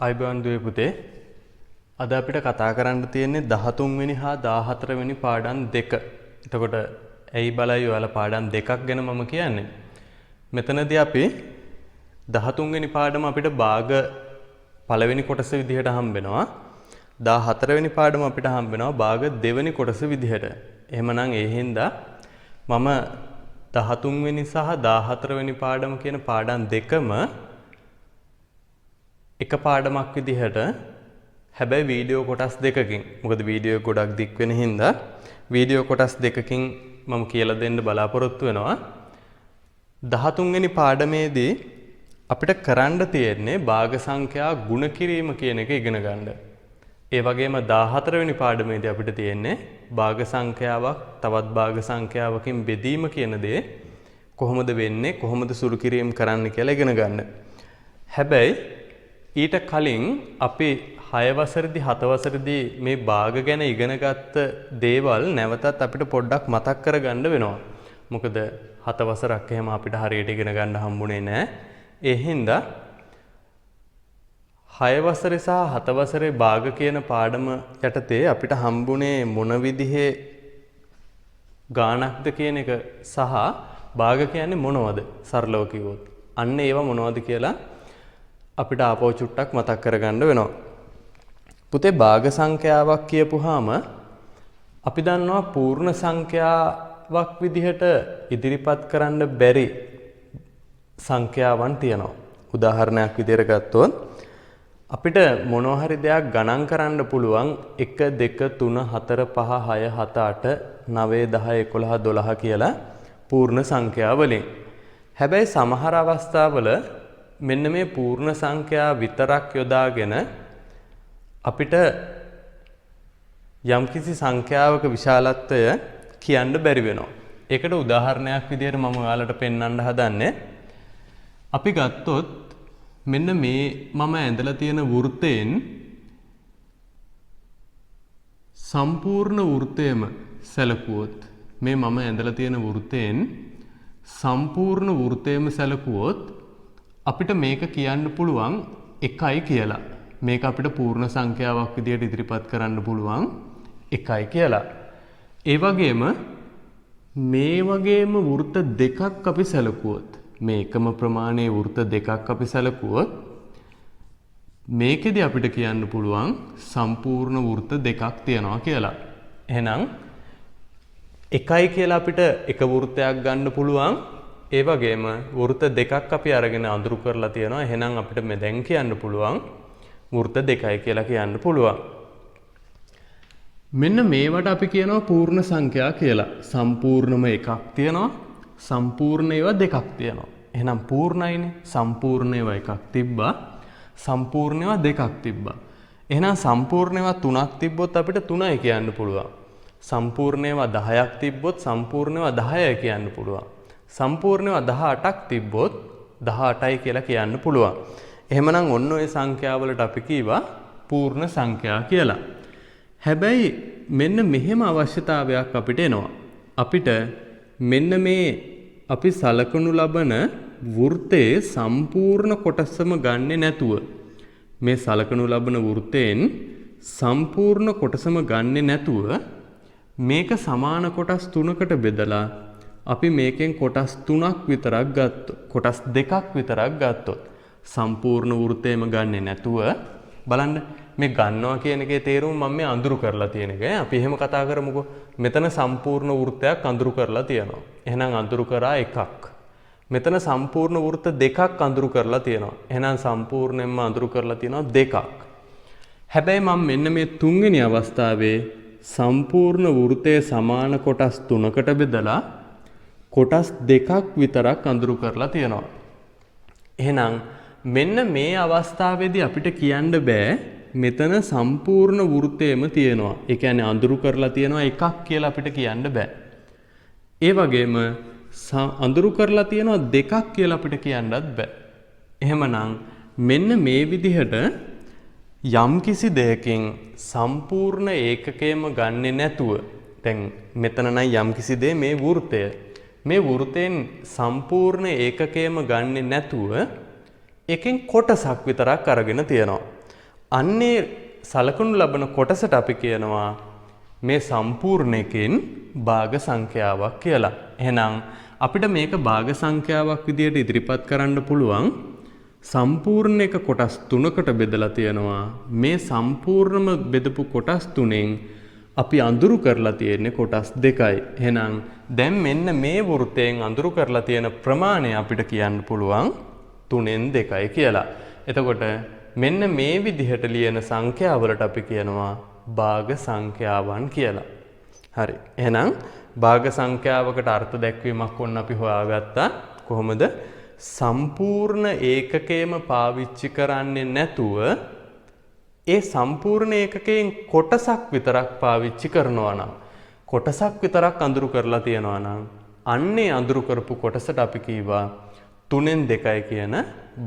අයිබෝන් දුවේ පුතේ අද අපිට කතා කරන්න තියෙන්නේ 13 වෙනි හා 14 වෙනි පාඩම් දෙක. එතකොට ඇයි බලයි ඔයාලා පාඩම් දෙකක් ගැන මම කියන්නේ. මෙතනදී අපි 13 වෙනි පාඩම අපිට භාග පළවෙනි කොටස විදිහට හම්බ වෙනවා. 14 වෙනි පාඩම අපිට හම්බ වෙනවා භාග දෙවෙනි කොටස විදිහට. එහෙමනම් ඒ හින්දා මම 13 වෙනි සහ 14 වෙනි පාඩම කියන පාඩම් දෙකම එක පාඩමක් විදිහට හැබැයි වීඩියෝ කොටස් දෙකකින් මොකද වීඩියෝ ගොඩක් දික් වෙන හින්දා වීඩියෝ කොටස් දෙකකින් මම කියලා දෙන්න බලාපොරොත්තු වෙනවා 13 වෙනි පාඩමේදී අපිට කරන්න තියෙන්නේ භාග සංඛ්‍යා ගුණ කිරීම කියන එක ඉගෙන ගන්න. ඒ වගේම 14 වෙනි පාඩමේදී අපිට තියෙන්නේ භාග සංඛ්‍යාවක් තවත් භාග සංඛ්‍යාවකින් බෙදීම කියන දේ කොහොමද වෙන්නේ කොහොමද සුළු කිරීම කරන්න කියලා ඉගෙන ගන්න. හැබැයි ඊට කලින් අපි 6 වසරේදී 7 වසරේදී මේ භාග ගැන ඉගෙනගත්ත දේවල් නැවතත් අපිට පොඩ්ඩක් මතක් කරගන්න වෙනවා. මොකද 7 වසරක් එහෙම අපිට හරියට ඉගෙන ගන්න හම්බුනේ නැහැ. ඒ හින්දා 6 වසරේ සහ 7 වසරේ භාග කියන පාඩම යටතේ අපිට හම්බුනේ මොන විදිහේ ගාණක්ද කියන එක සහ භාග කියන්නේ මොනවද සරලව කිව්වොත්. අන්න ඒවා මොනවද කියලා අපිට ආපහු චුට්ටක් මතක් කරගන්න වෙනවා. පුතේ භාග සංඛ්‍යාවක් කියපුවාම අපි දන්නවා පූර්ණ සංඛ්‍යාවක් විදිහට ඉදිරිපත් කරන්න බැරි සංඛ්‍යාවන් තියෙනවා. උදාහරණයක් විදිහට ගත්තොත් අපිට මොනවා හරි දෙයක් ගණන් කරන්න පුළුවන් 1 2 3 4 5 6 7 8 9 10 11 12 කියලා පූර්ණ සංඛ්‍යා වලින්. හැබැයි සමහර අවස්ථාවල මෙන්න මේ පූර්ණ සංඛ්‍යා විතරක් යොදාගෙන අපිට යම්කිසි සංඛ්‍යාවක විශාලත්වය කියන්න බැරි වෙනවා. ඒකට උදාහරණයක් විදිහට මම ඔයාලට පෙන්වන්න හදන්නේ අපි ගත්තොත් මෙන්න මේ මම ඇඳලා තියෙන වෘත්තයෙන් සම්පූර්ණ වෘත්තයම සැලකුවොත් මේ මම ඇඳලා තියෙන වෘත්තයෙන් සම්පූර්ණ වෘත්තයම සැලකුවොත් අපිට මේක කියන්න පුළුවන් 1යි කියලා. මේක අපිට පූර්ණ සංඛ්‍යාවක් විදිහට ඉදිරිපත් කරන්න පුළුවන් 1යි කියලා. ඒ වගේම මේ වගේම වෘත්ත දෙකක් අපි සැලකුවොත් මේ එකම ප්‍රමාණයේ වෘත්ත දෙකක් අපි සැලකුවොත් මේකෙදි අපිට කියන්න පුළුවන් සම්පූර්ණ වෘත්ත දෙකක් තියෙනවා කියලා. එහෙනම් 1යි කියලා අපිට එක වෘත්තයක් ගන්න පුළුවන්. ඒ වගේම වෘත්ත දෙකක් අපි අරගෙන අඳුරු කරලා තියෙනවා. එහෙනම් අපිට මේ දැන් කියන්න පුළුවන් වෘත්ත දෙකයි කියලා කියන්න පුළුවන්. මෙන්න මේවට අපි කියනවා පූර්ණ සංඛ්‍යා කියලා. සම්පූර්ණම එකක් තියෙනවා. සම්පූර්ණ ඒවා දෙකක් තියෙනවා. එහෙනම් පූර්ණයිනේ. සම්පූර්ණ ඒවා එකක් තිබ්බා. සම්පූර්ණ ඒවා දෙකක් තිබ්බා. එහෙනම් සම්පූර්ණ ඒවා 3ක් තිබ්බොත් අපිට 3යි කියන්න පුළුවන්. සම්පූර්ණ ඒවා 10ක් තිබ්බොත් සම්පූර්ණ ඒවා 10යි කියන්න පුළුවන්. සම්පූර්ණ ඒවා 18ක් තිබ්බොත් 18යි කියලා කියන්න පුළුවන්. එහෙමනම් ඔන්න ඔය සංඛ්‍යාවලට අපි කීවා පූර්ණ සංඛ්‍යා කියලා. හැබැයි මෙන්න මෙහෙම අවශ්‍යතාවයක් අපිට එනවා. අපිට මෙන්න මේ අපි සලකනු ලබන වෘත්තයේ සම්පූර්ණ කොටසම ගන්නෙ නැතුව මේ සලකනු ලබන වෘත්තයෙන් සම්පූර්ණ කොටසම ගන්නෙ නැතුව මේක සමාන කොටස් 3කට බෙදලා අපි මේකෙන් කොටස් 3ක් විතරක් ගත්තොත් කොටස් 2ක් විතරක් ගත්තොත් සම්පූර්ණ වෘත්තයම ගන්නෙ නැතුව බලන්න මේ ගන්නවා කියන එකේ තේරුම මම මේ අඳුරු කරලා තියෙන එක. අපි එහෙම කතා කරමුකෝ. මෙතන සම්පූර්ණ වෘත්තයක් අඳුරු කරලා තියෙනවා. එහෙනම් අඳුරු කරා එකක්. මෙතන සම්පූර්ණ වෘත්ත දෙකක් අඳුරු කරලා තියෙනවා. එහෙනම් සම්පූර්ණයෙන්ම අඳුරු කරලා තියෙනවා දෙකක්. හැබැයි මම මෙන්න මේ තුන්වෙනි අවස්ථාවේ සම්පූර්ණ වෘත්තයේ සමාන කොටස් 3කට බෙදලා කොටස් දෙකක් විතරක් අඳුරු කරලා තියෙනවා. එහෙනම් මෙන්න මේ අවස්ථාවේදී අපිට කියන්න බෑ මෙතන සම්පූර්ණ වෘත්තයම තියෙනවා. ඒ කියන්නේ අඳුරු කරලා තියෙනවා එකක් කියලා අපිට කියන්න බෑ. ඒ වගේම අඳුරු කරලා තියෙනවා දෙකක් කියලා අපිට කියන්නත් බෑ. එහෙමනම් මෙන්න මේ විදිහට යම්කිසි දෙයකින් සම්පූර්ණ ඒකකයම ගන්නෙ නැතුව දැන් මෙතන නම් යම්කිසි දෙය මේ වෘත්තය මේ වෘතයෙන් සම්පූර්ණ ඒකකයම ගන්නෙ නැතුව එකෙන් කොටසක් විතරක් අරගෙන තියෙනවා. අන්නේ සලකනු ලබන කොටසට අපි කියනවා මේ සම්පූර්ණ එකෙන් භාග සංඛ්‍යාවක් කියලා. එහෙනම් අපිට මේක භාග සංඛ්‍යාවක් විදියට ඉදිරිපත් කරන්න පුළුවන්. සම්පූර්ණ එක කොටස් 3කට බෙදලා තියෙනවා. මේ සම්පූර්ණම බෙදපු කොටස් 3න් අපි අඳුරු කරලා තියෙන්නේ කොටස් 2යි. එහෙනම් දැන් මෙන්න මේ වෘත්තයෙන් අඳුරු කරලා තියෙන ප්‍රමාණය අපිට කියන්න පුළුවන් 3න් 2යි කියලා. එතකොට මෙන්න මේ විදිහට ලියන සංඛ්‍යාවලට අපි කියනවා භාග සංඛ්‍යාවන් කියලා. හරි. එහෙනම් භාග සංඛ්‍යාවකට අර්ථ දැක්වීමක් වොන්න අපි හොයාගත්තා. කොහොමද? සම්පූර්ණ ඒකකයේම පාවිච්චි කරන්නේ නැතුව ඒ සම්පූර්ණ ඒකකයෙන් කොටසක් විතරක් පාවිච්චි කරනවා නම් කොටසක් විතරක් අඳුරු කරලා තියනවා නම් අන්නේ අඳුරු කරපු කොටසට අපි කීවා 3න් 2යි කියන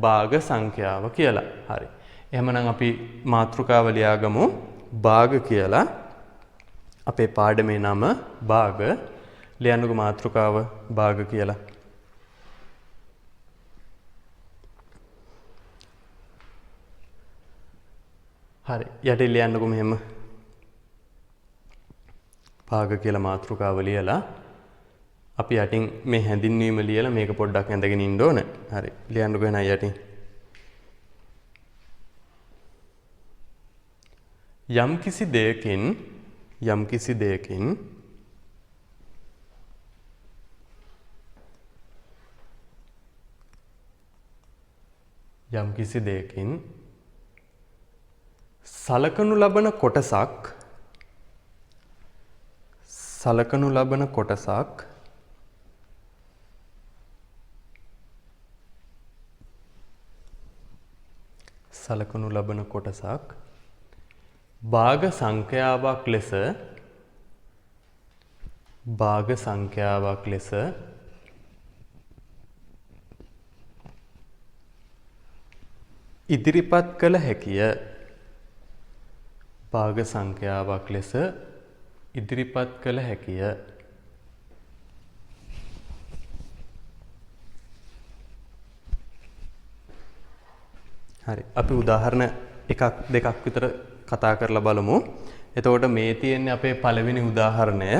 භාග සංඛ්‍යාව කියලා. හරි. එහෙමනම් අපි මාතෘකාව ලියාගමු භාග කියලා. අපේ පාඩමේ නම භාග. ලියන්නකෝ මාතෘකාව භාග කියලා. හරි. යටි ලියන්නකෝ මෙහෙම. භාග කියලා මාතෘකාව ලියලා අපි යටින් මේ හැඳින්වීම ලියලා මේක පොඩ්ඩක් ඇඳගෙන ඉන්න ඕන. හරි. ලියන්නකෝ එනයි යටින්. යම්කිසි දෙයකින් සලකනු ලබන කොටසක් භාග සංඛ්‍යාවක් ලෙස ඉදිරිපත් කළ හැකිය. භාග සංඛ්‍යාවක් ලෙස ඉදිරිපත් කළ හැකිය. හරි. අපි උදාහරණ එකක් දෙකක් විතර කතා කරලා බලමු. එතකොට මේ තියෙන්නේ අපේ පළවෙනි උදාහරණය.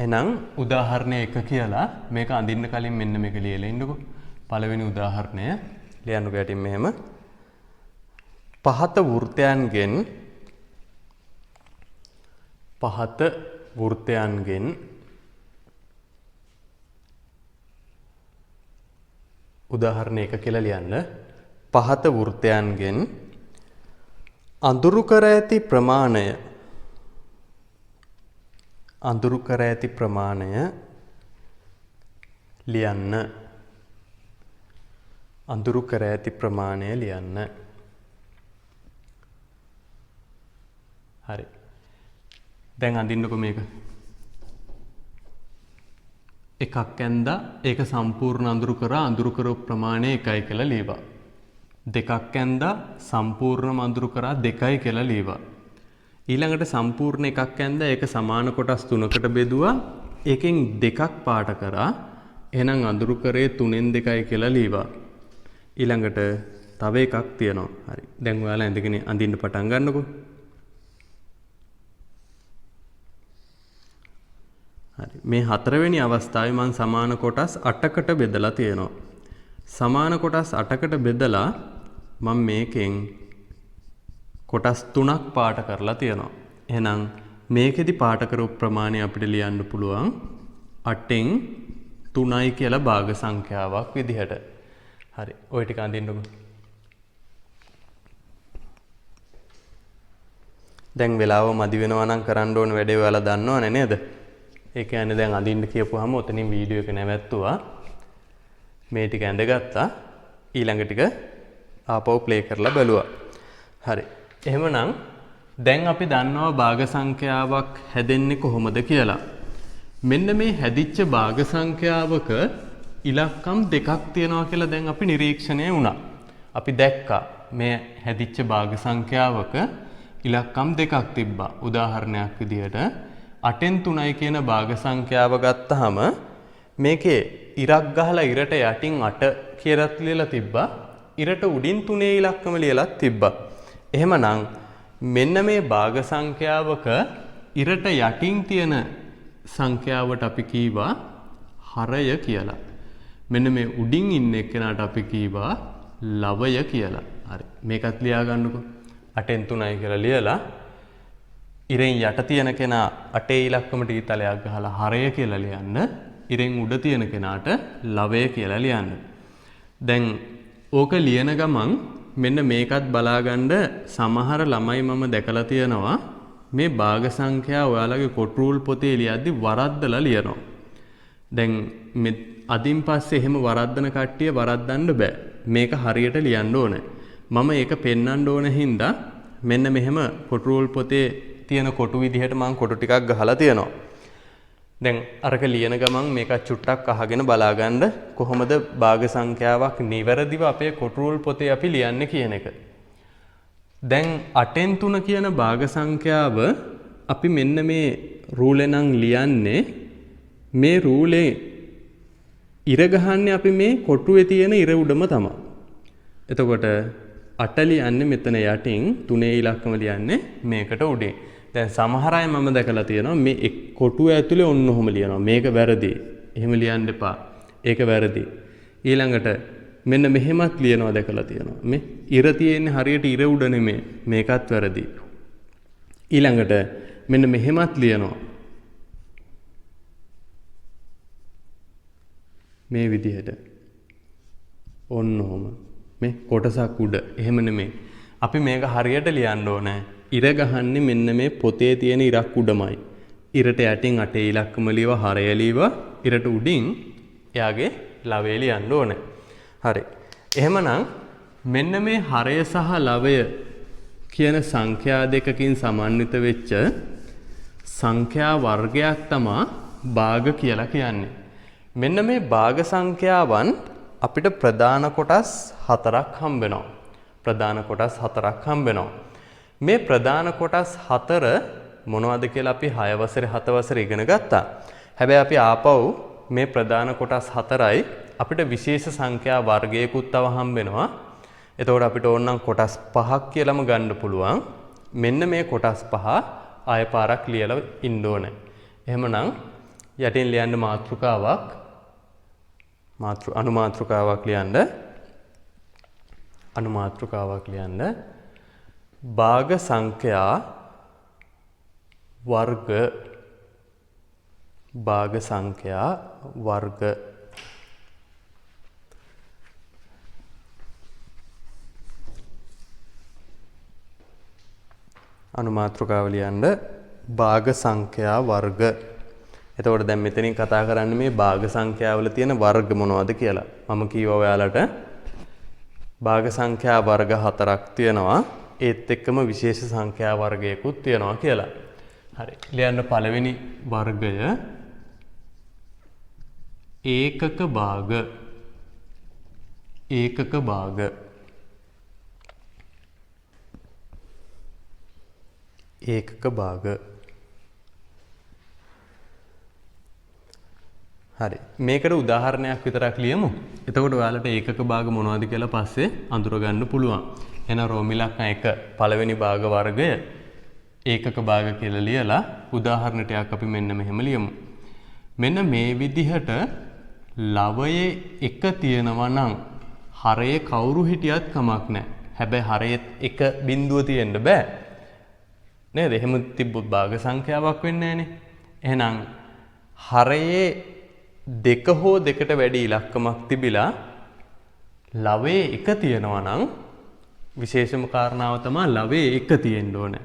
එහෙනම් උදාහරණය 1 කියලා මේක අඳින්න කලින් මෙන්න මේක ලියලා ඉන්නකෝ. පළවෙනි උදාහරණය ලියන්නකෝ යටින් මෙහෙම. පහත වෘත්තයන්ගෙන් උදාහරණ 1 කියලා ලියන්න. පහත වෘත්තයන්ගෙන් අඳුරු කර ඇති ප්‍රමාණය ලියන්න. අඳුරු කර ඇති ප්‍රමාණය ලියන්න. හරි. දැන් අඳින්නකෝ මේක. එකක් ඇඳා ඒක සම්පූර්ණ අඳුරු කරපු ප්‍රමාණය 1යි කියලා ලියවා. දෙකක් ඇඳා සම්පූර්ණම අඳුරු කරා 2යි කියලා ලියවා. ඊළඟට සම්පූර්ණ එකක් ඇඳා ඒක සමාන කොටස් 3කට බෙදුවා. ඒකෙන් දෙකක් පාට කරා. එහෙනම් අඳුරු කරේ 3න් 2යි කියලා ලියවා. ඊළඟට තව එකක් තියෙනවා. හරි. දැන් ඔයාලා ඇඳගෙන අඳින්න පටන් ගන්නකෝ. හරි. මේ හතරවෙනි අවස්ථාවේ මම සමාන කොටස් 8කට බෙදලා තියෙනවා. සමාන කොටස් 8කට බෙදලා මම මේකෙන් කොටස් 3ක් පාට කරලා තියෙනවා. එහෙනම් මේකෙදි පාට කරපු ප්‍රමාණය අපිට ලියන්න පුළුවන් 8න් 3යි කියලා භාග සංඛ්‍යාවක් විදිහට. හරි. ওই ටික අඳින්නකෝ. දැන් වෙලාව මදි වෙනවා නම් කරන්න ඕන වැඩේ ඔයාලා දන්නවනේ නේද? ඒ කියන්නේ දැන් අඳින්න කියපුවාම ඔතනින් වීඩියෝ එක නැවැත්තුවා. මේ ටික ඇඳගත්තා. ඊළඟ ටික ආපහු ප්ලේ කරලා බලුවා. හරි. එහෙමනම් දැන් අපි දන්නවා භාග සංඛ්‍යාවක් හැදෙන්නේ කොහොමද කියලා. මෙන්න මේ හැදිච්ච භාග සංඛ්‍යාවක ඉලක්කම් දෙකක් තියෙනවා කියලා දැන් අපි නිරීක්ෂණය වුණා. අපි දැක්කා මේ හැදිච්ච භාග සංඛ්‍යාවක ඉලක්කම් දෙකක් තිබ්බා. උදාහරණයක් විදිහට 8න් 3යි කියන භාග සංඛ්‍යාව ගත්තාම මේකේ ඉරක් ගහලා ඉරට යටින් 8 කියලාත් ලියලා තිබ්බා. ඉරට උඩින් 3 ඉලක්කම ලියලා තිබ්බා. එහෙමනම් මෙන්න මේ භාග සංඛ්‍යාවක ඉරට යටින් තියෙන සංඛ්‍යාවට අපි කීවා හරය කියලා. මෙන්න මේ උඩින් ඉන්න එක්කෙනාට අපි කීවා ලවය කියලා. හරි. මේකත් ලියා ගන්නකො. 8න් 3යි කියලා ලියලා ඉරෙන් යට තියෙන කෙනා 8 ඉලක්කමට ඊතලයක් ගහලා හරය කියලා ලියන්න. ඉරෙන් උඩ තියෙන කෙනාට ලවය කියලා ලියන්න. දැන් ඕක ලියන ගමන් මෙන්න මේකත් බලාගන්න සමහර ළමයි මම දැකලා තියෙනවා මේ භාග සංඛ්‍යා ඔයාලගේ කොටු රූල් පොතේ ලියද්දි වරද්දලා ලියනවා. දැන් මේ අදින් පස්සේ එහෙම වරද්දන කට්ටිය වරද්දන්න බෑ. මේක හරියට ලියන්න ඕනේ. මම ඒක පෙන්වන්න ඕන හින්දා මෙන්න මෙහෙම කොටු රූල් පොතේ තියෙන කොටු විදිහට මම කොටු ටිකක් ගහලා තියෙනවා. දැන් අරක ලියන ගමන් මේක චුට්ටක් අහගෙන බලාගන්න කොහොමද භාග සංඛ්‍යාවක් නිවැරදිව අපේ කොටු රූල් පොතේ අපි ලියන්නේ කියන එක. දැන් 8න් 3 කියන භාග සංඛ්‍යාව අපි මෙන්න මේ රූලේ නම් ලියන්නේ මේ රූලේ ඉර ගහන්නේ අපි මේ කොටුවේ තියෙන ඉර උඩම තමයි. එතකොට 8 ලියන්නේ මෙතන යටින් 3 ඉලක්කම ලියන්නේ මේකට උඩින්. දැන් සමහර අය මම දැකලා තියෙනවා මේ කොටුව ඇතුලේ ඔන්න ඔහොම ලියනවා. මේක වැරදි. එහෙම ලියන්න එපා. ඒක වැරදි. ඊළඟට මෙන්න මෙහෙමත් ලියනවා දැකලා තියෙනවා. මේ ඉර තියෙන්නේ හරියට ඉර උඩ නෙමෙයි. මේකත් වැරදි. ඊළඟට මෙන්න මෙහෙමත් ලියනවා. මේ විදිහට. ඔන්න ඔහොම. මේ කොටසක් උඩ. එහෙම නෙමෙයි. අපි මේක හරියට ලියන්න ඕනේ. ඉර ගහන්නේ මෙන්න මේ පොතේ තියෙන ඉරක් උඩමයි. ඉරට යටින් 8 ඉලක්කම ලියව හරය ලියව ඉරට උඩින් එයාගේ ලවය ලියන්න ඕනේ. හරි. එහෙමනම් මෙන්න මේ හරය සහ ලවය කියන සංඛ්‍යා දෙකකින් සමන්විත වෙච්ච සංඛ්‍යා වර්ගයක් තමයි භාග කියලා කියන්නේ. මෙන්න මේ භාග සංඛ්‍යාවන් අපිට ප්‍රධාන කොටස් 4ක් හම්බ වෙනවා. ප්‍රධාන කොටස් 4ක් හම්බ වෙනවා. මේ ප්‍රධාන කොටස් 4 මොනවද කියලා අපි 6 වසරේ 7 වසරේ ඉගෙන ගත්තා. හැබැයි අපි ආපහු මේ ප්‍රධාන කොටස් 4යි අපිට විශේෂ සංඛ්‍යා වර්ගයකුත් තව හම්බ වෙනවා. එතකොට අපිට ඕනනම් කොටස් 5ක් කියලාම ගන්න පුළුවන්. මෙන්න මේ කොටස් 5 ආය පාරක් ලියලා ඉන්න ඕනේ. එහෙමනම් යටින් ලියන්න මාතෘකාවක් අනුමාත්‍රකාවක් ලියන්න භාග සංඛ්‍යා වර්ග අනුමාත්‍රකාව ලියන්න භාග සංඛ්‍යා වර්ග. එතකොට දැන් මෙතනින් කතා කරන්නේ මේ භාග සංඛ්‍යාවල තියෙන වර්ග මොනවද කියලා. මම කිව්වා ඔයාලට භාග සංඛ්‍යා වර්ග 4ක් තියෙනවා. ඒත් එක්කම විශේෂ සංඛ්‍යා වර්ගයකුත් තියෙනවා කියලා. හරි. ලියන්න පළවෙනි වර්ගය ඒකක භාග. හරි. මේකට උදාහරණයක් විතරක් ලියමු. එතකොට ඔයාලට ඒකක භාග මොනවද කියලා පස්සේ අඳුර ගන්න පුළුවන්. එහෙනම් රෝම ඉලක්කම් 1 පළවෙනි භාග වර්ගය ඒකක භාග කියලා ලියලා උදාහරණ ටිකක් අපි මෙන්න මෙහෙම ලියමු. මෙන්න මේ විදිහට ලවයේ 1 තියෙනවා නම් හරයේ කවුරු හිටියත් කමක් නැහැ. හැබැයි හරයේ 1 බිඳුව තියෙන්න බෑ. නේද? එහෙම තිබ්බොත් භාග සංඛ්‍යාවක් වෙන්නේ නැහනේ. එහෙනම් හරයේ 2 හෝ 2ට වැඩි ඉලක්කමක් තිබිලා ලවයේ 1 තියෙනවා නම් විශේෂම කාරණාව තමයි ලවයේ 1 තියෙන්න ඕනේ.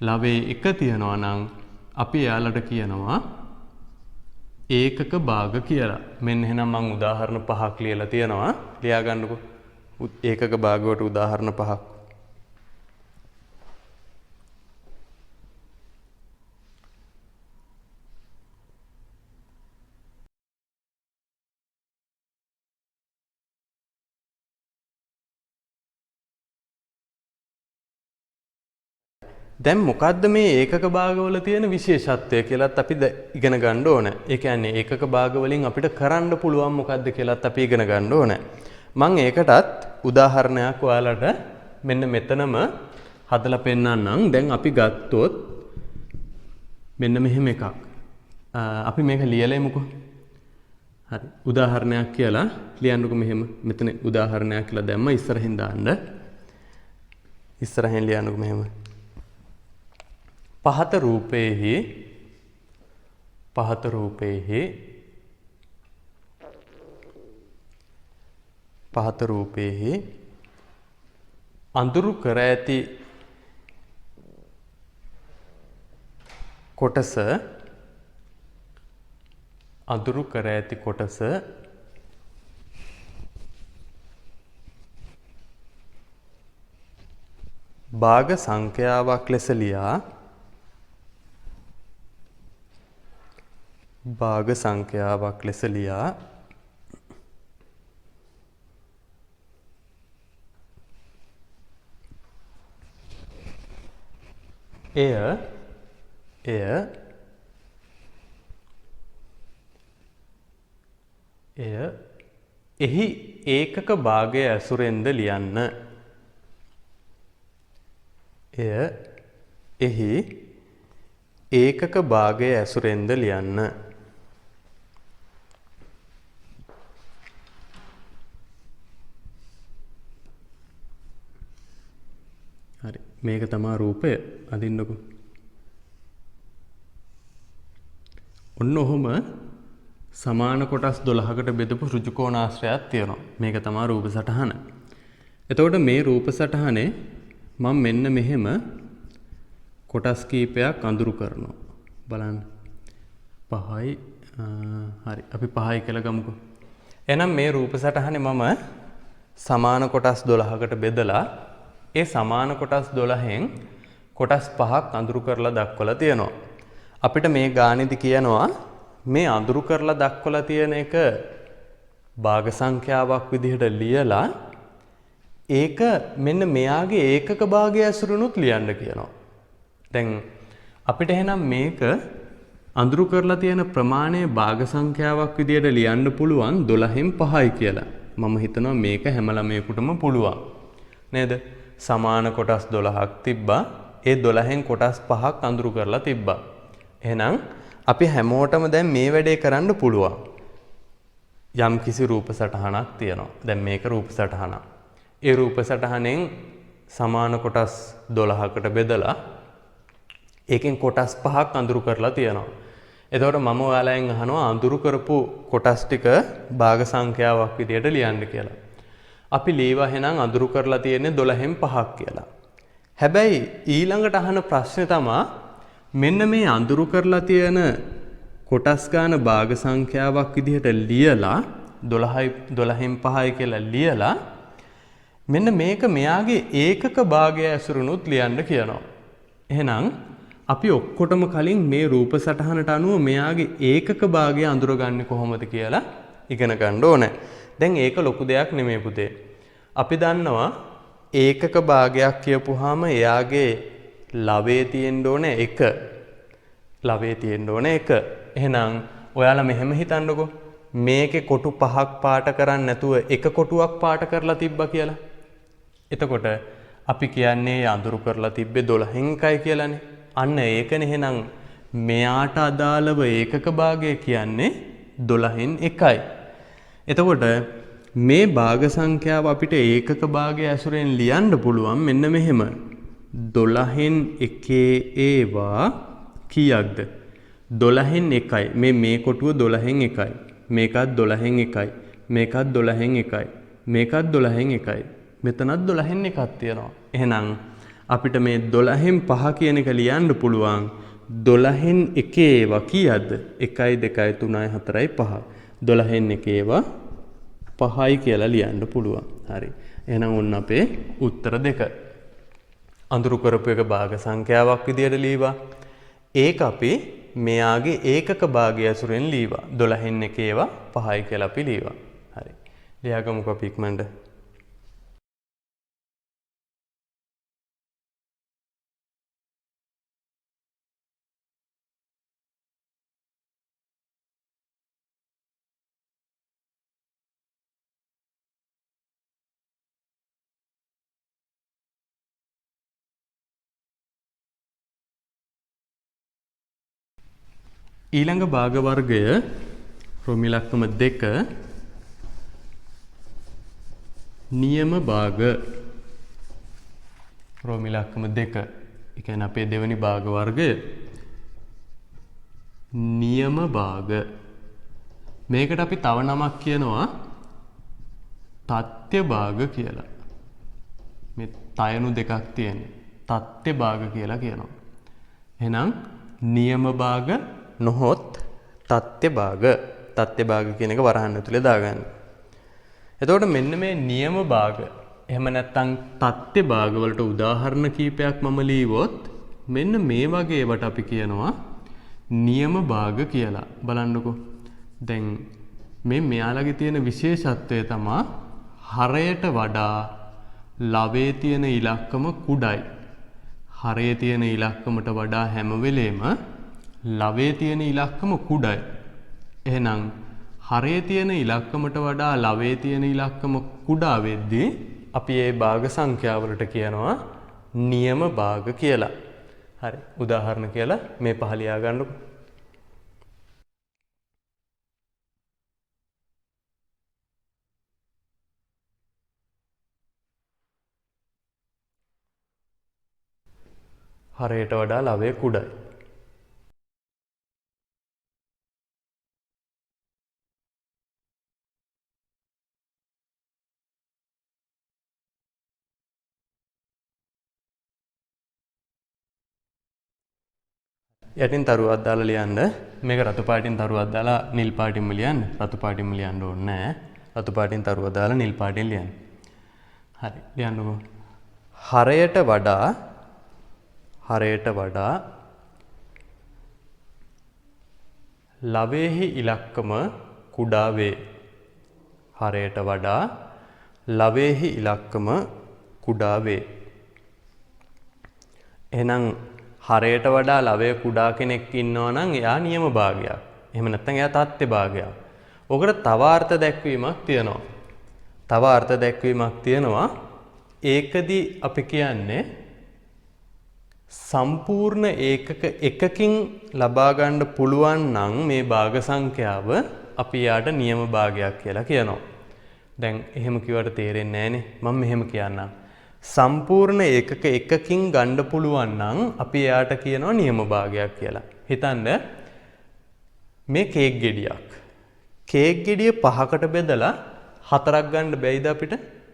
ලවයේ 1 තියෙනවා නම් අපි එයාලට කියනවා ඒකක භාග කියලා. මෙන්න එහෙනම් මම උදාහරණ 5ක් ලියලා තියෙනවා. ලියා ගන්නකො. ඒකක භාග වලට උදාහරණ 5ක්. දැන් මොකද්ද මේ ඒකක භාගවල තියෙන විශේෂත්වය කියලාත් අපි ඉගෙන ගන්න ඕනේ. ඒ කියන්නේ ඒකක භාග වලින් අපිට කරන්න පුළුවන් මොකද්ද කියලාත් අපි ඉගෙන ගන්න ඕනේ. මම ඒකටත් උදාහරණයක් ඔයාලට මෙන්න මෙතනම හදලා පෙන්නන්නම්. දැන් අපි ගත්තොත් මෙන්න මෙහෙම එකක්. අපි මේක ලියලා එමුකෝ. හරි. උදාහරණයක් කියලා ලියන්නකෝ මෙහෙම. මෙතන උදාහරණයක් කියලා දැම්ම ඉස්සරහින් දාන්න. ඉස්සරහින් ලියන්නකෝ මෙහෙම. පහත රූපේහි අඳුරු කර ඇති කොටස භාග සංඛ්‍යාවක් ලෙස ලියා එය එහි ඒකක භාගය ඇසුරෙන්ද ලියන්න. හරි. මේක තමයි රූපය. අදින්නකෝ. ඔන්න ඔහොම සමාන කොටස් 12කට බෙදපු ඍජු කෝණාශ්‍රයක් තියෙනවා. මේක තමයි රූප සටහන. එතකොට මේ රූප සටහනේ මම මෙන්න මෙහෙම කොටස් කීපයක් අඳුරු කරනවා. බලන්න. 5යි හරි. අපි 5යි කියලා ගමුකෝ. එහෙනම් මේ රූප සටහනේ මම සමාන කොටස් 12කට බෙදලා ඒ සමාන කොටස් 12න් කොටස් 5ක් අඳුරු කරලා දක්වලා තියෙනවා. අපිට මේ ගානේදී කියනවා මේ අඳුරු කරලා දක්වලා තියෙන එක භාග සංඛ්‍යාවක් විදිහට ලියලා ඒක මෙන්න මෙයාගේ ඒකක භාගය ඇසුරුනුත් ලියන්න කියනවා. දැන් අපිට එහෙනම් මේක අඳුරු කරලා තියෙන ප්‍රමාණය භාග සංඛ්‍යාවක් විදිහට ලියන්න පුළුවන් 12න් 5යි කියලා. මම හිතනවා මේක හැම ළමයෙකුටම පුළුවන්. නේද? සමාන කොටස් 12ක් තිබ්බා. ඒ 12න් කොටස් 5ක් අඳුරු කරලා තිබ්බා. එහෙනම් අපි හැමෝටම දැන් මේ වැඩේ කරන්න පුළුවන්. යම් කිසි රූප සටහනක් තියෙනවා. දැන් මේක රූප සටහනක්. ඒ රූප සටහනෙන් සමාන කොටස් 12කට බෙදලා ඒකෙන් කොටස් 5ක් අඳුරු කරලා තියෙනවා. එතකොට මම ඔයාලෙන් අහනවා අඳුරු කරපු කොටස් ටික භාග සංඛ්‍යාවක් විදියට ලියන්න කියලා. අපි ලීවා එහෙනම් අඳුරු කරලා තියෙන්නේ 12න් 5ක් කියලා. හැබැයි ඊළඟට අහන ප්‍රශ්නේ තමයි මෙන්න මේ අඳුරු කරලා තියෙන කොටස් ගන්න භාග සංඛ්‍යාවක් විදිහට ලියලා 12න් 5යි කියලා ලියලා මෙන්න මේක මෙයාගේ ඒකක භාගය ඇසුරුනුත් ලියන්න කියනවා. එහෙනම් අපි ඔක්කොටම කලින් මේ රූප සටහනට අනුව මෙයාගේ ඒකක භාගය අඳුරගන්නේ කොහොමද කියලා ඉගෙන ගන්න ඕනේ. දැන් ඒක ලොකු දෙයක් නෙමෙයි පුතේ. අපි දන්නවා ඒකක භාගයක් කියපුවාම එයාගේ ලවයේ තියෙන්න ඕනේ 1. ලවයේ තියෙන්න ඕනේ 1. එහෙනම් ඔයාලා මෙහෙම හිතන්නකෝ. මේකේ කොටු 5ක් පාට කරන්නේ නැතුව එක කොටුවක් පාට කරලා තිබ්බා කියලා. එතකොට අපි කියන්නේ අඳුරු කරලා තිබ්බේ 12න් 1යි කියලානේ. අන්න ඒකනේ එහෙනම් මෙයාට අදාළව ඒකක භාගය කියන්නේ 12න් 1යි. එතකොට මේ භාග සංඛ්‍යාව අපිට ඒකක භාගය ඇසුරෙන් ලියන්න පුළුවන් මෙන්න මෙහෙම. 12න් 1 ඒවා කීයක්ද? 12න් 1යි. මේ කොටුව 12න් 1යි. මේකත් 12න් 1යි. මේකත් 12න් 1යි. මේකත් 12න් 1යි. මෙතනත් 12න් 1ක් තියෙනවා. එහෙනම් අපිට මේ 12න් 5 කියන එක ලියන්න පුළුවන් 12න් 1 ඒවා කීයක්ද? 1යි 2යි 3යි 4යි 5. 12න් 1 ඒවා 5යි කියලා ලියන්න පුළුවන්. හරි. එහෙනම් ඔන්න අපේ උත්තර දෙක. අඳුරු කරපු එක භාග සංඛ්‍යාවක් විදියට ලීවා. ඒක අපි මෙයාගේ ඒකක භාගය ඇසුරෙන් ලීවා. 12න් 1 ඒවා 5යි කියලා අපි ලීවා. හරි. ලියාගමුකෝ අපි ඉක්මනට. ඊළඟ භාග වර්ගය රෝම ඉලක්කම 2 නියම භාග. රෝම ඉලක්කම 2 ඒ කියන්නේ අපේ දෙවෙනි භාග වර්ගය නියම භාග. මේකට අපි තව නමක් කියනවා තත්ත්‍ය භාග කියලා. මේ තයනු දෙකක් තියෙන. තත්ත්‍ය භාග කියලා කියනවා. එහෙනම් නියම භාග නොහොත් තත්ත්‍ය භාග. තත්ත්‍ය භාග කියන එක වරහන් ඇතුලේ දාගන්න. එතකොට මෙන්න මේ නියම භාග එහෙම නැත්නම් තත්ත්‍ය භාග වලට උදාහරණ කීපයක් මම ලියවොත් මෙන්න මේ වගේ ඒවට අපි කියනවා නියම භාග කියලා. බලන්නකෝ. දැන් මේ මෙයාලගේ තියෙන විශේෂත්වය තමයි හරයට වඩා ලවයේ තියෙන ඉලක්කම කුඩයි. හරයේ තියෙන ඉලක්කමට වඩා හැම වෙලේම ලවයේ තියෙන ඉලක්කම කුඩයි. එහෙනම් හරයේ තියෙන ඉලක්කමට වඩා ලවයේ තියෙන ඉලක්කම කුඩා වෙද්දී අපි ඒ භාග සංඛ්‍යාවලට කියනවා නියම භාග කියලා. හරි. උදාහරණ කියලා මේ පහ ලියා ගන්නකො. හරයට වඩා ලවය කුඩයි. යටින් තරුවක් දාලා ලියන්න. මේක රතු පාටින් තරුවක් දාලා නිල් පාටින්ම ලියන්න. රතු පාටින්ම ලියන්න ඕනේ නැහැ. රතු පාටින් තරුව දාලා නිල් පාටින් ලියන්න. හරි. ලියන්නකෝ. හරයට වඩා ලවයේහි ඉලක්කම කුඩා වේ. හරයට වඩා ලවයේහි ඉලක්කම කුඩා වේ. එහෙනම් හරයට වඩා ලවය කුඩා කෙනෙක් ඉන්නවා නම් එයා නියම භාගයක්. එහෙම නැත්නම් එයා තත්ත්‍ය භාගයක්. ඔකට තව අර්ථ දැක්වීමක් තියෙනවා. ඒකදී අපි කියන්නේ සම්පූර්ණ ඒකක එකකින් ලබා ගන්න පුළුවන් නම් මේ භාග සංඛ්‍යාව අපි යාට නියම භාගයක් කියලා කියනවා. දැන් එහෙම කිව්වට තේරෙන්නේ නැහනේ. මම මෙහෙම කියන්නම්. සම්පූර්ණ ඒකක එකකින් ගන්න පුළුවන් නම් අපි එයාට කියනවා නියම භාගයක් කියලා. හිතන්න මේ කේක් ගෙඩියක්. කේක් ගෙඩිය 5කට බෙදලා 4ක් ගන්න බැයිද අපිට?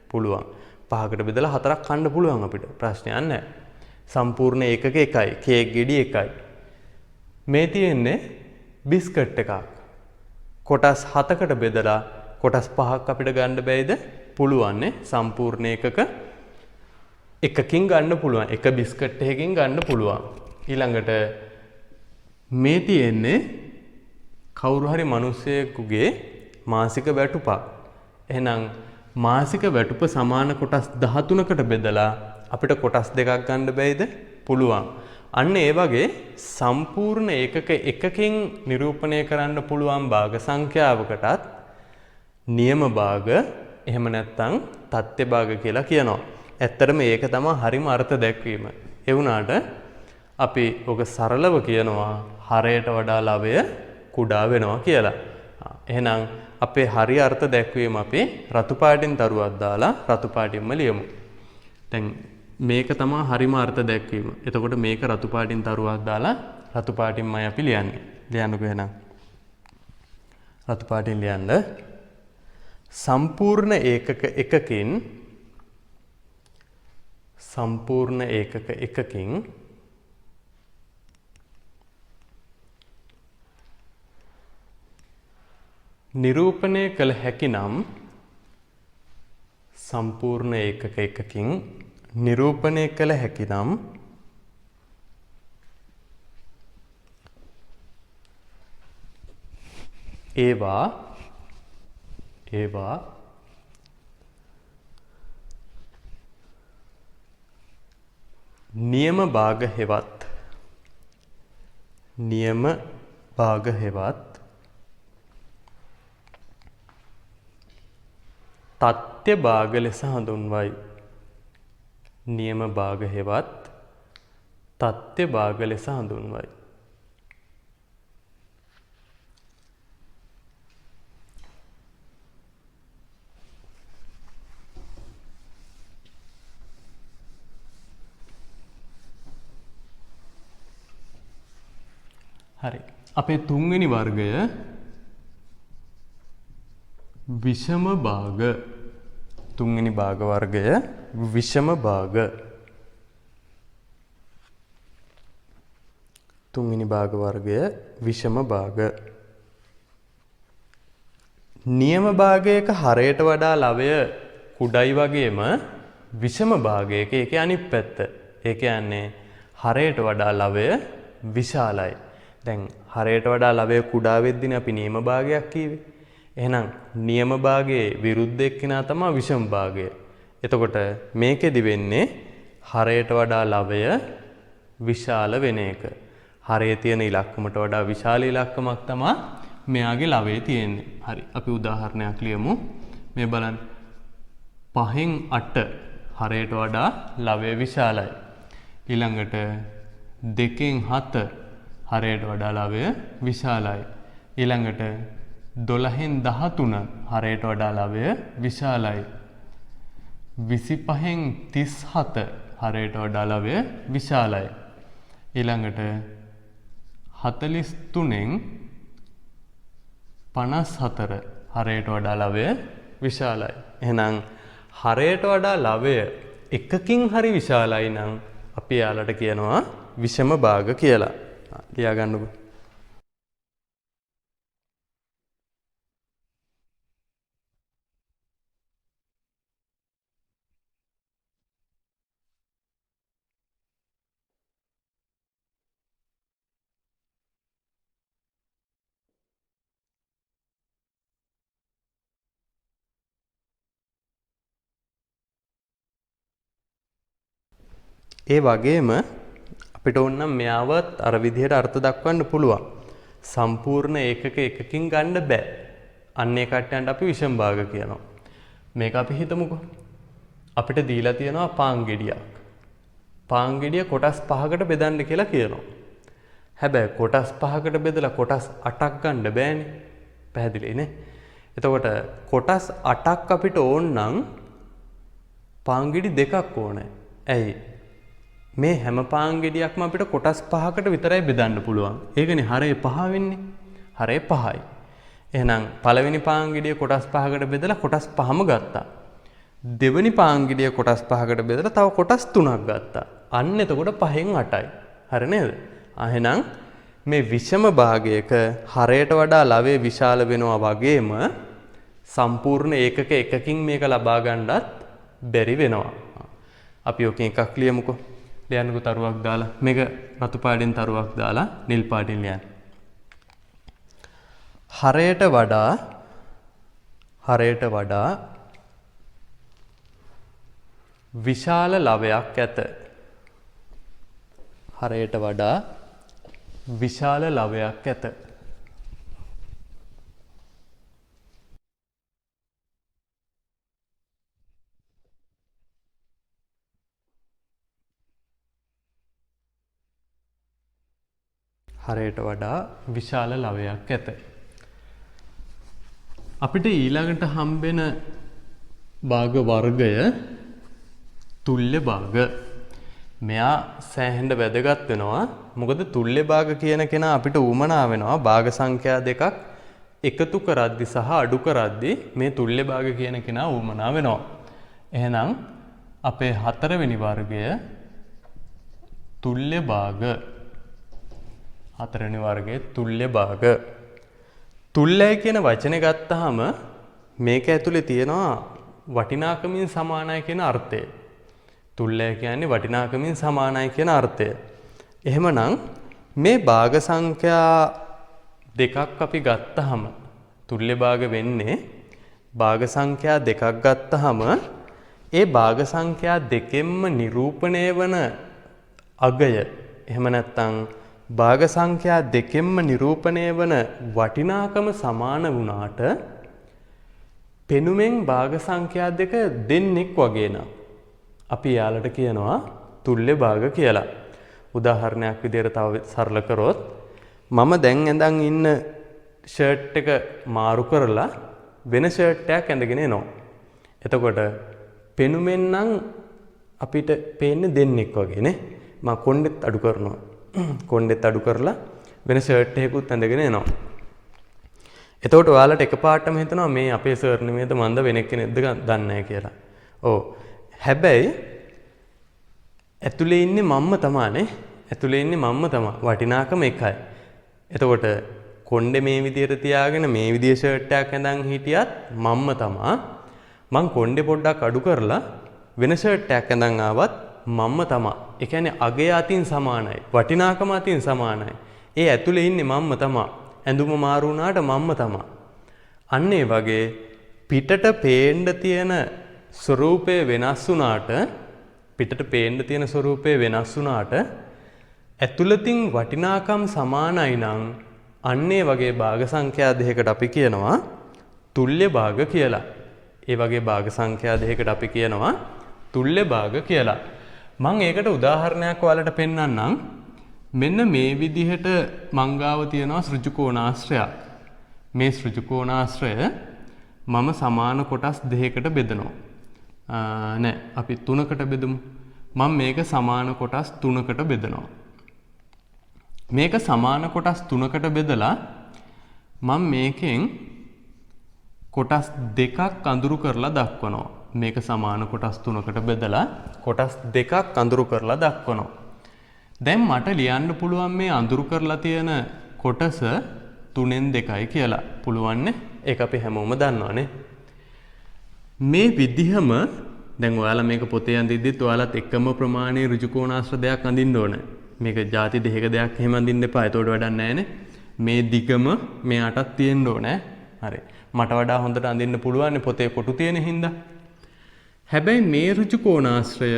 පුළුවන්. 5කට බෙදලා 4ක් කන්න පුළුවන් අපිට. ප්‍රශ්නයක් නැහැ. සම්පූර්ණ ඒකක එකයි. කේක් ගෙඩිය එකයි. මේ තියෙන්නේ බිස්කට් එකක්. කොටස් 7කට බෙදලා කොටස් 5ක් අපිට ගන්න බැයිද? පුළුවන් නේ. සම්පූර්ණ ඒකක එකකින් ගන්න පුළුවන්. එක බිස්කට් එකකින් ගන්න පුළුවන්. ඊළඟට මේ තියෙන්නේ කවුරු හරි මිනිස්සෙකුගේ මාසික වැටුපක්. එහෙනම් මාසික වැටුප සමාන කොටස් 13කට බෙදලා අපිට කොටස් දෙකක් ගන්න බැයිද? පුළුවන්. අන්න ඒ වගේ සම්පූර්ණ ඒකක එකකින් නිරූපණය කරන්න පුළුවන් භාග සංඛ්‍යාවකටත් නියම භාග එහෙම නැත්නම් තත්ත්‍ය භාග කියලා කියනවා. ඇත්තටම මේක තමයි හරිම අර්ථ දැක්වීම. ඒ වුණාට අපි ඔක සරලව කියනවා හරයට වඩා ලවය කුඩා වෙනවා කියලා. එහෙනම් අපේ හරි අර්ථ දැක්වීම අපි රතු පාටින් තරුවක් දාලා රතු පාටින්ම ලියමු. දැන් මේක තමයි හරිම අර්ථ දැක්වීම. එතකොට මේක රතු පාටින් තරුවක් දාලා රතු පාටින්මයි අපි ලියන්නේ. ලියන්නකෝ එහෙනම්. රතු පාටින් ලියන්න. සම්පූර්ණ ඒකක එකකින් නිරූපණය කළ හැකි නම් සම්පූර්ණ ඒකක එකකින් නිරූපණය කළ හැකි නම් ඒවා නියම භාග හෙවත් තත්ත්‍ය භාග ලෙස හඳුන්වයි. නියම භාග හෙවත් තත්ත්‍ය භාග ලෙස හඳුන්වයි. හරි. අපේ තුන්වෙනි වර්ගය විෂම භාග. තුන්වෙනි භාග වර්ගය විෂම භාග. තුන්වෙනි භාග වර්ගය විෂම භාග. නියම භාගයක හරයට වඩා ලවය කුඩයි වගේම විෂම භාගයක ඒකේ අනිත් පැත්ත. ඒ කියන්නේ හරයට වඩා ලවය විශාලයි. දැන් හරයට වඩා ලවය කුඩා වෙද්දිනේ අපි නියම භාගයක් කිව්වේ. එහෙනම් නියම භාගයේ විරුද්ධ එක්කිනා තමයි විෂම භාගය. එතකොට මේකෙදි වෙන්නේ හරයට වඩා ලවය විශාල වෙන එක. හරයේ තියෙන ඉලක්කමට වඩා විශාල ඉලක්කමක් තමයි මෙයාගේ ලවයේ තියෙන්නේ. හරි. අපි උදාහරණයක් ලියමු. මේ බලන්න. 5න් 8 හරයට වඩා ලවය විශාලයි. ඊළඟට 2න් 7 හරයට වඩා ලවය විශාලයි. ඊළඟට 12න් 13 හරයට වඩා ලවය විශාලයි. 25න් 37 හරයට වඩා ලවය විශාලයි. ඊළඟට 43න් 54 හරයට වඩා ලවය විශාලයි. එහෙනම් හරයට වඩා ලවය එකකින් හරි විශාලයි නම් අපි යාලට කියනවා විෂම භාග කියලා. ලියා ගන්නකො. ඒ වගේම අපිට ඕනනම් මෙයාවත් අර විදිහට අර්ථ දක්වන්න පුළුවන්. සම්පූර්ණ ඒකක එකකින් ගන්න බෑ. අන්න ඒ කට්ටයන්ට අපි විෂම භාග කියනවා. මේක අපි හිතමුකෝ. අපිට දීලා තියෙනවා පාන් ගෙඩියක්. පාන් ගෙඩිය කොටස් 5කට බෙදන්න කියලා කියනවා. හැබැයි කොටස් 5කට බෙදලා කොටස් 8ක් ගන්න බෑනේ. පැහැදිලි නේ? එතකොට කොටස් 8ක් අපිට ඕන නම් පාන් ගෙඩි දෙකක් ඕනේ. ඇයි? මේ හැම පාන් ගෙඩියක්ම අපිට කොටස් 5කට විතරයි බෙදන්න පුළුවන්. ඒකනේ හරේ 5 වෙන්නේ. හරේ 5යි. එහෙනම් පළවෙනි පාන් ගෙඩිය කොටස් 5කට බෙදලා කොටස් 5ම ගත්තා. දෙවෙනි පාන් ගෙඩිය කොටස් 5කට බෙදලා තව කොටස් 3ක් ගත්තා. අන්න එතකොට 5න් 8යි. හරි නේද? එහෙනම් මේ විෂම භාගයක හරයට වඩා ලවය විශාල වෙනවා වගේම සම්පූර්ණ ඒකක එකකින් මේක ලබා ගන්නත් බැරි වෙනවා. අපි ඔකෙන් එකක් ලියමුකෝ. ලියන්නකෝ තරුවක් දාලා. මේක රතු පාටින් තරුවක් දාලා නිල් පාටින් ලියන්න. හරයට වඩා විශාල ලවයක් ඇත. හරයට වඩා විශාල ලවයක් ඇත. හරයට වඩා විශාල ලවයක් ඇත. අපිට ඊළඟට හම්බෙන භාග වර්ගය තුල්්‍ය භාග. මෙයා සෑහෙන්න වැදගත් වෙනවා. මොකද තුල්්‍ය භාග කියන කෙනා අපිට උවමනා වෙනවා භාග සංඛ්‍යා දෙකක් එකතු කරද්දි සහ අඩු කරද්දි මේ තුල්්‍ය භාග කියන කෙනා උවමනා වෙනවා. එහෙනම් අපේ හතරවෙනි වර්ගය තුල්්‍ය භාග. හතරවෙනි වර්ගයේ තුල්්‍ය භාග. තුල්්‍යයි කියන වචනේ ගත්තාම මේක ඇතුලේ තියෙනවා වටිනාකමින් සමානයි කියන අර්ථය. තුල්්‍යය කියන්නේ වටිනාකමින් සමානයි කියන අර්ථය. එහෙමනම් මේ භාග සංඛ්‍යා දෙකක් අපි ගත්තාම තුල්්‍ය භාග වෙන්නේ භාග සංඛ්‍යා දෙකක් ගත්තාම ඒ භාග සංඛ්‍යා දෙකෙන්ම නිරූපණය වන අගය එහෙම නැත්නම් භාග සංඛ්‍යා දෙකෙන්ම නිරූපණය වන වටිනාකම සමාන වුණාට පෙනුමෙන් භාග සංඛ්‍යා දෙක දෙන්නෙක් වගේ නම් අපි යාලට කියනවා තුල්්‍ය භාග කියලා. උදාහරණයක් විදිහට තව සරල කරොත් මම දැන් ඇඳන් ඉන්න ෂර්ට් එක මාරු කරලා වෙන ෂර්ට් එකක් ඇඳගෙන එනවා. එතකොට පෙනුමෙන් නම් අපිට පේන්නේ දෙන්නෙක් වගේ නේ. මම කොණ්ඩෙත් අඩු කරනවා. කොණ්ඩෙත් අඩු කරලා වෙන ෂර්ට් එකකුත් ඇඳගෙන එනවා. එතකොට ඔයාලට එකපාරටම හිතනවා මේ අපේ සර් නෙමෙයිද මන්ද වෙන කෙනෙක්ද දන්නේ නැහැ කියලා. ඔව්. හැබැයි ඇතුලේ ඉන්නේ මම්ම තමානේ. ඇතුලේ ඉන්නේ මම්ම තමා. වටිනාකම එකයි. එතකොට කොණ්ඩේ මේ විදියට තියාගෙන මේ විදිය ෂර්ට් එකක් ඇඳන් හිටියත් මම්ම තමා. මං කොණ්ඩේ පොඩ්ඩක් අඩු කරලා වෙන ෂර්ට් එකක් ඇඳන් ආවත් මම්ම තමා. ඒ කියන්නේ අගය අතින් සමානයි. වටිනාකම අතින් සමානයි. ඒ ඇතුලේ ඉන්නේ මම්ම තමා. ඇඳුම මාරු වුණාට මම්ම තමා. අන්න ඒ වගේ පිටට පේන්න තියෙන ස්වරූපය වෙනස් වුණාට පිටට පේන්න තියෙන ස්වරූපය වෙනස් වුණාට ඇතුළතින් වටිනාකම් සමානයි නම් අන්න ඒ වගේ භාග සංඛ්‍යා දෙකකට අපි කියනවා තුල්්‍ය භාග කියලා. ඒ වගේ භාග සංඛ්‍යා දෙකකට අපි කියනවා තුල්්‍ය භාග කියලා. මම ඒකට උදාහරණයක් ඔයාලට පෙන්නන්නම්. මෙන්න මේ විදිහට මංගාව තියෙනවා ඍජුකෝණාශ්‍රයක්. මේ ඍජුකෝණාශ්‍රය මම සමාන කොටස් දෙකකට බෙදනවා. නෑ අපි තුනකට බෙදමු. මම මේක සමාන කොටස් තුනකට බෙදනවා. මේක සමාන කොටස් තුනකට බෙදලා මම මේකෙන් කොටස් දෙකක් අඳුරු කරලා දක්වනවා. මේක සමාන කොටස් තුනකට බෙදලා කොටස් දෙකක් අඳුරු කරලා දක්වනවා. දැන් මට ලියන්න පුළුවන් මේ අඳුරු කරලා තියෙන කොටස 3න් 2යි කියලා. පුළුවන්නේ? ඒක අපි හැමෝම දන්නවනේ. මේ විදිහම දැන් ඔයාලා මේක පොතේ අඳිද්දිත් ඔයාලත් එකම ප්‍රමාණයේ ඍජුකෝණාශ්‍ර දෙයක් අඳින්න ඕනේ. මේක ಜಾති දෙකක දෙයක් එහෙම අඳින්න එපා. ඒතකොට වැඩක් නැහැනේ. මේ දිගම මෙයාටත් තියෙන්න ඕනේ. හරි. මට වඩා හොඳට අඳින්න පුළුවන් පොතේ කොටු තියෙන හින්දා. හැබැයි මේ ඍජුකෝණාශ්‍රය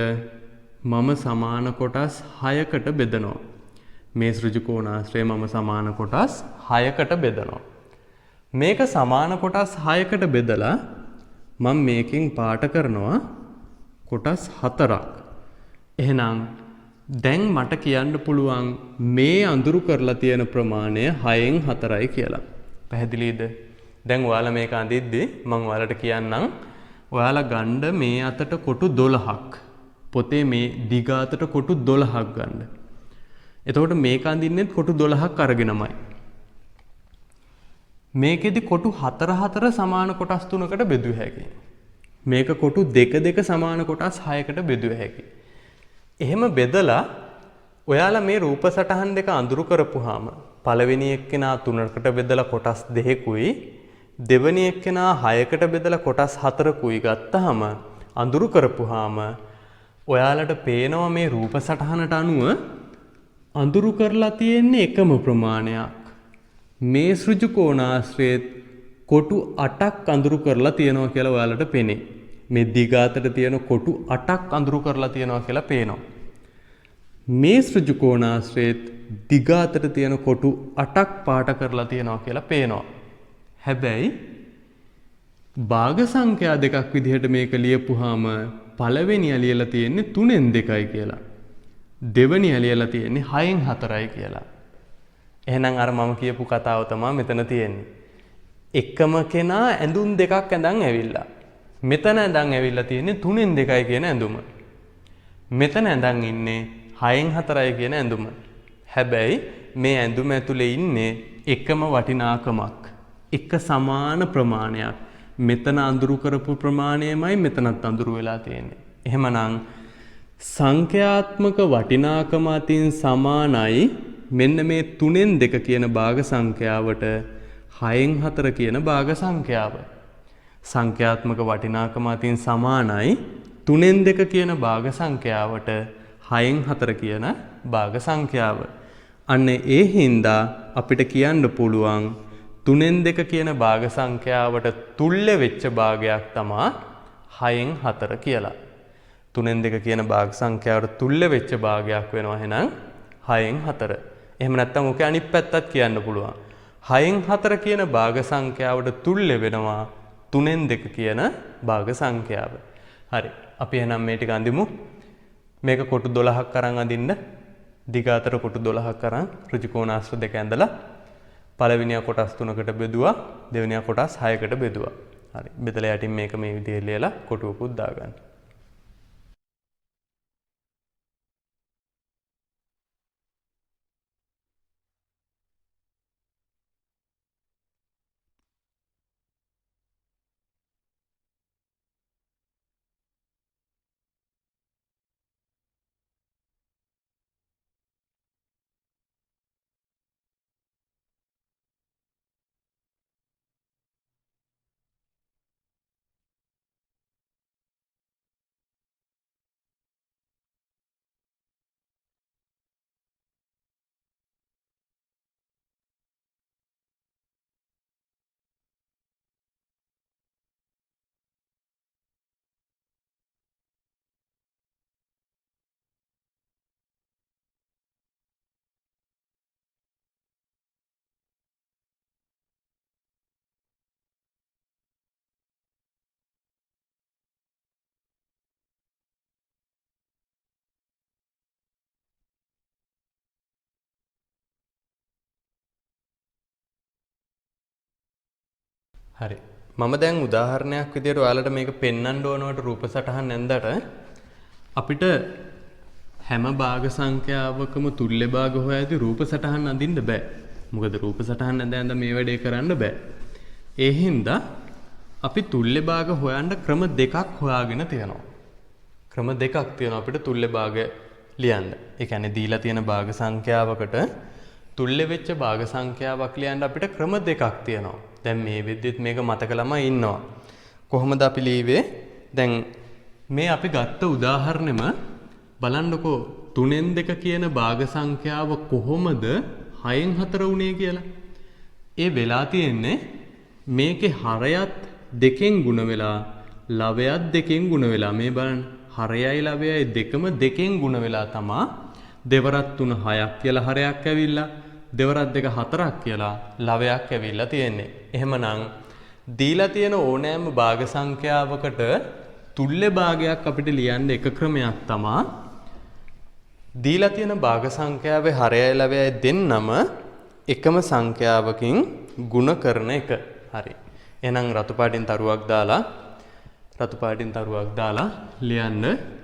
මම සමාන කොටස් 6කට බෙදනවා. මේ ඍජුකෝණාශ්‍රය මම සමාන කොටස් 6කට බෙදනවා. මේක සමාන කොටස් 6කට බෙදලා මම මේකෙන් පාට කරනවා කොටස් 4ක්. එහෙනම් දැන් මට කියන්න පුළුවන් මේ අඳුරු කරලා තියෙන ප්‍රමාණය 6න් 4යි කියලා. පැහැදිලිද? දැන් ඔයාලා මේක අඳිද්දි මම ඔයාලට කියන්නම් ඔයාලා ගන්න මේ අතට කොටු 12ක්. පොතේ මේ දිග අතට කොටු 12ක් ගන්න. එතකොට මේක අඳින්නෙත් කොටු 12ක් අරගෙනමයි. මේකෙදි කොටු 4 සමාන කොටස් 3කට බෙදුව හැකියි. මේක කොටු 2 සමාන කොටස් 6කට බෙදුව හැකියි. එහෙම බෙදලා ඔයාලා මේ රූප සටහන් දෙක අඳුරු කරපුවාම පළවෙනි එක්කෙනා 3කට බෙදලා කොටස් 2කුයි දෙවෙනි එක්කෙනා 6කට බෙදලා කොටස් 4කුයි ගත්තාම අඳුරු කරපුවාම ඔයාලට පේනවා මේ රූප සටහනට අනුව අඳුරු කරලා තියෙන්නේ එකම ප්‍රමාණයක්. මේ ඍජුකෝණාශ්‍රයේත් කොටු 8ක් අඳුරු කරලා තියෙනවා කියලා ඔයාලට පෙනේ. මේ දිගාතට තියෙන කොටු 8ක් අඳුරු කරලා තියෙනවා කියලා පේනවා. මේ ඍජුකෝණාශ්‍රයේත් දිගාතට තියෙන කොටු 8ක් පාට කරලා තියෙනවා කියලා පේනවා. හැබැයි භාග සංඛ්‍යා දෙකක් විදිහට මේක ලියපුවාම පළවෙනිය ලියලා තියෙන්නේ 3න් 2යි කියලා. දෙවෙනිය ලියලා තියෙන්නේ 6න් 4යි කියලා. එහෙනම් අර මම කියපු කතාව තමයි මෙතන තියෙන්නේ. එකම කෙනා ඇඳුම් දෙකක් ඇඳන් ඇවිල්ලා. මෙතන ඇඳන් ඇවිල්ලා තියෙන්නේ 3න් 2යි කියන ඇඳුම. මෙතන ඇඳන් ඉන්නේ 6න් 4යි කියන ඇඳුම. හැබැයි මේ ඇඳුම ඇතුලේ ඉන්නේ එකම වටිනාකමක්. එක සමාන ප්‍රමාණයක්. මෙතන අඳුරු කරපු ප්‍රමාණයමයි මෙතනත් අඳුරු වෙලා තියෙන්නේ. එහෙමනම් සංඛ්‍යාත්මක වටිනාකම අතින් සමානයි මෙන්න මේ 3න් 2 කියන භාග සංඛ්‍යාවට 6න් 4 කියන භාග සංඛ්‍යාව. සංඛ්‍යාත්මක වටිනාකම අතින් සමානයි 3න් 2 කියන භාග සංඛ්‍යාවට 6න් 4 කියන භාග සංඛ්‍යාව. අන්න ඒ හින්දා අපිට කියන්න පුළුවන් 3න් 2 කියන භාග සංඛ්‍යාවට තුල්්‍ය වෙච්ච භාගයක් තමා 6න් 4 කියලා. 3න් 2 කියන භාග සංඛ්‍යාවට තුල්්‍ය වෙච්ච භාගයක් වෙනවා එහෙනම් 6න් 4. එහෙම නැත්නම් ඔකේ අනිත් පැත්තත් කියන්න පුළුවන්. 6න් 4 කියන භාග සංඛ්‍යාවට තුල්්‍ය වෙනවා 3න් 2 කියන භාග සංඛ්‍යාව. හරි. අපි එහෙනම් මේ ටික අඳිමු. මේක කොටු 12ක් අරන් අඳින්න. දිග අතර කොටු 12ක් අරන් ඍජුකෝණාශ්‍ර දෙක ඇඳලා පළවෙනියා කොටස් 3කට බෙදුවා, දෙවෙනියා කොටස් 6කට බෙදුවා. හරි. බෙදලා යටින් මේක මේ විදිහට ලියලා කොටුවකුත් දාගන්න. හරි. මම දැන් උදාහරණයක් විදියට ඔයාලට මේක පෙන්වන්න ඕනවට රූප සටහන් ඇඳට අපිට හැම භාග සංඛ්‍යාවකම තුල්‍ය භාග හොයද්දී රූප සටහන් අඳින්න බෑ. මොකද රූප සටහන් ඇඳ මේ වැඩේ කරන්න බෑ. ඒ හින්දා අපි තුල්‍ය භාග හොයන්න ක්‍රම දෙකක් හොයාගෙන තියෙනවා. ක්‍රම දෙකක් තියෙනවා අපිට තුල්‍ය භාග ලියන්න. ඒ කියන්නේ දීලා තියෙන භාග සංඛ්‍යාවකට තුල්‍ය වෙච්ච භාග සංඛ්‍යාවක් ලියන්න අපිට ක්‍රම දෙකක් තියෙනවා. දැන් මේ විදිහට මේක මතක ළමයි ඉන්නවා. කොහොමද අපි ලියවේ? දැන් මේ අපි ගත්ත උදාහරණෙම බලන්නකෝ 3න් 2 කියන භාග සංඛ්‍යාව කොහොමද 6න් 4 වුණේ කියලා. ඒ වෙලා තියෙන්නේ මේකේ හරයත් 2න් ගුණ වෙලා ලවයත් 2න් ගුණ වෙලා මේ බලන්න හරයයි ලවයයි දෙකම 2න් ගුණ වෙලා තමා දෙවරත් 3 6ක් කියලා හරයක් ඇවිල්ලා දෙවරත් 2 4ක් කියලා ලවයක් ඇවිල්ලා තියෙන්නේ. එහෙමනම් දීලා තියෙන ඕනෑම භාග සංඛ්‍යාවකට තුල්‍ය භාගයක් අපිට ලියන්න එක ක්‍රමයක් තමා දීලා තියෙන භාග සංඛ්‍යාවේ හරයයි ලවයයි දෙන්නම එකම සංඛ්‍යාවකින් ගුණ කරන එක. හරි. එහෙනම් රතු පාටින් තරුවක් දාලා ලියන්න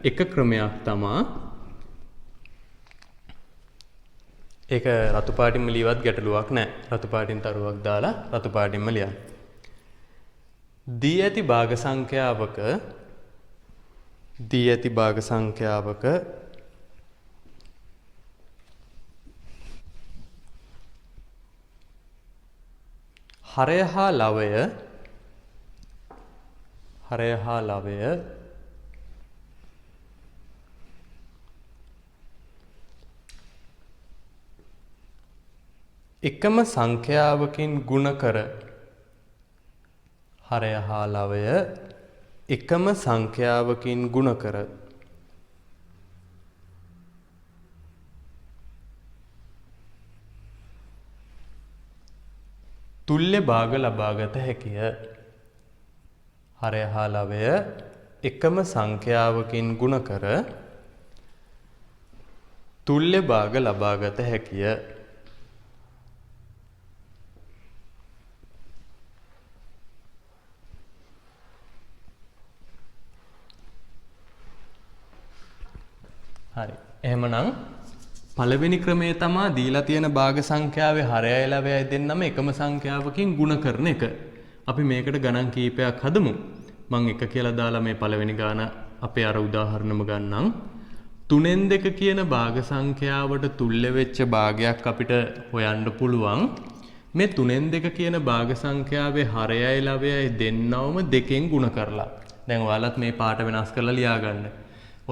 එක ක්‍රමයක් තමා ඒක රතු පාටින්ම ලියවත් ගැටලුවක් නැහැ. රතු පාටින් තරුවක් දාලා රතු පාටින්ම ලියන්න. දී ඇති භාග සංඛ්‍යාවක හරය හා ලවය එකම සංඛ්‍යාවකින් ගුණ කර හරය හා ලවය එකම සංඛ්‍යාවකින් ගුණ කර තුල්‍ය භාග ලබාගත හැකිය. හරය හා ලවය එකම සංඛ්‍යාවකින් ගුණ කර තුල්‍ය භාග ලබාගත හැකිය. හරි. එහෙමනම් පළවෙනි ක්‍රමය තමයි දීලා තියෙන භාග සංඛ්‍යාවේ හරයයි ලවයයි දෙන්නම එකම සංඛ්‍යාවකින් ගුණ කරන එක. අපි මේකට ගණන් කීපයක් හදමු. මම එක කියලා දාලා මේ පළවෙනි ගාන අපේ අර උදාහරණෙම ගන්නම්. 3න් 2 කියන භාග සංඛ්‍යාවට තුල්‍ය වෙච්ච භාගයක් අපිට හොයන්න පුළුවන්. මේ 3න් 2 කියන භාග සංඛ්‍යාවේ හරයයි ලවයයි දෙන්නවම 2කින් ගුණ කරලා. දැන් ඔයාලත් මේ පාට වෙනස් කරලා ලියා ගන්න.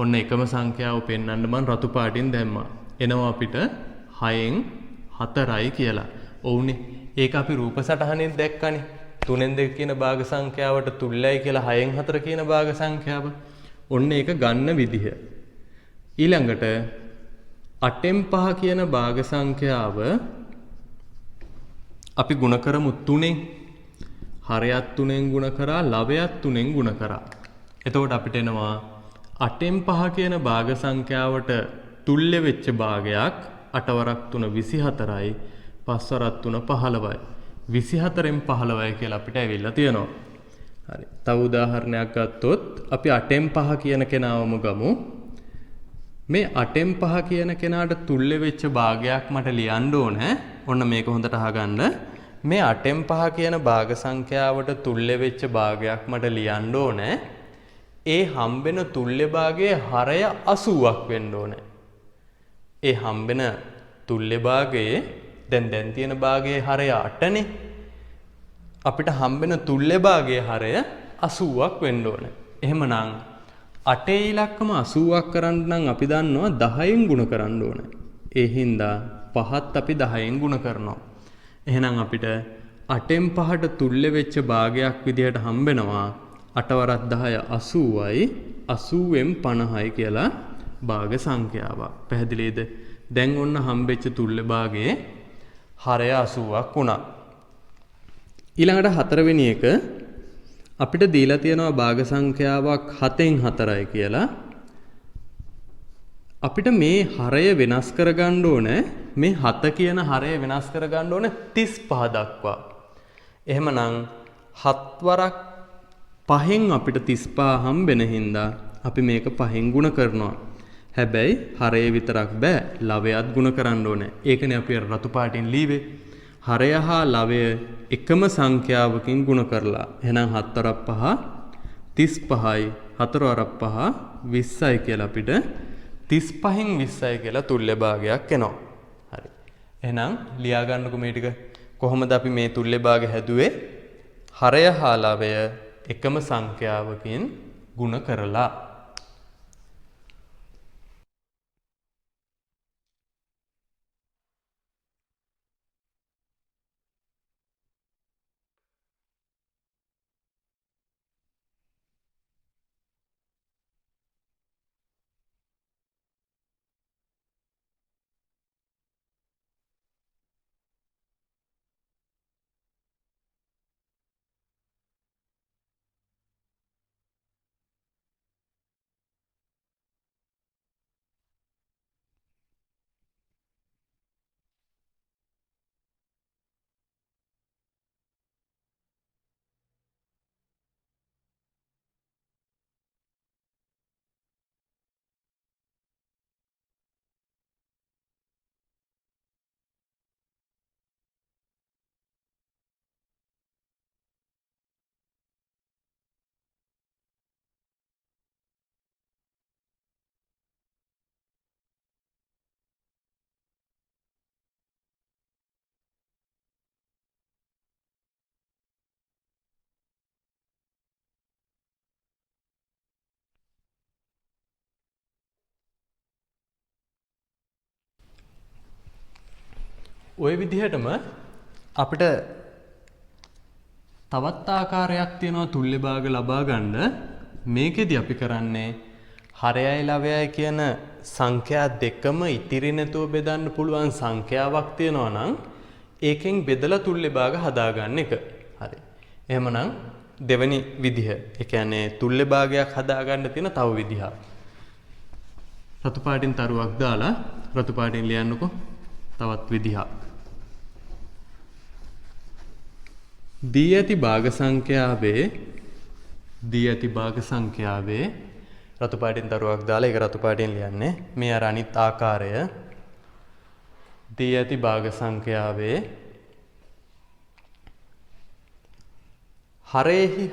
ඔන්න එකම සංඛ්‍යාව පෙන්වන්න මම රතු පාටින් දැම්මා. එනවා අපිට 6න් 4යි කියලා. ඔව්නේ. ඒක අපි රූප සටහනෙන් දැක්කනේ. 3න් 2 කියන භාග සංඛ්‍යාවට තුල්‍යයි කියලා 6න් 4 කියන භාග සංඛ්‍යාව. ඔන්න ඒක ගන්න විදිහ. ඊළඟට 8න් 5 කියන භාග සංඛ්‍යාව අපි ගුණ කරමු 3න්. හරයත් 3න් ගුණ කරා ලවයත් 3න් ගුණ කරා. එතකොට අපිට එනවා 8න් 5 කියන භාග සංඛ්‍යාවට තුල්‍ය වෙච්ච භාගයක් 8 වරක් 3 24යි 5 වරක් 3 15යි 24න් 15යි කියලා අපිට ඇවිල්ලා තියෙනවා. හරි. තව උදාහරණයක් ගත්තොත් අපි 8න් 5 කියන කෙනාවම ගමු. මේ 8න් 5 කියන කෙනාට තුල්‍ය වෙච්ච භාගයක් මට ලියන්න ඕනේ. ඔන්න මේක හොඳට අහගන්න. මේ 8න් 5 කියන භාග සංඛ්‍යාවට තුල්‍ය වෙච්ච භාගයක් මට ලියන්න ඕනේ. ඒ හම්බෙන තුල්‍ය භාගයේ හරය 80ක් වෙන්න ඕනේ. ඒ හම්බෙන තුල්‍ය භාගයේ දැන් තියෙන භාගයේ හරය 8නේ. අපිට හම්බෙන තුල්‍ය භාගයේ හරය 80ක් වෙන්න ඕනේ. එහෙමනම් 8 ඉලක්කම 80ක් කරන්න නම් අපි දන්නවා 10න් ගුණ කරන්න ඕනේ. ඒ හින්දා 5ත් අපි 10න් ගුණ කරනවා. එහෙනම් අපිට 8න් 5ට තුල්‍ය වෙච්ච භාගයක් විදිහට හම්බෙනවා 8 වරක් 10 80යි 80න් 50යි කියලා භාග සංඛ්‍යාවක්. පැහැදිලිද? දැන් ඔන්න හම්බෙච්ච තුල්‍ය භාගයේ හරය 80ක් වුණා. ඊළඟට හතරවෙනි එක අපිට දීලා තියෙනවා භාග සංඛ්‍යාවක් 7න් 4යි කියලා. අපිට මේ හරය වෙනස් කරගන්න ඕනේ. මේ 7 කියන හරය වෙනස් කරගන්න ඕනේ 35 දක්වා. එහෙමනම් හත්වරක් පහෙන් අපිට 35 හම්බෙන හින්දා අපි මේක පහෙන් ගුණ කරනවා. හැබැයි හරය විතරක් බෑ ලවයත් ගුණ කරන්න ඕනේ. ඒකනේ අපි රතු පාටින් ලීවේ. හරය හා ලවය එකම සංඛ්‍යාවකින් ගුණ කරලා. එහෙනම් 7 වරක් 5 35යි 4 වරක් 5 20යි කියලා අපිට 35න් 20යි කියලා තුල්්‍ය භාගයක් එනවා. හරි. එහෙනම් ලියා ගන්නකො මේ ටික. කොහොමද අපි මේ තුල්්‍ය භාගය හැදුවේ? හරය හා ලවය එකම සංඛ්‍යාවකින් ගුණ කරලා. ওই විදිහටම අපිට තවත් ආකාරයක් තියෙනවා තුල්්‍ය භාග ලබා ගන්න. මේකෙදි අපි කරන්නේ හරයයි ලවයයි කියන සංඛ්‍යා දෙකම ඉතිරි නැතුව බෙදන්න පුළුවන් සංඛ්‍යාවක් තියෙනවා නම් ඒකෙන් බෙදලා තුල්්‍ය භාග හදාගන්න එක. හරි. එහෙමනම් දෙවෙනි විදිහ. ඒ කියන්නේ තුල්්‍ය භාගයක් හදාගන්න තියෙන තව විදිහක්. රතු පාටින් තරුවක් දාලා රතු පාටින් ලියන්නකෝ තවත් විදිහක්. දී ඇති භාග සංඛ්‍යාවේ රතු පාටින් තරුවක් දාලා ඒක රතු පාටින් ලියන්නේ. මේ අර අනිත් ආකාරය දී ඇති භාග සංඛ්‍යාවේ හරේහි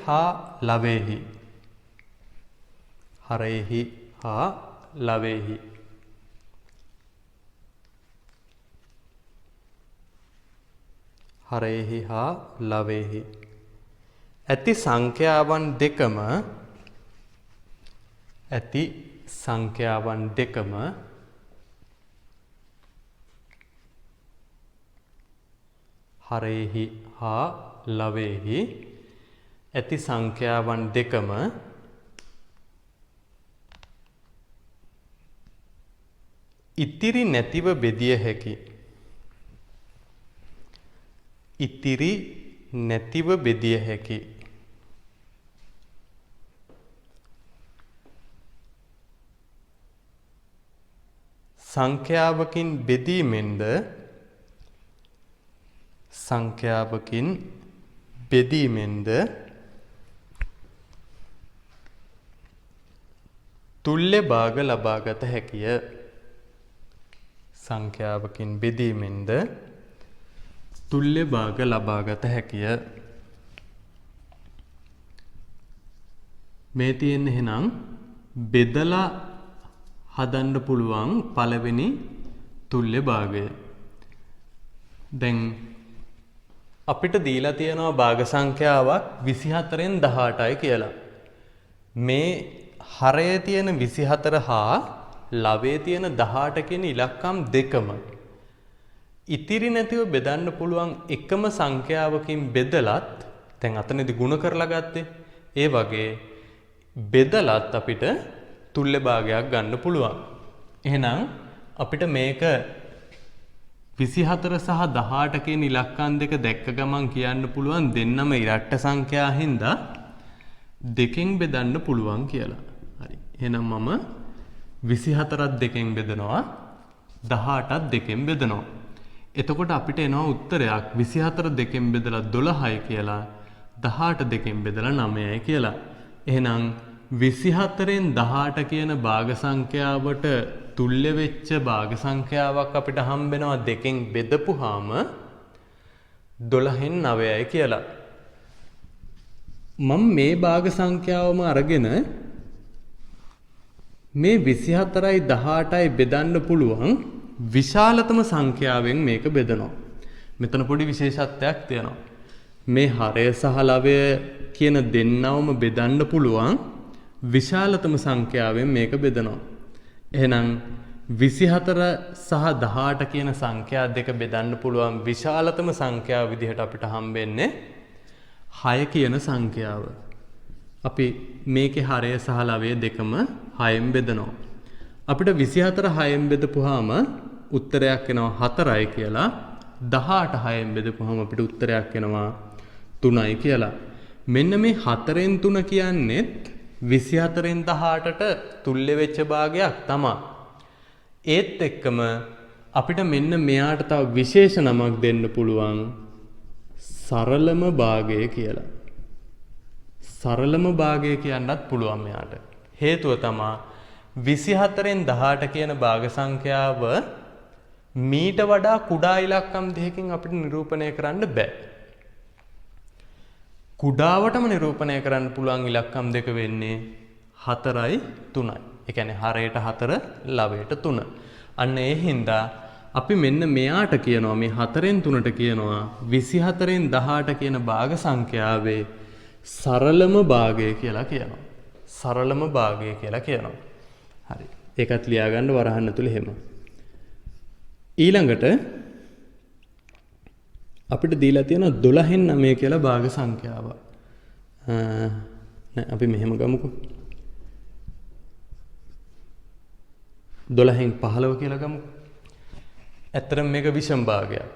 හා ලවේහි ඇති සංඛ්‍යාවන් දෙකම හරේහි හා ලවේහි ඇති සංඛ්‍යාවන් දෙකම ඉතිරි නැතිව බෙදිය හැකි. සංඛ්‍යාවකින් බෙදීමෙන්ද තුල්්‍ය භාග ලබාගත හැකිය. සංඛ්‍යාවකින් බෙදීමෙන්ද තුල්්‍ය භාග ලබාගත හැකිය. මේ තියෙන එහෙනම් බෙදලා හදන්න පුළුවන් පළවෙනි තුල්්‍ය භාගය. දැන් අපිට දීලා තියෙනවා භාග සංඛ්‍යාවක් 24න් 18යි කියලා. මේ හරයේ තියෙන 24 හා ලවයේ තියෙන 18 කියන ඉලක්කම් දෙකම ඉතිරි නැතිව බෙදන්න පුළුවන් එකම සංඛ්‍යාවකින් බෙදලත් දැන් අතනදී ගුණ කරලා ගත්තේ. ඒ වගේ බෙදලත් අපිට තුල්්‍ය භාගයක් ගන්න පුළුවන්. එහෙනම් අපිට මේක 24 සහ 18 කියන ඉලක්කම් දෙක දැක්ක ගමන් කියන්න පුළුවන් දෙන්නම ඉරට්ට සංඛ්‍යා හින්දා දෙකෙන් බෙදන්න පුළුවන් කියලා. හරි. එහෙනම් මම 24ත් දෙකෙන් බෙදනවා 18ත් දෙකෙන් බෙදනවා. එතකොට අපිට එනවා උත්තරයක් 24 දෙකෙන් බෙදලා 12යි කියලා. 18 දෙකෙන් බෙදලා 9යි කියලා. එහෙනම් 24න් 18 කියන භාග සංඛ්‍යාවට තුල්‍ය වෙච්ච භාග සංඛ්‍යාවක් අපිට හම්බ වෙනවා දෙකෙන් බෙදපුවාම 12න් 9යි කියලා. මම මේ භාග සංඛ්‍යාවම අරගෙන මේ 24යි 18යි බෙදන්න පුළුවන් විශාලතම සංඛ්‍යාවෙන් මේක බෙදනවා. මෙතන පොඩි විශේෂත්වයක් තියෙනවා. මේ හරය සහ ලවය කියන දෙන්නවම බෙදන්න පුළුවන් විශාලතම සංඛ්‍යාවෙන් මේක බෙදනවා. එහෙනම් 24 සහ 18 කියන සංඛ්‍යා දෙක බෙදන්න පුළුවන් විශාලතම සංඛ්‍යාව විදිහට අපිට හම්බෙන්නේ 6 කියන සංඛ්‍යාව. අපි මේකේ හරය සහ ලවය දෙකම 6න් බෙදනවා. අපිට 24 6න් බෙදපුවාම උත්තරයක් එනවා 4යි කියලා. 18 6න් බෙදපුවාම අපිට උත්තරයක් එනවා 3යි කියලා. මෙන්න මේ 4න් 3 කියන්නේත් 24න් 18ට තුල්‍ය වෙච්ච භාගයක් තමයි. ඒත් එක්කම අපිට මෙන්න මෙයාට තව විශේෂ නමක් දෙන්න පුළුවන් සරලම භාගය කියලා. සරලම භාගය කියන්නත් පුළුවන් මෙයාට. හේතුව තමයි 24න් 18 කියන භාග සංඛ්‍යාව මීට වඩා කුඩා ඉලක්කම් දෙකකින් අපිට නිරූපණය කරන්න බෑ. කුඩාවටම නිරූපණය කරන්න පුළුවන් ඉලක්කම් දෙක වෙන්නේ 4යි 3යි. ඒ කියන්නේ හරයට 4 ලවයට 3. අන්න ඒ හින්දා අපි මෙන්න මෙයාට කියනවා මේ 4න් 3ට කියනවා 24න් 18 කියන භාග සංඛ්‍යාවේ සරලම භාගය කියලා කියනවා. සරලම භාගය කියලා කියනවා. හරි. ඒකත් ලියා ගන්න වරහන් ඇතුලේ එහෙම. ඊළඟට අපිට දීලා තියෙන 12න් 9 කියලා භාග සංඛ්‍යාව. නෑ අපි මෙහෙම ගමුකෝ. 12න් 15 කියලා ගමුකෝ. ඇත්තටම මේක විෂම භාගයක්.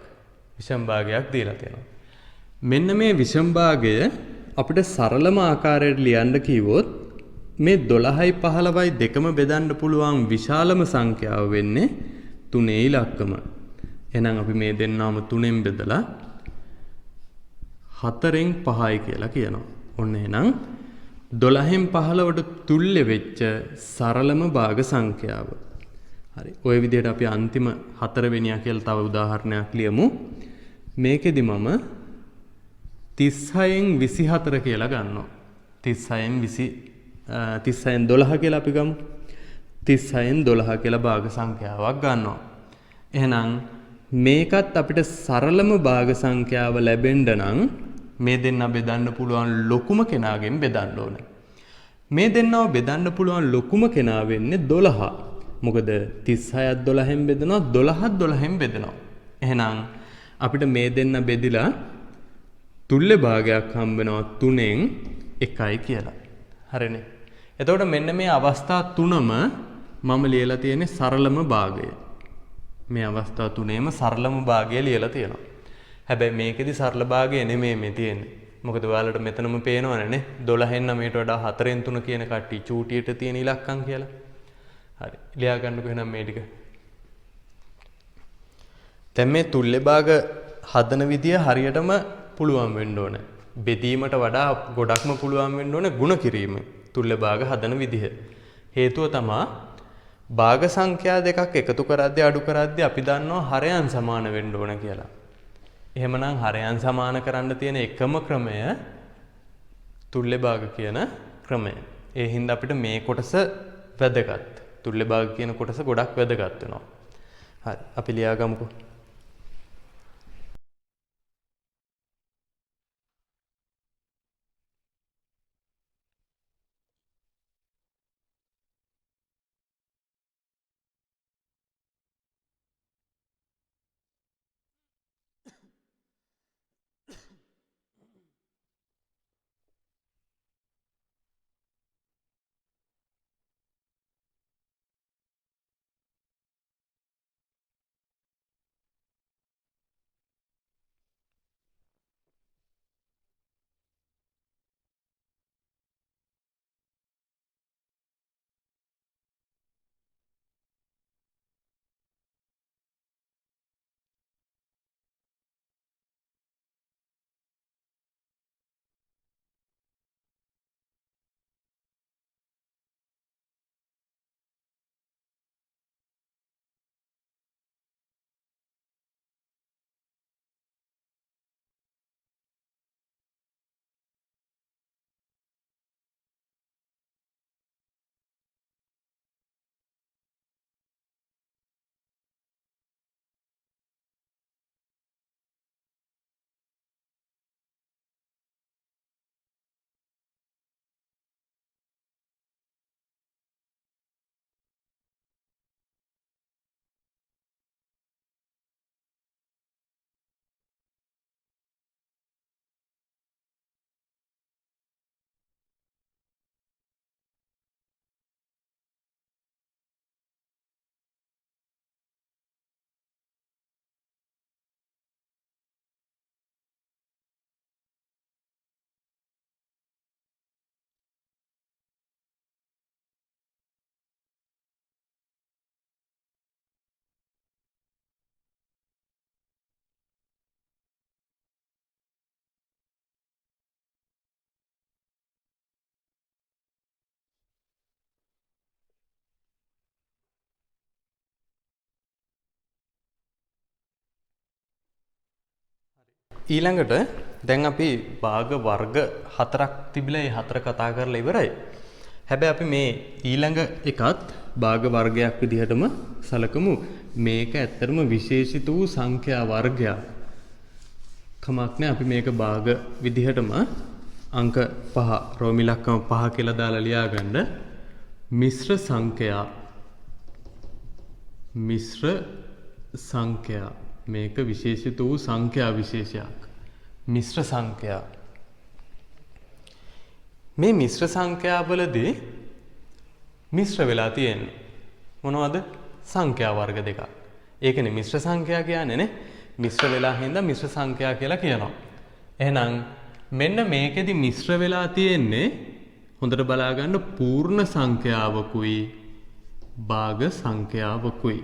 විෂම භාගයක් දීලා තියෙනවා. මෙන්න මේ විෂම භාගය අපිට සරලම ආකාරයට ලියන්න කිව්වොත් මේ 12යි 15යි දෙකම බෙදන්න පුළුවන් විශාලම සංඛ්‍යාව වෙන්නේ 3 ඉලක්කම. එහෙනම් අපි මේ දෙන්නම 3ෙන් බෙදලා 4න් 5යි කියලා කියනවා. ඔන්න එහෙනම් 12න් 15ට තුල්‍ය වෙච්ච සරලම භාග සංඛ්‍යාව. හරි. ওই විදිහට අපි අන්තිම 4 වෙනියා කියලා තව උදාහරණයක් ලියමු. මේකෙදි මම 36න් 24 කියලා ගන්නවා. 36න් 12 කියලා අපි ගමු. 36න් 12 කියලා භාග සංඛ්‍යාවක් ගන්නවා. එහෙනම් මේකත් අපිට සරලම භාග සංඛ්‍යාව ලැබෙන්න නම් මේ දෙන්න බෙදන්න පුළුවන් ලොකුම කෙනාගෙන් බෙදන්න ඕනේ. මේ දෙන්නව බෙදන්න පුළුවන් ලොකුම කෙනා වෙන්නේ 12. මොකද 36ත් 12න් බෙදනවා 12ත් 12න් බෙදනවා. එහෙනම් අපිට මේ දෙන්න බෙදිලා තුල්‍ය භාගයක් හම්බ වෙනවා 3න් 1යි කියලා. හරිනේ. එතකොට මෙන්න මේ අවස්ථා තුනම මම ලියලා තියෙන්නේ සරලම භාගය. මේ අවස්ථා තුනේම සරලම භාගය ලියලා තියෙනවා. හැබැයි මේකෙදි සරල භාගය නෙමෙයි මේ තියෙන්නේ. මොකද ඔයාලට මෙතනම පේනවනේ නේ 12න් 9ට වඩා 4න් 3 කියන කට්ටිය චූටියට තියෙන ඉලක්කම් කියලා. හරි. ලියා ගන්නකො එහෙනම් මේ ටික. දැන් මේ තුල්‍ය භාග හදන විදිය හරියටම පුළුවන් වෙන්න ඕනේ. බෙදීමට වඩා ගොඩක්ම පුළුවන් වෙන්න ඕනේ ಗುಣ කිරීම. තුල්‍ය භාග හදන විදිහ. හේතුව තමයි භාග සංඛ්‍යා දෙකක් එකතු කරද්දී අඩු කරද්දී අපි දන්නවා හරයන් සමාන වෙන්න ඕන කියලා. එහෙමනම් හරයන් සමාන කරන්න තියෙන එකම ක්‍රමය තුල්‍ය භාග කියන ක්‍රමය. ඒ හින්දා අපිට මේ කොටස වැදගත්. තුල්‍ය භාග කියන කොටස ගොඩක් වැදගත් වෙනවා. හරි. අපි ලියා ගමුකෝ. ඊළඟට දැන් අපි භාග වර්ග 4ක් තිබිලා ඒ 4 කතා කරලා ඉවරයි. හැබැයි අපි මේ ඊළඟ එකත් භාග වර්ගයක් විදිහටම සලකමු. මේක ඇත්තටම විශේෂිත වූ සංඛ්‍යා වර්ගයක්. කමක් නැහැ අපි මේක භාග විදිහටම අංක 5 රෝම ඉලක්කම 5 කියලා දාලා ලියා ගන්න. මිශ්‍ර සංඛ්‍යා මේක විශේෂිත වූ සංඛ්‍යා විශේෂයක්. මිශ්‍ර සංඛ්‍යා. මේ මිශ්‍ර සංඛ්‍යාවලදී මිශ්‍ර වෙලා තියෙන්නේ මොනවද? සංඛ්‍යා වර්ග දෙකක්. ඒකනේ මිශ්‍ර සංඛ්‍යා කියන්නේ නේ. මිශ්‍ර වෙලා හින්දා මිශ්‍ර සංඛ්‍යා කියලා කියනවා. එහෙනම් මෙන්න මේකෙදි මිශ්‍ර වෙලා තියෙන්නේ හොඳට බලා ගන්න පූර්ණ සංඛ්‍යාවකුයි භාග සංඛ්‍යාවකුයි.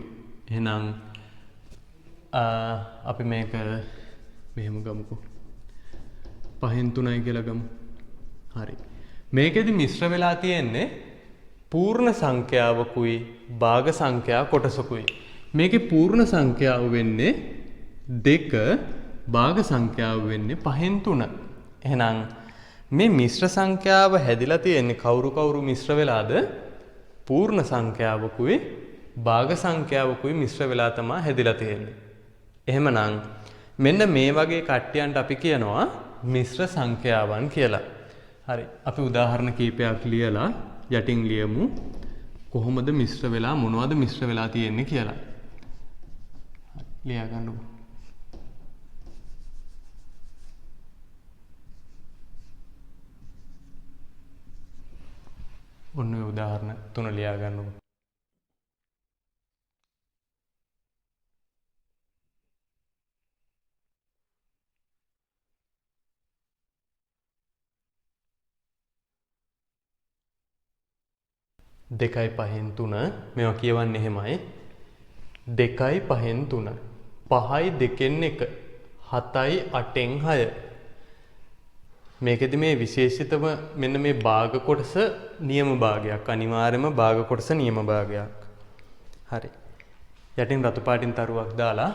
එහෙනම් අපි මේක මෙහෙම ගමුකෝ. 5න් 3යි කියලා ගමු. හරි. මේකෙදි මිශ්‍ර වෙලා තියෙන්නේ පූර්ණ සංඛ්‍යාවකුයි භාග සංඛ්‍යා කොටසකුයි. මේකේ පූර්ණ සංඛ්‍යාව වෙන්නේ 2 භාග සංඛ්‍යාව වෙන්නේ 5න් 3. එහෙනම් මේ මිශ්‍ර සංඛ්‍යාව හැදිලා තියෙන්නේ කවුරු මිශ්‍ර වෙලාද? පූර්ණ සංඛ්‍යාවකුයි භාග සංඛ්‍යාවකුයි මිශ්‍ර වෙලා තමයි හැදිලා තියෙන්නේ. එහෙමනම් මෙන්න මේ වගේ කට්ටියන්ට අපි කියනවා මිශ්‍ර සංඛ්‍යාවන් කියලා. හරි. අපි උදාහරණ කීපයක් ලියලා යටින් ලියමු. කොහොමද මිශ්‍ර වෙලා මොනවද මිශ්‍ර වෙලා තියෙන්නේ කියලා. ලියා ගන්නකො. ඔන්න ඔය උදාහරණ 3 ලියා ගන්නකො. දෙකයි පහෙන් 3 මේවා කියවන්නේ එහෙමයි. 2යි 5න් 3 5යි 2න් 1 7යි 8න් 6. මේකෙදි මේ විශේෂිතව මෙන්න මේ භාග කොටස නියම භාගයක්. අනිවාර්යයෙන්ම භාග කොටස නියම භාගයක්. හරි. යටින් රතු පාටින් තරුවක් දාලා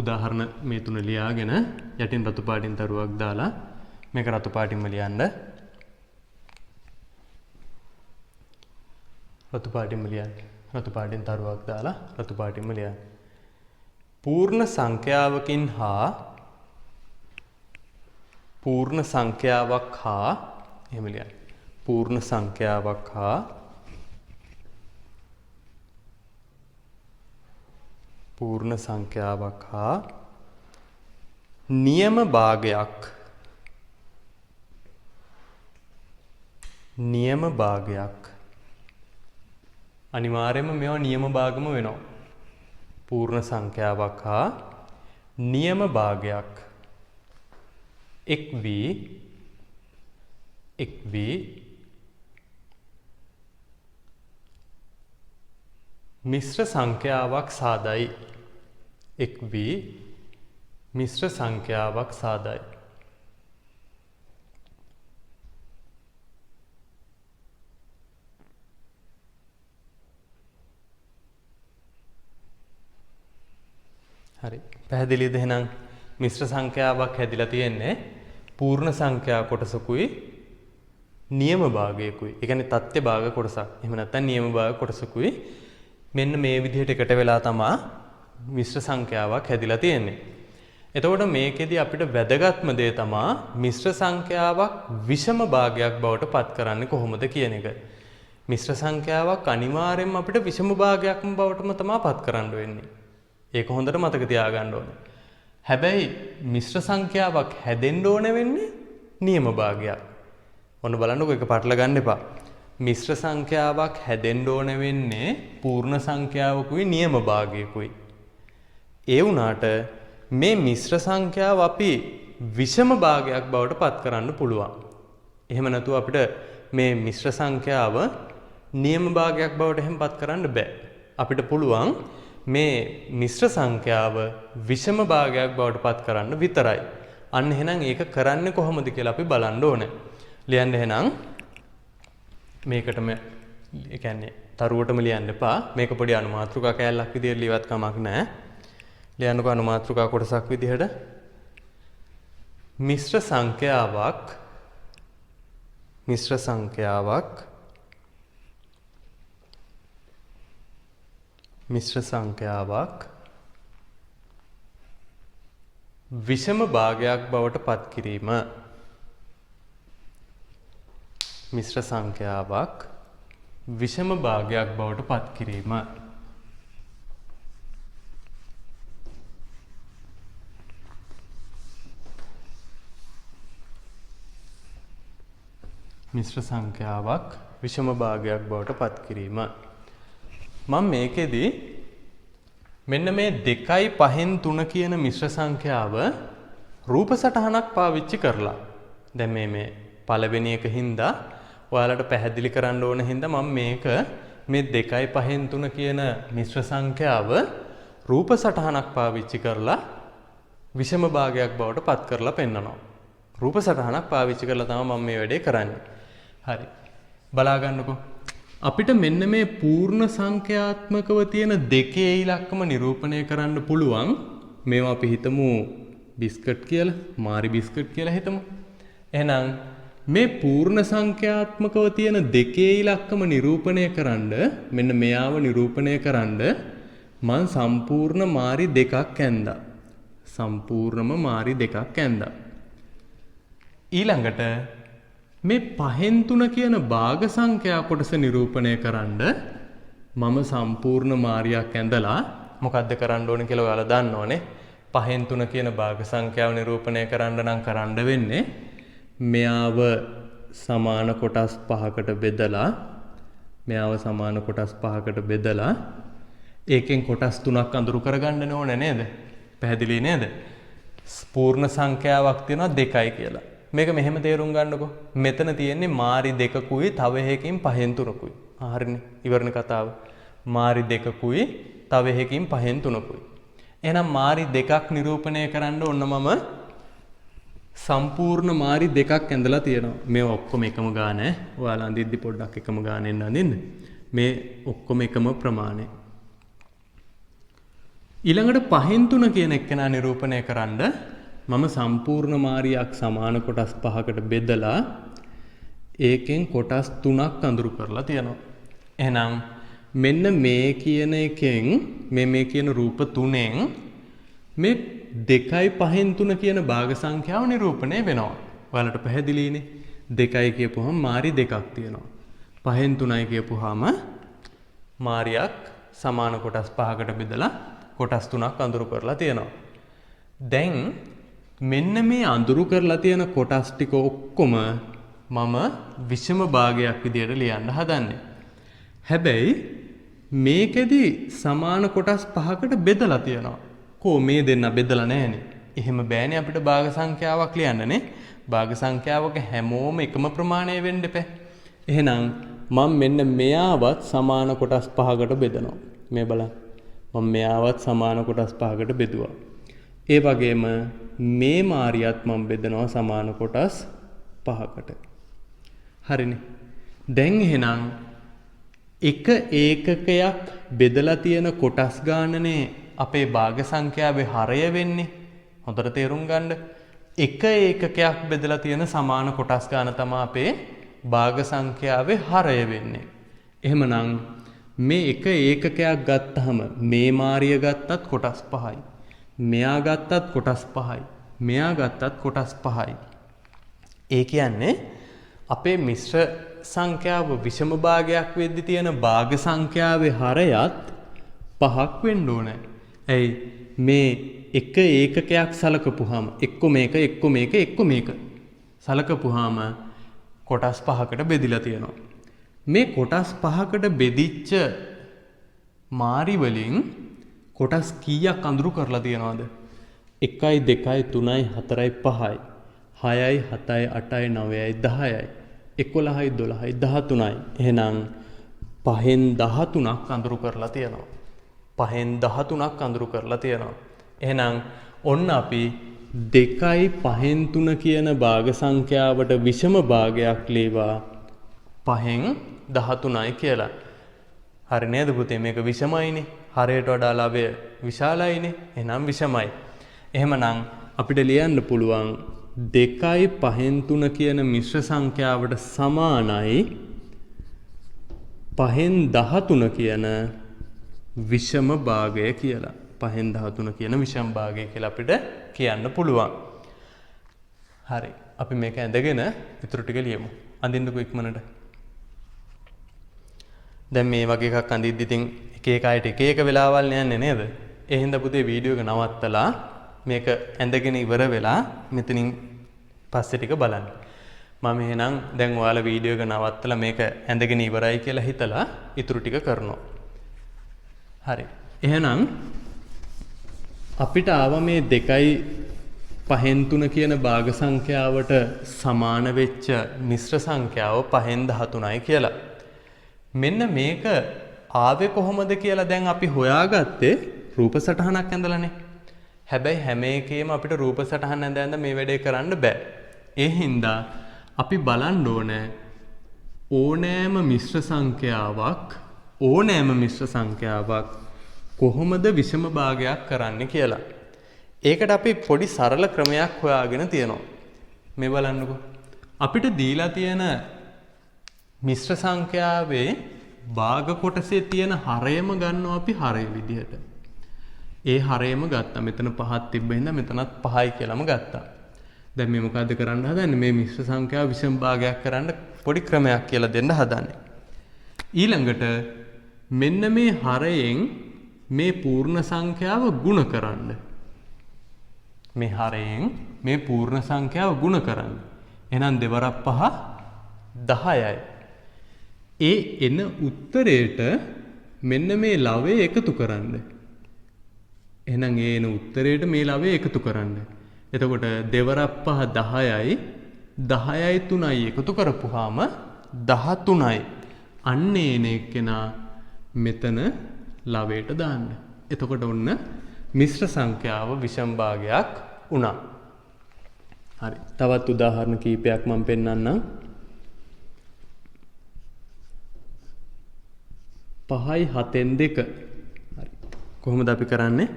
උදාහරණ මේ 3 ලියාගෙන යටින් රතු පාටින් තරුවක් දාලා මේක රතු පාටින්ම ලියන්න. රතු පාටින්ම ලියන්න. රතු පාටින් තරුවක් දාලා රතු පාටින්ම ලියන්න. පූර්ණ සංඛ්‍යාවකින් හා පූර්ණ සංඛ්‍යාවක් හා එහෙම ලියන්න. පූර්ණ සංඛ්‍යාවක් හා පූර්ණ සංඛ්‍යාවක් හා නියම භාගයක් අනිවාර්යයෙන්ම මේවා නියම භාගම වෙනවා. පූර්ණ සංඛ්‍යාවක් හා නියම භාගයක් එක් වී මිශ්‍ර සංඛ්‍යාවක් සාදයි. එක් වී මිශ්‍ර සංඛ්‍යාවක් සාදයි. හරි. පැහැදිලිද එහෙනම්? මිශ්‍ර සංඛ්‍යාවක් හැදිලා තියෙන්නේ පූර්ණ සංඛ්‍යා කොටසකුයි නියම භාගයකුයි. ඒ කියන්නේ තත්ත්‍ය භාග කොටසක්. එහෙම නැත්නම් නියම භාග කොටසකුයි. මෙන්න මේ විදිහට එකට වෙලා තමයි මිශ්‍ර සංඛ්‍යාවක් හැදිලා තියෙන්නේ. එතකොට මේකෙදි අපිට වැදගත්ම දේ තමයි මිශ්‍ර සංඛ්‍යාවක් විෂම භාගයක් බවට පත් කරන්නේ කොහොමද කියන එක. මිශ්‍ර සංඛ්‍යාවක් අනිවාර්යයෙන්ම අපිට විෂම භාගයක්ම බවටම තමයි පත් කරන්න වෙන්නේ. ඒක හොඳට මතක තියාගන්න ඕනේ. හැබැයි මිශ්‍ර සංඛ්‍යාවක් හැදෙන්න ඕන වෙන්නේ නියම භාගයක්. ඔන්න බලන්නකො ඒක පටල ගන්න එපා. මිශ්‍ර සංඛ්‍යාවක් හැදෙන්න ඕන වෙන්නේ පූර්ණ සංඛ්‍යාවකුයි නියම භාගයකුයි. ඒ වුණාට මේ මිශ්‍ර සංඛ්‍යාව අපි විෂම භාගයක් බවට පත් කරන්න පුළුවන්. එහෙම නැතුව අපිට මේ මිශ්‍ර සංඛ්‍යාව නියම භාගයක් බවට එහෙම පත් කරන්න බෑ. අපිට පුළුවන් මේ මිශ්‍ර සංඛ්‍යාව විෂම භාගයක් බවට පත් කරන්න විතරයි. අන්න එහෙනම් ඒක කරන්නේ කොහොමද කියලා අපි බලන්න ඕනේ. ලියන්න එහෙනම් මේකටම ඒ කියන්නේ තරුවටම ලියන්න එපා. මේක පොඩි අනුමාත්‍රිකා කෑල්ලක් විදියට ලියවත් කමක් නැහැ. ලියන්නකෝ අනුමාත්‍රිකා කොටසක් විදියට. මිශ්‍ර සංඛ්‍යාවක් විෂම භාගයක් බවට පත් කිරීම. මිශ්‍ර සංඛ්‍යාවක් විෂම භාගයක් බවට පත් කිරීම. මිශ්‍ර සංඛ්‍යාවක් විෂම භාගයක් බවට පත් කිරීම. මම මේකෙදි මෙන්න මේ 2යි 5න් 3 කියන මිශ්‍ර සංඛ්‍යාව රූප සටහනක් පාවිච්චි කරලා දැන් මේ පළවෙනි එක හින්දා ඔයාලට පැහැදිලි කරන්න ඕන හින්දා මම මේක මේ 2යි 5න් 3 කියන මිශ්‍ර සංඛ්‍යාව රූප සටහනක් පාවිච්චි කරලා විෂම භාගයක් බවට පත් කරලා පෙන්නනවා. රූප සටහනක් පාවිච්චි කරලා තමයි මම මේ වැඩේ කරන්නේ. හරි. බලා ගන්නකෝ. අපිට මෙන්න මේ පූර්ණ සංඛ්‍යාත්මකව තියෙන දෙකේ ඉලක්කම නිරූපණය කරන්න පුළුවන්. මේවා අපි හිතමු බිස්කට් කියලා, මාරි බිස්කට් කියලා හිතමු. එහෙනම් මේ පූර්ණ සංඛ්‍යාත්මකව තියෙන දෙකේ ඉලක්කම නිරූපණය කරන්න මෙන්න මෙයාව නිරූපණය කරන්න මම සම්පූර්ණ මාරි දෙකක් ඇන්දා. සම්පූර්ණම මාරි දෙකක් ඇන්දා. ඊළඟට මේ 5න් 3 කියන භාග සංඛ්‍යා කොටස නිරූපණය කරන්න මම සම්පූර්ණ මාරියක් ඇඳලා මොකද්ද කරන්න ඕන කියලා ඔයාලා දන්නවනේ. 5න් 3 කියන භාග සංඛ්‍යාව නිරූපණය කරන්න නම් කරන්න වෙන්නේ මෙයාව සමාන කොටස් 5කට බෙදලා ඒකෙන් කොටස් 3ක් අඳුරු කරගන්න ඕනේ නේද? පැහැදිලි නේද? පූර්ණ සංඛ්‍යාවක් තියෙනවා 2යි කියලා. මේක මෙහෙම තේරුම් ගන්නකො. මෙතන තියෙන්නේ මාරි 2කුයි තව එකකින් 5න් 3කුයි. හරිනේ. ඉවරනේ කතාව. මාරි 2කුයි තව එකකින් 5න් 3කුයි. එහෙනම් මාරි 2ක් නිරූපණය කරන්න ඕන මම සම්පූර්ණ මාරි 2ක් ඇඳලා තියෙනවා. මේ ඔක්කොම එකම ගාන ඈ. ඔයාලා අඳිද්දි පොඩ්ඩක් එකම ගානෙන් අඳින්න. මේ ඔක්කොම එකම ප්‍රමාණය. ඊළඟට 5න් 3 කියන එක්කෙනා නිරූපණය කරන්න මම සම්පූර්ණ මාරියක් සමාන කොටස් 5කට බෙදලා ඒකෙන් කොටස් 3ක් අඳුරු කරලා තියෙනවා. එහෙනම් මෙන්න මේ කියන එකෙන් මේ කියන රූප 3ෙන් මේ 2යි 5න් 3 කියන භාග සංඛ්‍යාව නිරූපණය වෙනවා. ඔයාලට පැහැදිලිනේ. 2යි කියපුවහම මාරි 2ක් තියෙනවා. 5න් 3යි කියපුවාම මාරියක් සමාන කොටස් 5කට බෙදලා කොටස් 3ක් අඳුරු කරලා තියෙනවා. දැන් මෙන්න මේ අඳුරු කරලා තියෙන කොටස් ටික ඔක්කොම මම විෂම භාගයක් විදියට ලියන්න හදන්නේ. හැබැයි මේකෙදි සමාන කොටස් 5කට බෙදලා තියෙනවා. කො මේ දෙන්න බෙදලා නැහනේ. එහෙම බෑනේ අපිට භාග සංඛ්‍යාවක් ලියන්නනේ. භාග සංඛ්‍යාවක හැමෝම එකම ප්‍රමාණය වෙන්න එපා. එහෙනම් මම මෙන්න මෙයාවත් සමාන කොටස් 5කට බෙදනවා. මේ බලන්න. මම මෙයාවත් සමාන කොටස් 5කට බෙදුවා. ඒ වගේම මේ මාරියත් මම බෙදනවා සමාන කොටස් 5කට. හරිනේ. දැන් එහෙනම් එක ඒකකයක් බෙදලා තියෙන කොටස් ගානනේ අපේ භාග සංඛ්‍යාවේ හරය වෙන්නේ. හොඳට තේරුම් ගන්න. එක ඒකකයක් බෙදලා තියෙන සමාන කොටස් ගාන තමයි අපේ භාග සංඛ්‍යාවේ හරය වෙන්නේ. එහෙමනම් මේ එක ඒකකයක් ගත්තහම මේ මාරිය ගත්තත් කොටස් 5යි. මෙයා ගත්තත් කොටස් 5යි. මෙයා ගත්තත් කොටස් 5යි. ඒ කියන්නේ අපේ මිශ්‍ර සංඛ්‍යාව විෂම භාගයක් වෙද්දි තියෙන භාග සංඛ්‍යාවේ හරයත් 5ක් වෙන්න ඕනේ. ඇයි මේ එක ඒකකයක් සලකපුවාම එක්ක මේක සලකපුවාම කොටස් 5කට බෙදිලා තියෙනවා. මේ කොටස් 5කට බෙදිච්ච මාරි වලින් කොටස් කීයක් අඳුරු කරලා තියෙනවද? 1යි 2යි 3යි 4යි 5යි 6යි 7යි 8යි 9යි 10යි 11යි 12යි 13යි. එහෙනම් 5න් 13ක් අඳුරු කරලා තියෙනවා. 5න් 13ක් අඳුරු කරලා තියෙනවා. එහෙනම් ඔන්න අපි 2යි 5න් 3 කියන භාග සංඛ්‍යාවට විෂම භාගයක් ලීවා 5න් 13යි කියලා. හරි නේද පුතේ? මේක විෂමයිනේ. හරයට වඩා ලවය විශාලයිනේ. එහෙනම් විෂමයි. එහෙමනම් අපිට ලියන්න පුළුවන් 2යි 5න් 3 කියන මිශ්‍ර සංඛ්‍යාවට සමානයි 5න් 13 කියන විෂම භාගය කියලා. 5න් 13 කියන විෂම භාගය කියලා අපිට කියන්න පුළුවන්. හරි. අපි මේක ඇඳගෙන ඊටු ටික ලියමු. අඳින්නකෝ ඉක්මනට. දැන් මේ වගේ එකක් අඳිද්දි ඉතින් එක එක අයට එක එක වෙලාවල් යන්නේ නේද? ඒ හින්දා පුතේ වීඩියෝ එක නවත්තලා මේක ඇඳගෙන ඉවර වෙලා මෙතනින් පස්සේ ටික බලන්න. මම එහෙනම් දැන් ඔයාලා වීඩියෝ එක නවත්තලා මේක ඇඳගෙන ඉවරයි කියලා හිතලා ඊටු ටික කරනවා. හරි. එහෙනම් අපිට ආව මේ 2යි 5න් 3 කියන භාග සංඛ්‍යාවට සමාන වෙච්ච මිශ්‍ර සංඛ්‍යාව 5න් 13යි කියලා. මෙන්න මේක ආවේ කොහොමද කියලා දැන් අපි හොයාගත්තේ රූප සටහනක් ඇඳලානේ. හැබැයි හැම එකේම අපිට රූප සටහන ඇඳ මේ වැඩේ කරන්න බෑ. ඒ හින්දා අපි බලන්න ඕනේ ඕනෑම මිශ්‍ර සංඛ්‍යාවක් කොහොමද විෂම භාගයක් කරන්නේ කියලා. ඒකට අපි පොඩි සරල ක්‍රමයක් හොයාගෙන තියෙනවා. මේ බලන්නකෝ. අපිට දීලා තියෙන මිශ්‍ර සංඛ්‍යාවේ භාග කොටසේ තියෙන හරයම ගන්නවා අපි හරය විදිහට. ඒ හරයම ගත්තා. මෙතන 5ක් තිබ්බ හින්දා මෙතනත් 5යි කියලාම ගත්තා. දැන් මේ මොකද්ද කරන්න හදන්නේ? මේ මිශ්‍ර සංඛ්‍යාව විෂම භාගයක් කරන්න පොඩි ක්‍රමයක් කියලා දෙන්න හදන්නේ. ඊළඟට මෙන්න මේ හරයෙන් මේ පූර්ණ සංඛ්‍යාව ගුණ කරන්න. මේ හරයෙන් මේ පූර්ණ සංඛ්‍යාව ගුණ කරන්න. එහෙනම් 2 වරක් 5 10යි. ඒ එන උත්තරේට මෙන්න මේ ලවය එකතු කරන්න. එහෙනම් ඒ එන උත්තරේට මේ ලවය එකතු කරන්න. එතකොට 2 වරක් 5 10යි 10යි 3යි එකතු කරපුවාම 13යි. අන්න එන එක්කෙනා මෙතන ලවයට දාන්න. එතකොට ඔන්න මිශ්‍ර සංඛ්‍යාව විෂම භාගයක් වුණා. හරි. තවත් උදාහරණ කීපයක් මම පෙන්නන්නම්. 5යි 7න් 2. හරි. කොහොමද අපි කරන්නේ?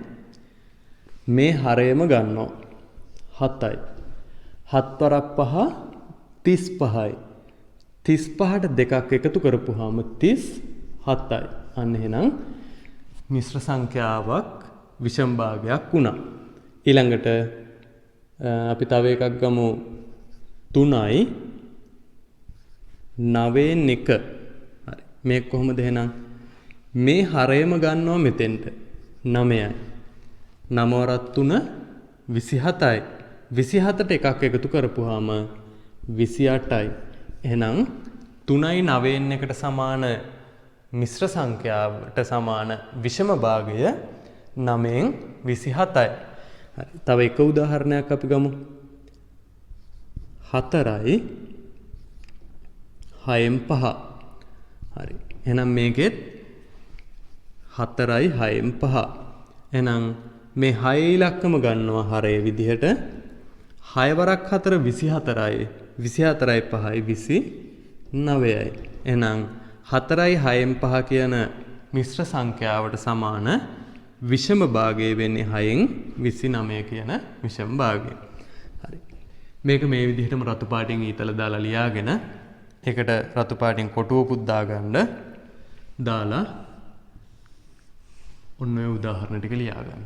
මේ හරයම ගන්නවා. 7යි. 7 වරක් 5 35යි. 35ට 2ක් එකතු කරපුවාම 37යි. අන්න එහෙනම් මිශ්‍ර සංඛ්‍යාවක් විෂම භාගයක් වුණා. ඊළඟට අපි තව එකක් ගමු 3යි 9න් 1. හරි. මේක කොහොමද එහෙනම්? මේ හරයම ගන්නවා මෙතෙන්ට 9යි. 9 වරක් 3 27යි. 27ට එකක් එකතු කරපුවාම 28යි. එහෙනම් 3යි 9න් 1ට සමාන මිශ්‍ර සංඛ්‍යාවට සමාන විෂම භාගය 9න් 27යි. හරි. තව එක උදාහරණයක් අපි ගමු. 4යි 6න් 5. හරි. එහෙනම් මේකෙත් 4යි 6න් 5. එහෙනම් මේ 6 ඉලක්කම ගන්නවා හරේ විදිහට 6 වරක් 4 24යි. 24යි 5යි 29යි. එහෙනම් 4යි 6න් 5 කියන මිශ්‍ර සංඛ්‍යාවට සමාන විෂම භාගය වෙන්නේ 6න් 29 කියන විෂම භාගය. හරි. මේක මේ විදිහටම රතු පාටින් ඊතල දාලා ලියාගෙන ඒකට රතු පාටින් කොටුවකුත් දාගන්න දාලා ඔන්න ඔය උදාහරණ ටික ලියාගන්න.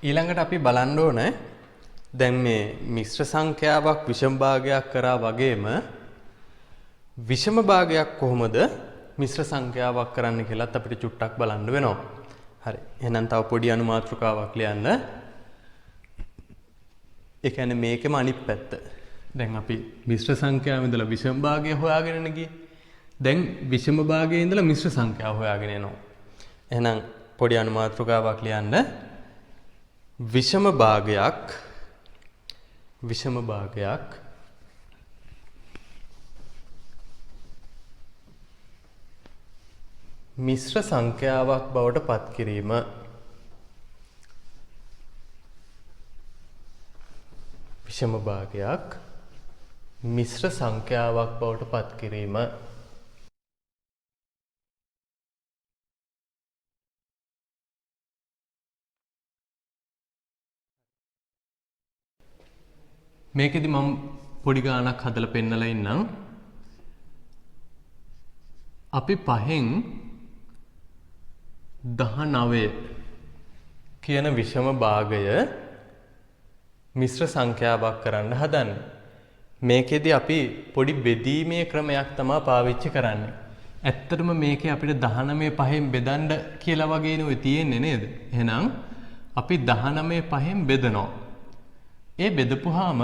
ඊළඟට අපි බලන්න ඕනේ දැන් මේ මිශ්‍ර සංඛ්‍යාවක් විෂම භාගයක් කරා වගේම විෂම භාගයක් කොහොමද මිශ්‍ර සංඛ්‍යාවක් කරන්න කියලාත් අපිට චුට්ටක් බලන්න වෙනවා. හරි. එහෙනම් තව පොඩි අනුමාත්‍රකාවක් ලියන්න. ඒ කියන්නේ මේකෙම අනිත් පැත්ත. දැන් අපි මිශ්‍ර සංඛ්‍යාවෙ ඉඳලා විෂම භාගය හොයාගෙන ගියේ. දැන් විෂම භාගයේ ඉඳලා මිශ්‍ර සංඛ්‍යාව හොයාගෙන යනවා. එහෙනම් පොඩි අනුමාත්‍රකාවක් ලියන්න. විෂම භාගයක් මිශ්‍ර සංඛ්‍යාවක් බවට පත් කිරීම. විෂම භාගයක් මිශ්‍ර සංඛ්‍යාවක් බවට පත් කිරීම. මේකෙදි මම පොඩි ගානක් හදලා පෙන්නලා ඉන්නම්. අපි 5න් 19 කියන විෂම භාගය මිශ්‍ර සංඛ්‍යාවක් කරන්න හදන්නේ. මේකෙදි අපි පොඩි බෙදීමේ ක්‍රමයක් තමයි පාවිච්චි කරන්නේ. ඇත්තටම මේකේ අපිට 19 5න් බෙදන්න කියලා වගේ නේ තියෙන්නේ නේද? එහෙනම් අපි 19 5න් බෙදනවා. ඒ බෙදපුවාම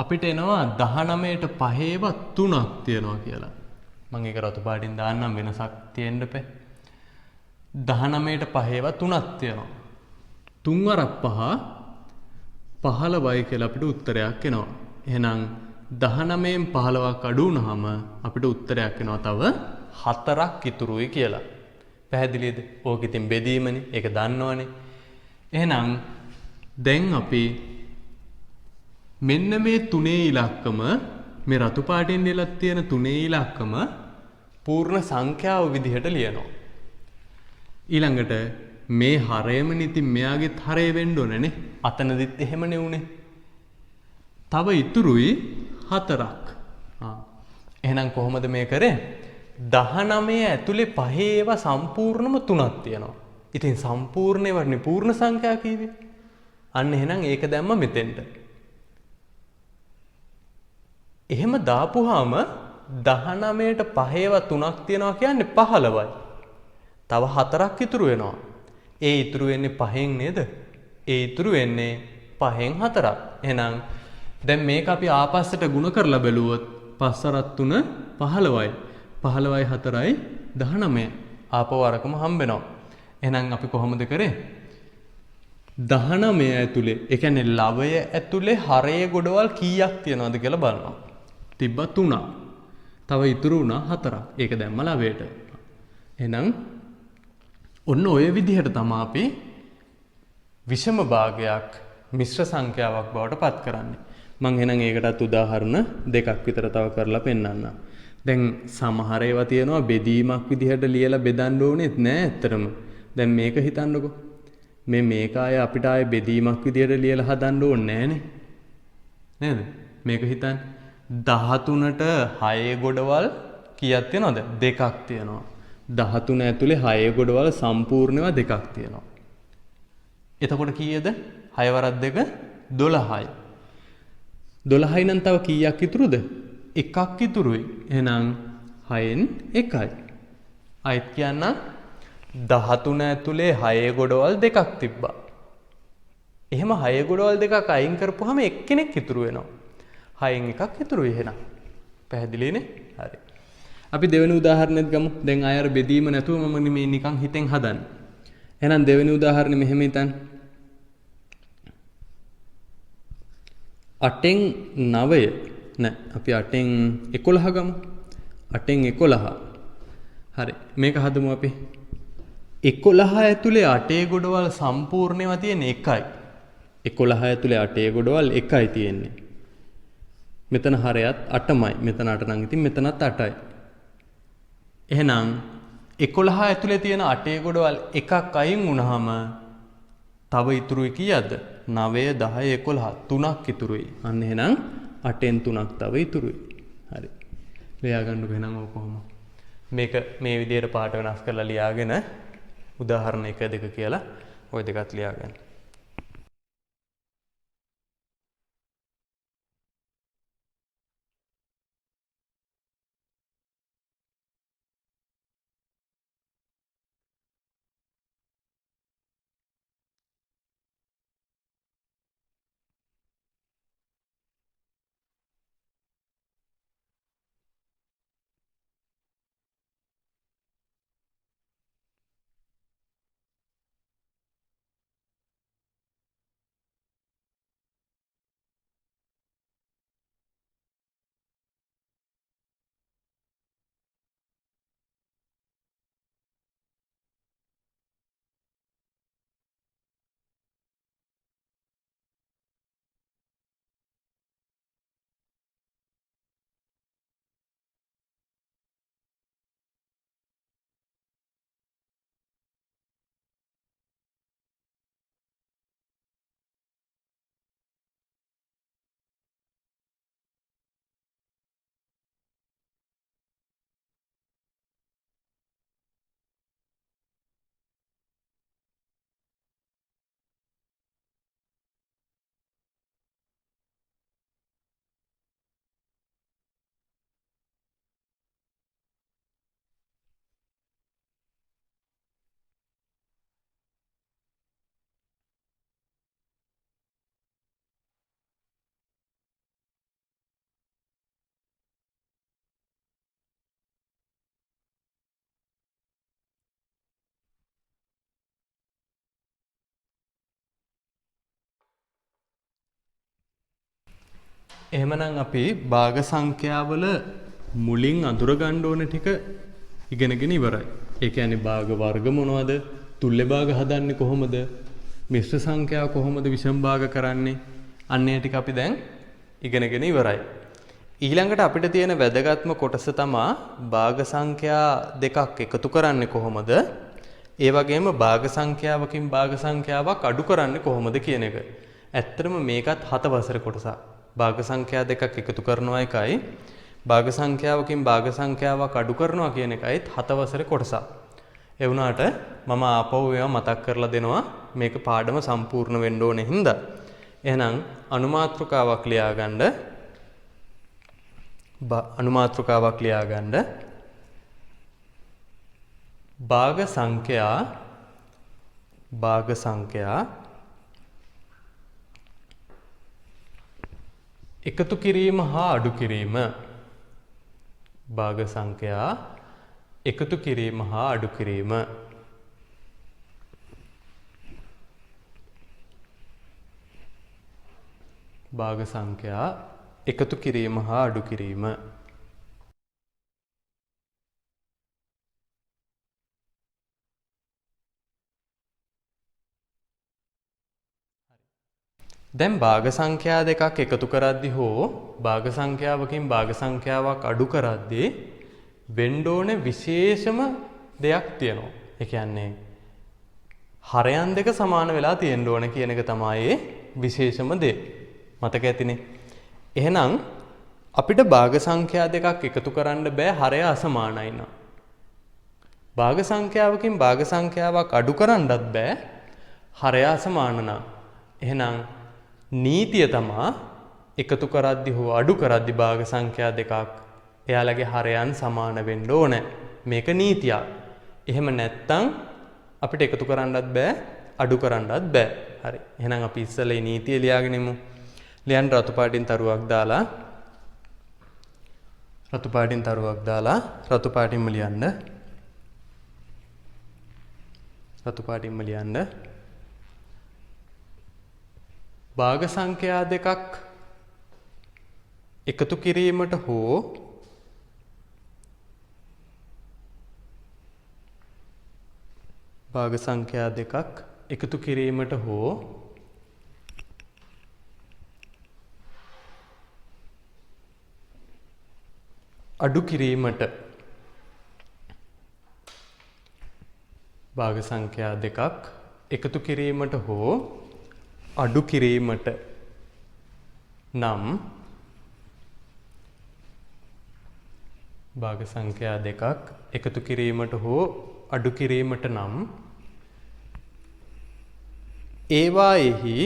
අපිට එනවා 19ට 5ව 3ක් තියෙනවා කියලා. මම ඒක රතු පාටින් දාන්නම් වෙනසක් තියෙන්න බෑ. 19ට 5ව 3ක් තියෙනවා. 3 වරක් 5 15යි කියලා අපිට උත්තරයක් එනවා. එහෙනම් 19න් 15ක් අඩු වුනහම අපිට උත්තරයක් එනවා තව 4ක් ඉතුරුයි කියලා. පැහැදිලිද? ඕක ඉතින් බෙදීමනේ. ඒක දන්නවනේ. එහෙනම් දැන් අපි මෙන්න මේ 3 ඉලක්කම මේ රතු පාටින් ලියලා තියෙන 3 ඉලක්කම පූර්ණ සංඛ්‍යාව විදිහට ලියනවා. ඊළඟට මේ හරයම නිතින් මෙයාගෙත් හරය වෙන්න ඕනේ. අතනදිත් එහෙමනේ උනේ. තව ඉතුරුයි 4ක්. එහෙනම් කොහොමද මේ කරේ? 19 ඇතුලේ 5 ඒවා සම්පූර්ණම 3ක් තියෙනවා. ඉතින් සම්පූර්ණ ඒවානේ පූර්ණ සංඛ්‍යා කීවේ. අන්න එහෙනම් ඒක දැම්ම මෙතෙන්ට. එහෙම දාපුවාම 19ට 5ව 3ක් තියනවා කියන්නේ 15යි. තව 4ක් ඉතුරු වෙනවා. ඒ ඉතුරු වෙන්නේ 5න් නේද? ඒ ඉතුරු වෙන්නේ 5න් 4ක්. එහෙනම් දැන් මේක අපි ආපස්සට ගුණ කරලා බැලුවොත් 5 3 15යි. 15යි 4යි 19. ආපහු අරකම හම්බ වෙනවා. එහෙනම් අපි කොහොමද කරේ? 19 ඇතුලේ, ඒ කියන්නේ ලවය ඇතුලේ හරයේ ගොඩවල් කීයක් තියනවද කියලා බලනවා. තිබ්බ 3. තව ඉතුරු වුණා 4ක්. ඒක දැම්ම ලවයට. එහෙනම් ඔන්න ඔය විදිහට තමයි අපි විෂම භාගයක් මිශ්‍ර සංඛ්‍යාවක් බවට පත් කරන්නේ. මම එහෙනම් ඒකටත් උදාහරණ දෙකක් විතර තව කරලා පෙන්නන්නම්. දැන් සමහර ඒවා තියෙනවා බෙදීමක් විදිහට ලියලා බෙදන්න ඕනෙත් නෑ ඇත්තටම. දැන් මේක හිතන්නකෝ. මේක ආයේ අපිට ආයේ බෙදීමක් විදිහට ලියලා හදන්න ඕනේ නෑනේ. නේද? මේක හිතන්න. 13ට 6 ගොඩවල් කීයක් තියෙනවද? 2ක් තියෙනවා. 13 ඇතුලේ 6 ගොඩවල් සම්පූර්ණව 2ක් තියෙනවා. එතකොට කීයද? 6 වරක් 2 12යි. 12යි නම් තව කීයක් ඉතුරුද? එකක් ඉතුරුයි. එහෙනම් 6න් 1යි. අයිත් කියන්න 13 ඇතුලේ 6 ගොඩවල් 2ක් තිබ්බා. එහෙම 6 ගොඩවල් 2ක් අයින් කරපුවාම එක්කෙනෙක් ඉතුරු වෙනවා. 6න් එකක් ඉතුරුයි එහෙනම්. පැහැදිලිනේ? හරි. අපි දෙවෙනි උදාහරණෙත් ගමු. දැන් ආය අර බෙදීම නැතුව මම මේ නිකන් හිතෙන් හදන්නේ. එහෙනම් දෙවෙනි උදාහරණෙ මෙහෙම හිතන්න. 8න් 9 නෑ අපි 8න් 11 ගමු. 8න් 11. හරි. මේක හදමු අපි. 11 ඇතුලේ 8 ගොඩවල් සම්පූර්ණව තියෙන 1යි. 11 ඇතුලේ 8 ගොඩවල් 1යි තියෙන්නේ. මෙතන හරයත් 8මයි. මෙතන 8 නම් ඉතින් මෙතනත් 8යි. එහෙනම් 11 ඇතුලේ තියෙන 8 ගොඩවල් එකක් අයින් වුණාම තව ඉතුරුයි කීයද? 9 10 11 3ක් ඉතුරුයි. අන්න එහෙනම් 8න් 3ක් තව ඉතුරුයි. හරි. ලියා ගන්නකො එහෙනම් ඕක කොහොම. මේක මේ විදිහට පාට වෙනස් කරලා ලියාගෙන උදාහරණ 1 2 කියලා ওই දෙකත් ලියාගන්න. එහෙමනම් අපි භාග සංඛ්‍යාවල මුලින් අඳුර ගන්න ඕන ටික ඉගෙනගෙන ඉවරයි. ඒ කියන්නේ භාග වර්ග මොනවද? තුල්‍ය භාග හදන්නේ කොහොමද? මිශ්‍ර සංඛ්‍යා කොහොමද විෂම භාග කරන්නේ? අන්න ඒ ටික අපි දැන් ඉගෙනගෙන ඉවරයි. ඊළඟට අපිට තියෙන වැදගත්ම කොටස තමයි භාග සංඛ්‍යා දෙකක් එකතු කරන්නේ කොහොමද? ඒ වගේම භාග සංඛ්‍යාවකින් භාග සංඛ්‍යාවක් අඩු කරන්නේ කොහොමද කියන එක. ඇත්තටම මේකත් 7 වසර කොටසක්. භාග සංඛ්‍යා දෙකක් එකතු කරනවා එකයි භාග සංඛ්‍යාවකින් භාග සංඛ්‍යාවක් අඩු කරනවා කියන එකයි 7 වසර කොටසක්. ඒ වුණාට මම ආපහු ඒවා මතක් කරලා දෙනවා මේක පාඩම සම්පූර්ණ වෙන්න ඕනේ හින්දා. එහෙනම් අනුමාත්‍රකාවක් ලියාගන්න භාග සංඛ්‍යා එකතු කිරීම හා අඩු කිරීම. භාග සංඛ්‍යා එකතු කිරීම හා අඩු කිරීම. භාග සංඛ්‍යා එකතු කිරීම හා අඩු කිරීම. දැන් භාග සංඛ්‍යා දෙකක් එකතු කරද්දී හෝ භාග සංඛ්‍යාවකින් භාග සංඛ්‍යාවක් අඩු කරද්දී වෙන්න ඕනේ විශේෂම දෙයක් තියෙනවා. ඒ කියන්නේ හරයන් දෙක සමාන වෙලා තියෙන්න ඕනේ කියන එක තමයි විශේෂම දේ. මතක ඇතිනේ. එහෙනම් අපිට භාග සංඛ්‍යා දෙකක් එකතු කරන්න බෑ හරය අසමානයි නම්. භාග සංඛ්‍යාවකින් භාග සංඛ්‍යාවක් අඩු කරන්නත් බෑ හරය අසමාන නම්. එහෙනම් නීතිය තමා එකතු කරද්දි හෝ අඩු කරද්දි භාග සංඛ්‍යා දෙකක් එයාලගේ හරයන් සමාන වෙන්න ඕනේ. මේක නීතියක්. එහෙම නැත්තම් අපිට එකතු කරන්නත් බෑ අඩු කරන්නත් බෑ. හරි. එහෙනම් අපි ඉස්සෙල්ලා මේ නීතිය ලියාගෙන ඉමු. ලියන්න රතු පාටින් තරුවක් දාලා රතු පාටින්ම ලියන්න. භාග සංඛ්‍යා දෙකක් එකතු කිරීමට හෝ භාග සංඛ්‍යා දෙකක් එකතු කිරීමට හෝ අඩු කිරීමට භාග සංඛ්‍යා දෙකක් එකතු කිරීමට හෝ අඩු කිරීමට නම් භාග සංඛ්‍යා දෙකක් එකතු කිරීමට හෝ අඩු කිරීමට නම් ඒවායෙහි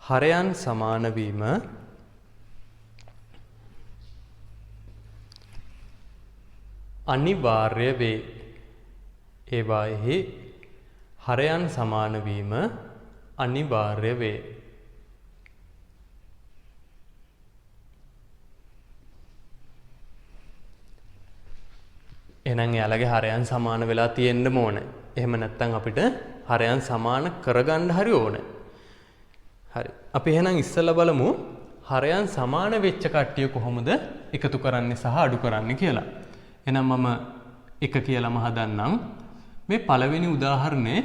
හරයන් සමාන වීම අනිවාර්ය වේ. ඒවායෙහි හරයන් සමාන වීම අනිවාර්ය වේ. එහෙනම් එයාලගේ හරයන් සමාන වෙලා තියෙන්න ඕනේ. එහෙම නැත්නම් අපිට හරයන් සමාන කරගන්න හරි ඕනේ. හරි. අපි එහෙනම් ඉස්සෙල්ලා බලමු හරයන් සමාන වෙච්ච කට්ටිය කොහොමද එකතු කරන්නේ සහ අඩු කරන්නේ කියලා. එහෙනම් මම එක කියලාම හදන්නම්. මේ පළවෙනි උදාහරණේ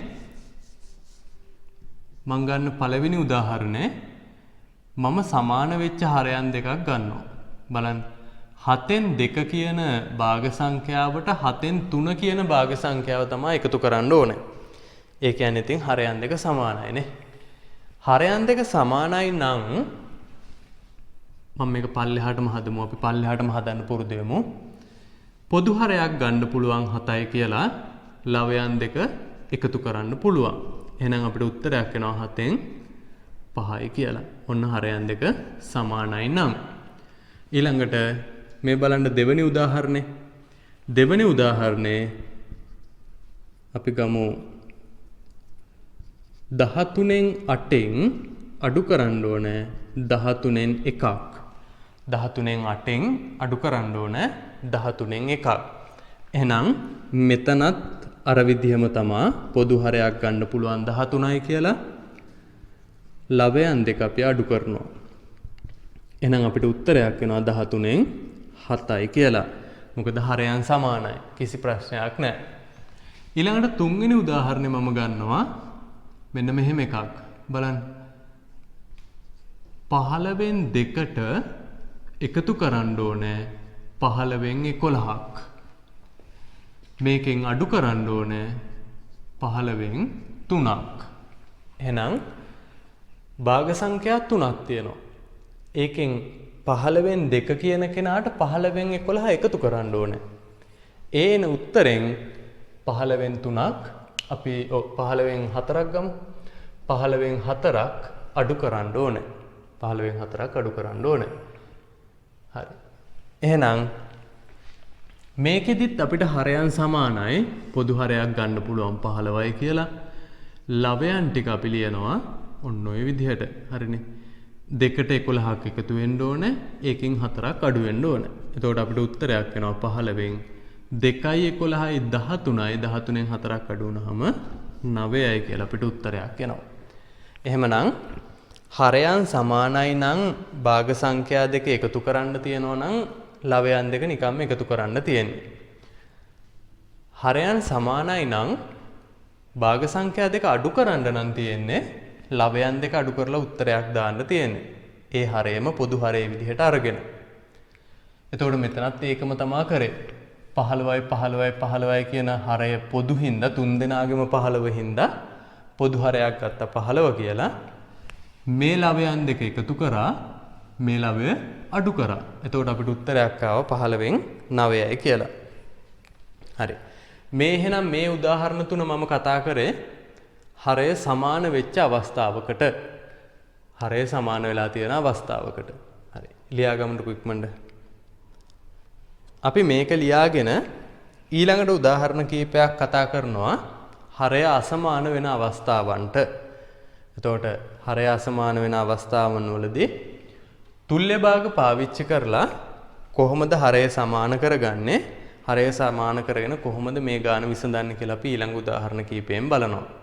මම ගන්න පළවෙනි උදාහරණේ මම සමාන වෙච්ච හරයන් දෙකක් ගන්නවා. බලන්න. 7න් 2 කියන භාග සංඛ්‍යාවට 7න් 3 කියන භාග සංඛ්‍යාව තමයි එකතු කරන්න ඕනේ. ඒ කියන්නේ ඉතින් හරයන් දෙක සමානයි නේ. හරයන් දෙක සමානයි නම් මම මේක පල්ලෙහාටම හදමු. අපි පල්ලෙහාටම හදන්න පුරුදු වෙමු. පොදු හරයක් ගන්න පුළුවන් 7යි කියලා ලවයන් දෙක එකතු කරන්න පුළුවන්. එහෙනම් අපිට උත්තරයක් එනවා 7න් 5යි කියලා. ඔන්න හරයන් දෙක සමානයි නම්. ඊළඟට මේ බලන්න දෙවෙනි උදාහරණේ. දෙවෙනි උදාහරණේ අපි ගමු 13න් 8න් අඩු කරන්න ඕනේ 13න් 1ක්. 13න් 8න් අඩු කරන්න ඕන 13න් 1ක්. එහෙනම් මෙතනත් අර විදිහම තමා පොදු හරයක් ගන්න පුළුවන් 13යි කියලා. ලවයන් දෙක අපි අඩු කරනවා. එහෙනම් අපිට උත්තරයක් වෙනවා 13න් 7යි කියලා. මොකද හරයන් සමානයි. කිසි ප්‍රශ්නයක් නැහැ. ඊළඟට තුන්වෙනි උදාහරණය මම ගන්නවා. මෙන්න මෙහෙම එකක්. බලන්න. 15න් 2ට එකතු කරන්න ඕනේ 15න් 11ක්. මේකෙන් අඩු කරන්න ඕනේ 15න් 3ක්. එහෙනම් භාග සංඛ්‍යා 3ක් තියෙනවා. ඒකෙන් 15න් 2 කියන කෙනාට 15න් 11 එකතු කරන්න ඕනේ. ඒන උත්තරෙන් 15න් 3ක් අපි 15න් 4ක් ගමු. 15න් 4ක් අඩු කරන්න ඕනේ. 15න් 4ක් අඩු කරන්න ඕනේ. හරි. එහෙනම් මේකෙදිත් අපිට හරයන් සමානයි. පොදු හරයක් ගන්න පුළුවන් 15යි කියලා. ලවයන් ටික අපි ලියනවා ඔන්න ඔය විදිහට. හරිනේ. 2ට 11ක් එකතු වෙන්න ඕනේ. ඒකෙන් 4ක් අඩු වෙන්න ඕනේ. එතකොට අපිට උත්තරයක් වෙනවා 15න් 2යි 11යි 13යි 13න් 4ක් අඩු වුනහම 9යි කියලා අපිට උත්තරයක් එනවා. එහෙමනම් හරයන් සමානයි නම් භාග සංඛ්‍යා දෙක එකතු කරන්න තියෙනවා නම් ලවයන් දෙක නිකම්ම එකතු කරන්න තියෙන්නේ. හරයන් සමානයි නම් භාග සංඛ්‍යා දෙක අඩු කරන්න නම් තියෙන්නේ ලවයන් දෙක අඩු කරලා උත්තරයක් දාන්න තියෙන්නේ. ඒ හරයම පොදු හරයේ විදිහට අරගෙන. එතකොට මෙතනත් ඒකම තමා කරේ. 15යි 15යි 15යි කියන හරය පොදු හින්දා තුන් දෙනාගේම 15 හින්දා පොදු හරයක් ගත්තා 15 කියලා. මේ ලවයන් දෙක එකතු කරා මේ ලවය අඩු කරා. එතකොට අපිට උත්තරයක් ආවා 15න් 9යි කියලා. හරි. මේ එහෙනම් මේ උදාහරණ තුන මම කතා කරේ හරය සමාන වෙච්ච අවස්ථාවකට. හරය සමාන වෙලා තියෙන අවස්ථාවකට. හරි. ලියාගමුකෝ ඉක්මනට. අපි මේක ලියාගෙන ඊළඟට උදාහරණ කීපයක් කතා කරනවා හරය අසමාන වෙන අවස්ථාවන්ට. එතකොට හරය අසමාන වෙන අවස්ථාවන් වලදී තුල්‍ය භාග පාවිච්චි කරලා කොහොමද හරය සමාන කරගන්නේ? හරය සමාන කරගෙන කොහොමද මේ ගාන විසඳන්නේ කියලා අපි ඊළඟ උදාහරණ කීපයෙන් බලනවා.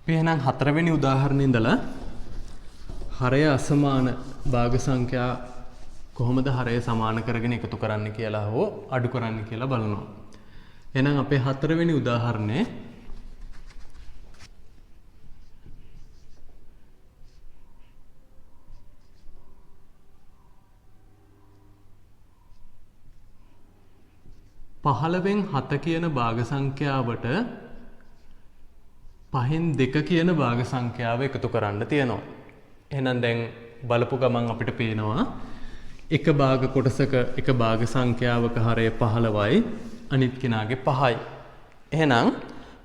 අපි එහෙනම් හතරවෙනි උදාහරණේ ඉඳලා හරය අසමාන භාග සංඛ්‍යා කොහොමද හරය සමාන කරගෙන එකතු කරන්න කියලා හෝ අඩු කරන්න කියලා බලනවා. එහෙනම් අපේ හතරවෙනි උදාහරණේ පහළවෙන් 7 කියන භාග සංඛ්‍යාවට පහෙන් 2 කියන භාග සංඛ්‍යාව එකතු කරන්න තියෙනවා. එහෙනම් දැන් බලපු ගමන් අපිට පේනවා එක භාග කොටසක එක භාග සංඛ්‍යාවක හරය 15යි අනිත් කෙනාගේ 5යි. එහෙනම්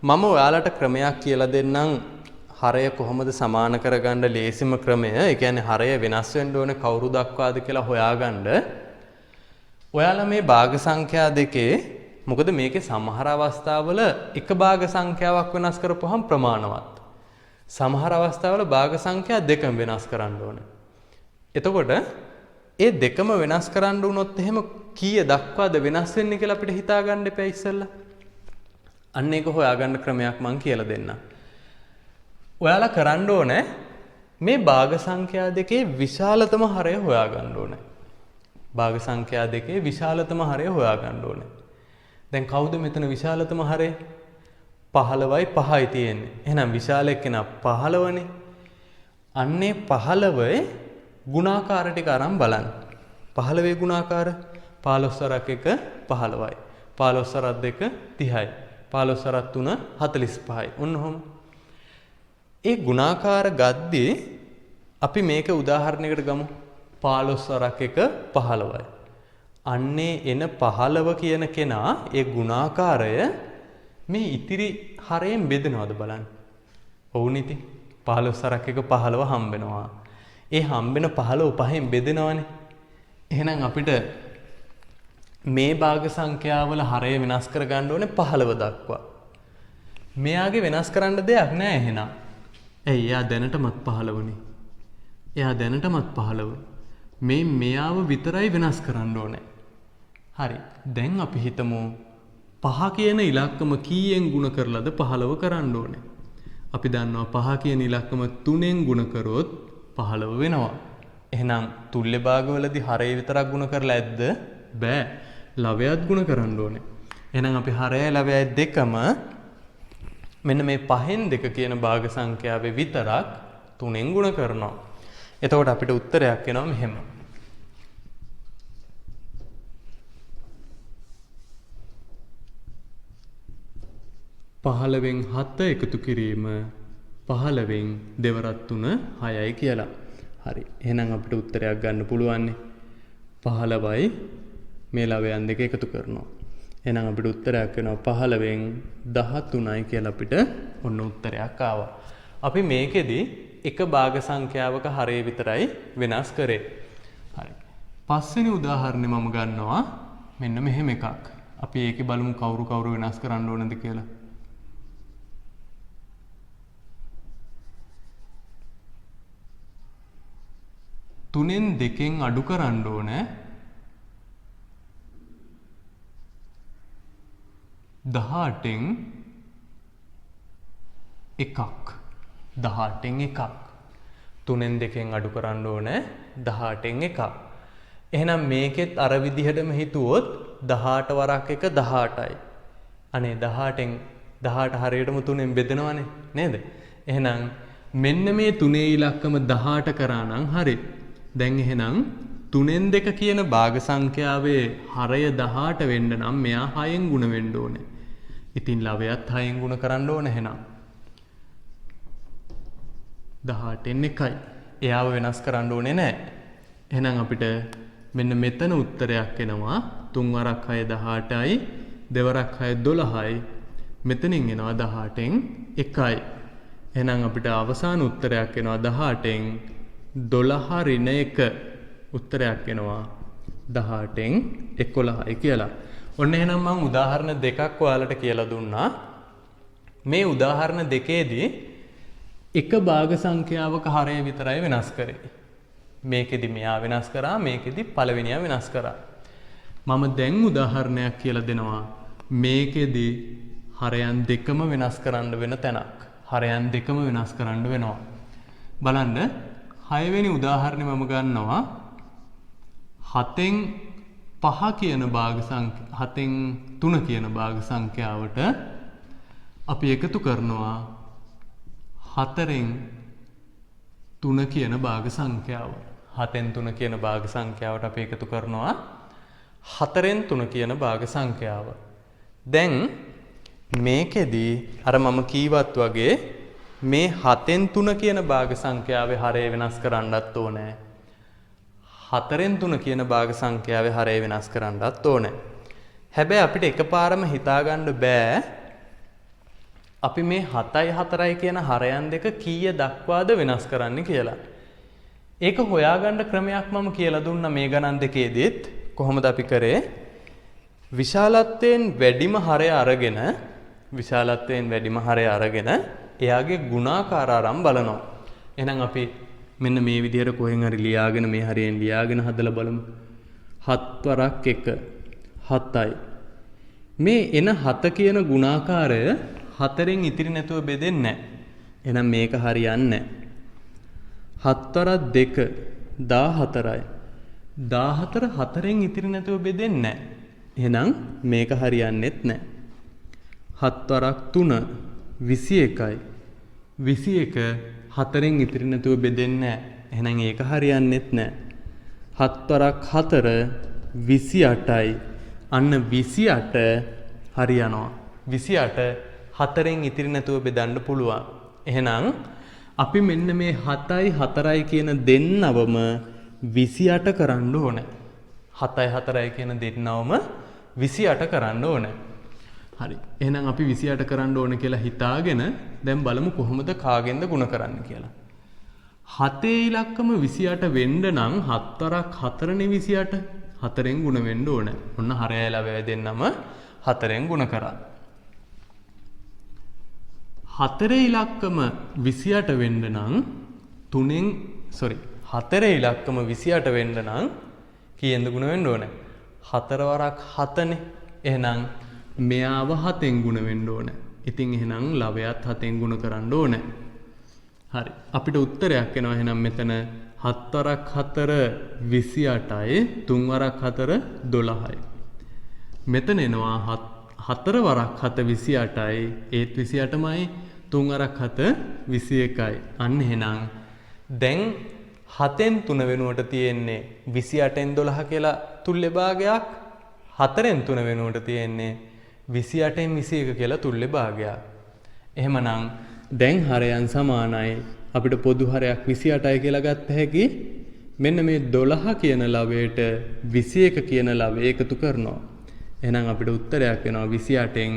මම ඔයාලට ක්‍රමයක් කියලා දෙන්නම් හරය කොහොමද සමාන කරගන්න ලේසිම ක්‍රමය. ඒ කියන්නේ හරය වෙනස් වෙන්න ඕනේ කවුරු දක්වාද කියලා හොයාගන්න. ඔයාලා මේ භාග සංඛ්‍යා දෙකේ මොකද මේකේ සමහර අවස්ථාවල එක භාග සංඛ්‍යාවක් වෙනස් කරපුවහම ප්‍රමාණවත්. සමහර අවස්ථාවල භාග සංඛ්‍යා දෙකම වෙනස් කරන්න ඕනේ. එතකොට ඒ දෙකම වෙනස් කරන්න වුණොත් එහෙම කීය දක්වාද වෙනස් වෙන්නේ කියලා අපිට හිතා ගන්න එපා ඉස්සෙල්ලා. අන්න ඒක හොයාගන්න ක්‍රමයක් මම කියලා දෙන්නම්. ඔයාලා කරන්න ඕනේ මේ භාග සංඛ්‍යා දෙකේ විශාලතම හරය හොයාගන්න ඕනේ. භාග සංඛ්‍යා දෙකේ විශාලතම හරය හොයාගන්න ඕනේ. දැන් කවුද මෙතන විශාලතම හරය? 15යි 5යි තියෙන්නේ. එහෙනම් විශාල එක්කෙනා 15නේ. අන්නේ 15ේ ගුණාකාර ටික අරන් බලන්න. 15 ගුණාකාර 15 සරක් 1 15යි. 15 සරක් 2 30යි. 15 සරක් 3 45යි. ඔන්න ඔහොම. ඒ ගුණාකාර ගද්දී අපි මේක උදාහරණයකට ගමු. 15 සරක් 1 15යි. අන්නේ එන 15 කියන කෙනා ඒ ගුණාකාරය මේ ඉතිරි හරයෙන් බෙදනවද බලන්න. ඔවුන් ඉතින් 15 සරක් 1 15 හම්බෙනවා. ඒ හම්බෙන 15 පහෙන් බෙදෙනවනේ. එහෙනම් අපිට මේ භාග සංඛ්‍යාවල හරය වෙනස් කරගන්න ඕනේ 15 දක්වා. මෙයාගේ වෙනස් කරන්න දෙයක් නැහැ එහෙනම්. ඇයි එයා දැනටමත් 15නේ. එයා දැනටමත් 15. මේ මෙයාව විතරයි වෙනස් කරන්න ඕනේ. හරි. දැන් අපි හිතමු 5 කියන ඉලක්කම කීයෙන් ගුණ කරලාද 15 කරන්න ඕනේ. අපි දන්නවා 5 කියන ඉලක්කම 3ෙන් ගුණ කරොත් 15 වෙනවා. එහෙනම් තුල්්‍ය භාගවලදී හරය විතරක් ගුණ කරලා ඇද්ද? බෑ. ලවයත් ගුණ කරන්න ඕනේ. එහෙනම් අපි හරයයි ලවයයි දෙකම මෙන්න මේ 5න් 2 කියන භාග සංඛ්‍යාවේ විතරක් 3ෙන් ගුණ කරනවා. එතකොට අපිට උත්තරයක් එනවා මෙහෙම. 15න් 7 එකතු කිරීම 15න් දෙවරක් 3 6යි කියලා. හරි. එහෙනම් අපිට උත්තරයක් ගන්න පුළුවන්. 15යි මේ ලවයන් දෙක එකතු කරනවා. එහෙනම් අපිට උත්තරයක් වෙනවා 15න් 13යි කියලා අපිට ඔන්න උත්තරයක් ආවා. අපි මේකෙදි එක භාග සංඛ්‍යාවක හරය විතරයි වෙනස් කරේ. හරි. පස්වෙනි උදාහරණය මම ගන්නවා මෙන්න මෙහෙම එකක්. අපි ඒකේ බලමු කවුරු වෙනස් කරන්න ඕනද කියලා. 3න් 2න් අඩු කරන්න ඕනේ 18න් එකක්. 18න් එකක්. 3න් 2න් අඩු කරන්න ඕනේ 18න් එකක්. එහෙනම් මේකෙත් අර විදිහටම හිතුවොත් 18 වරක් 1 18යි. අනේ 18න් 18 හරියටම 3ෙන් බෙදෙනවනේ නේද? එහෙනම් මෙන්න මේ 3 ඉලක්කම 18 කරා නම් හරි. දැන් එහෙනම් 3න් 2 කියන භාග සංඛ්‍යාවේ හරය 18 වෙන්න නම් මෙයා 6ෙන් ගුණ වෙන්න ඕනේ. ඉතින් ලවයත් 6ෙන් ගුණ කරන්න ඕනේ එහෙනම්. 18න් 1යි. එයාව වෙනස් කරන්න ඕනේ නැහැ. එහෙනම් අපිට මෙන්න මෙතන උත්තරයක් එනවා 3 වරක් 6 18යි, දෙවරක් 6 12යි. මෙතනින් එනවා 18න් 1යි. එහෙනම් අපිට අවසාන උත්තරයක් එනවා 18න් 12 ඍණ 1 උත්තරයක් එනවා 18න් 11යි කියලා. ඔන්න එහෙනම් මම උදාහරණ දෙකක් ඔයාලට කියලා දුන්නා. මේ උදාහරණ දෙකේදී එක භාග සංඛ්‍යාවක හරය විතරයි වෙනස් කරේ. මේකෙදි මෙයා වෙනස් කරා, මේකෙදි පළවෙනියා වෙනස් කරා. මම දැන් උදාහරණයක් කියලා දෙනවා. මේකෙදි හරයන් දෙකම වෙනස් කරන්න වෙන තැනක්. හරයන් දෙකම වෙනස් කරන්න වෙනවා. බලන්න 6 වෙනි උදාහරණය මම ගන්නවා 7න් 5 කියන භාග සංඛ්‍යා 7න් 3 කියන භාග සංඛ්‍යාවට අපි එකතු කරනවා 4න් 3 කියන භාග සංඛ්‍යාව. 7න් 3 කියන භාග සංඛ්‍යාවට අපි එකතු කරනවා 4න් 3 කියන භාග සංඛ්‍යාව. දැන් මේකෙදී අර මම කීවත් වගේ මේ 7න් 3 කියන භාග සංඛ්‍යාවේ හරය වෙනස් කරන්නත් ඕනේ. 4න් 3 කියන භාග සංඛ්‍යාවේ හරය වෙනස් කරන්නත් ඕනේ. හැබැයි අපිට එකපාරම හිතාගන්න බෑ අපි මේ 7යි 4යි කියන හරයන් දෙක කීය දක්වාද වෙනස් කරන්න කියලා. ඒක හොයාගන්න ක්‍රමයක් මම කියලා දුන්නා මේ ගණන් දෙකේදීත්. කොහොමද අපි කරේ? විශාලත්වයෙන් වැඩිම හරය අරගෙන එයාගේ ගුණාකාර අරන් බලනවා. එහෙනම් අපි මෙන්න මේ විදිහට කොහෙන් හරි ලියාගෙන මේ හරියෙන් ලියාගෙන හදලා බලමු. 7 වරක් 1 7යි. මේ එන 7 කියන ගුණාකාරය 4න් ඉතිරි නැතුව බෙදෙන්නේ නැහැ. එහෙනම් මේක හරියන්නේ නැහැ. 7 2 14යි. 14 4න් ඉතිරි නැතුව බෙදෙන්නේ නැහැ. එහෙනම් මේක හරියන්නේත් නැහැ. 7 3 21යි. 21 4න් ඉතිරි නැතුව බෙදෙන්නේ නැහැ. එහෙනම් ඒක හරියන්නේත් නැහැ. 7 4 28යි. අන්න 28 හරියනවා. 28 4න් ඉතිරි නැතුව බෙදන්න පුළුවන්. එහෙනම් අපි මෙන්න මේ 7යි 4යි කියන දෙන්නවම 28 කරන්න ඕනේ. 7යි 4යි කියන දෙන්නවම 28 කරන්න ඕනේ. හරි. එහෙනම් අපි 28 කරන්න ඕනේ කියලා හිතාගෙන දැන් බලමු කොහොමද කාගෙන්ද ගුණ කරන්න කියලා. 7 ඉලක්කම 28 වෙන්න නම් 7 4නේ 28. 4ෙන් ගුණ වෙන්න ඕනේ. ඔන්න හරයලා වැය දෙන්නම 4ෙන් ගුණ කරා. 4 ඉලක්කම 28 වෙන්න නම් 4 ඉලක්කම 28 වෙන්න නම් කීයෙන්ද ගුණ වෙන්න ඕනේ? 4 වරක් 7නේ. එහෙනම් මෙයාව 7ෙන් ගුණ වෙන්න ඕනේ. ඉතින් එහෙනම් ලවයත් 7ෙන් ගුණ කරන්න ඕනේ. හරි. අපිට උත්තරයක් එනවා එහෙනම් මෙතන 7 වරක් 4 28යි 3 වරක් 4 12යි. මෙතන එනවා 4 වරක් 7 28යි ඒත් 28මයි 3 වරක් 7 21යි. අන්න එහෙනම් දැන් 7ෙන් 3 වෙනුවට තියෙන්නේ 28ෙන් 12 කියලා තුල්ලේ භාගයක්. 4ෙන් 3 වෙනුවට තියෙන්නේ 28ෙන් 21 කියලා තුල්ලේ භාගයක්. එහෙමනම් දැන් හරයන් සමානයි. අපිට පොදු හරයක් 28යි කියලා ගත්ත හැකි. මෙන්න මේ 12 කියන ලවයට 21 කියන ලවය එකතු කරනවා. එහෙනම් අපිට උත්තරයක් එනවා 28න්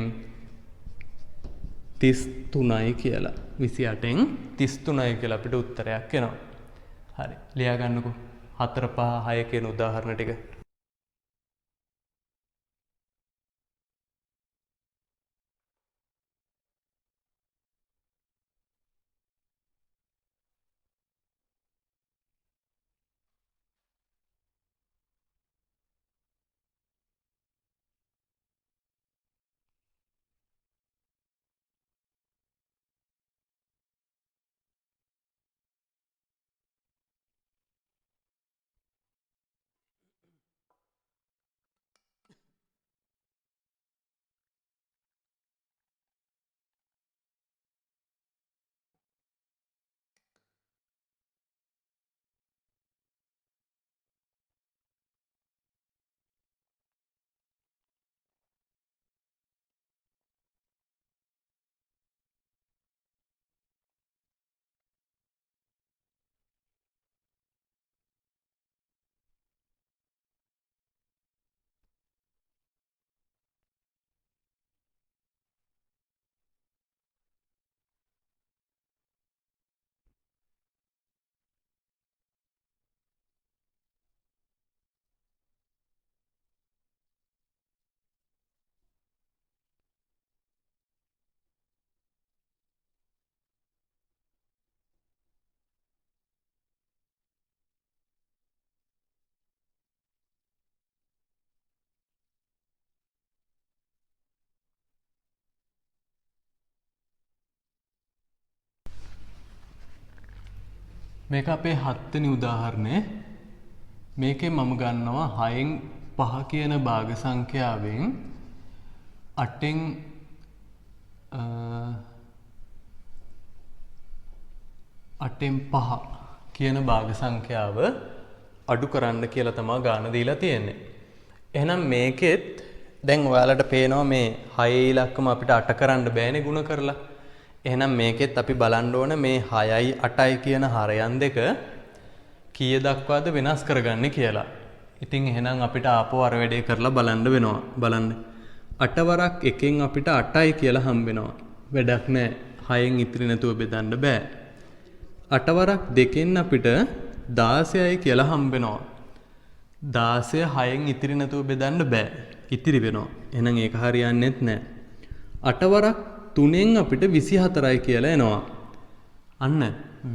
33යි කියලා. 28න් 33යි කියලා අපිට උත්තරයක් එනවා. හරි. ලියා ගන්නකෝ. 4 5 6 කියන උදාහරණ ටික. මේක අපේ 7 වෙනි උදාහරණය. මේකේ මම ගන්නවා 6න් 5 කියන භාග සංඛ්‍යාවෙන් 8න් 5 කියන භාග සංඛ්‍යාව අඩු කරන්න කියලා තමයි ගාන දීලා තියෙන්නේ. එහෙනම් මේකෙත් දැන් ඔයාලට පේනවා මේ 6 ඉලක්කම අපිට 8 කරන්න බෑනේ ಗುಣ කරලා. එහෙනම් මේකෙත් අපි බලන්න ඕන මේ 6යි 8යි කියන හරයන් දෙක කීය දක්වාද වෙනස් කරගන්නේ කියලා. ඉතින් එහෙනම් අපිට ආපහු අර වැඩේ කරලා බලන්න වෙනවා. බලන්න. 8 වරක් 1න් අපිට 8යි කියලා හම්බ වෙනවා. වැඩක් නැහැ. 6න් ඉතිරි නැතුව බෙදන්න බෑ. 8 වරක් 2න් අපිට 16යි කියලා හම්බ වෙනවා. 16 6න් ඉතිරි නැතුව බෙදන්න බෑ. ඉතිරි වෙනවා. එහෙනම් ඒක හරියන්නේත් නැහැ. 8 වරක් 3න් අපිට 24යි කියලා එනවා. අන්න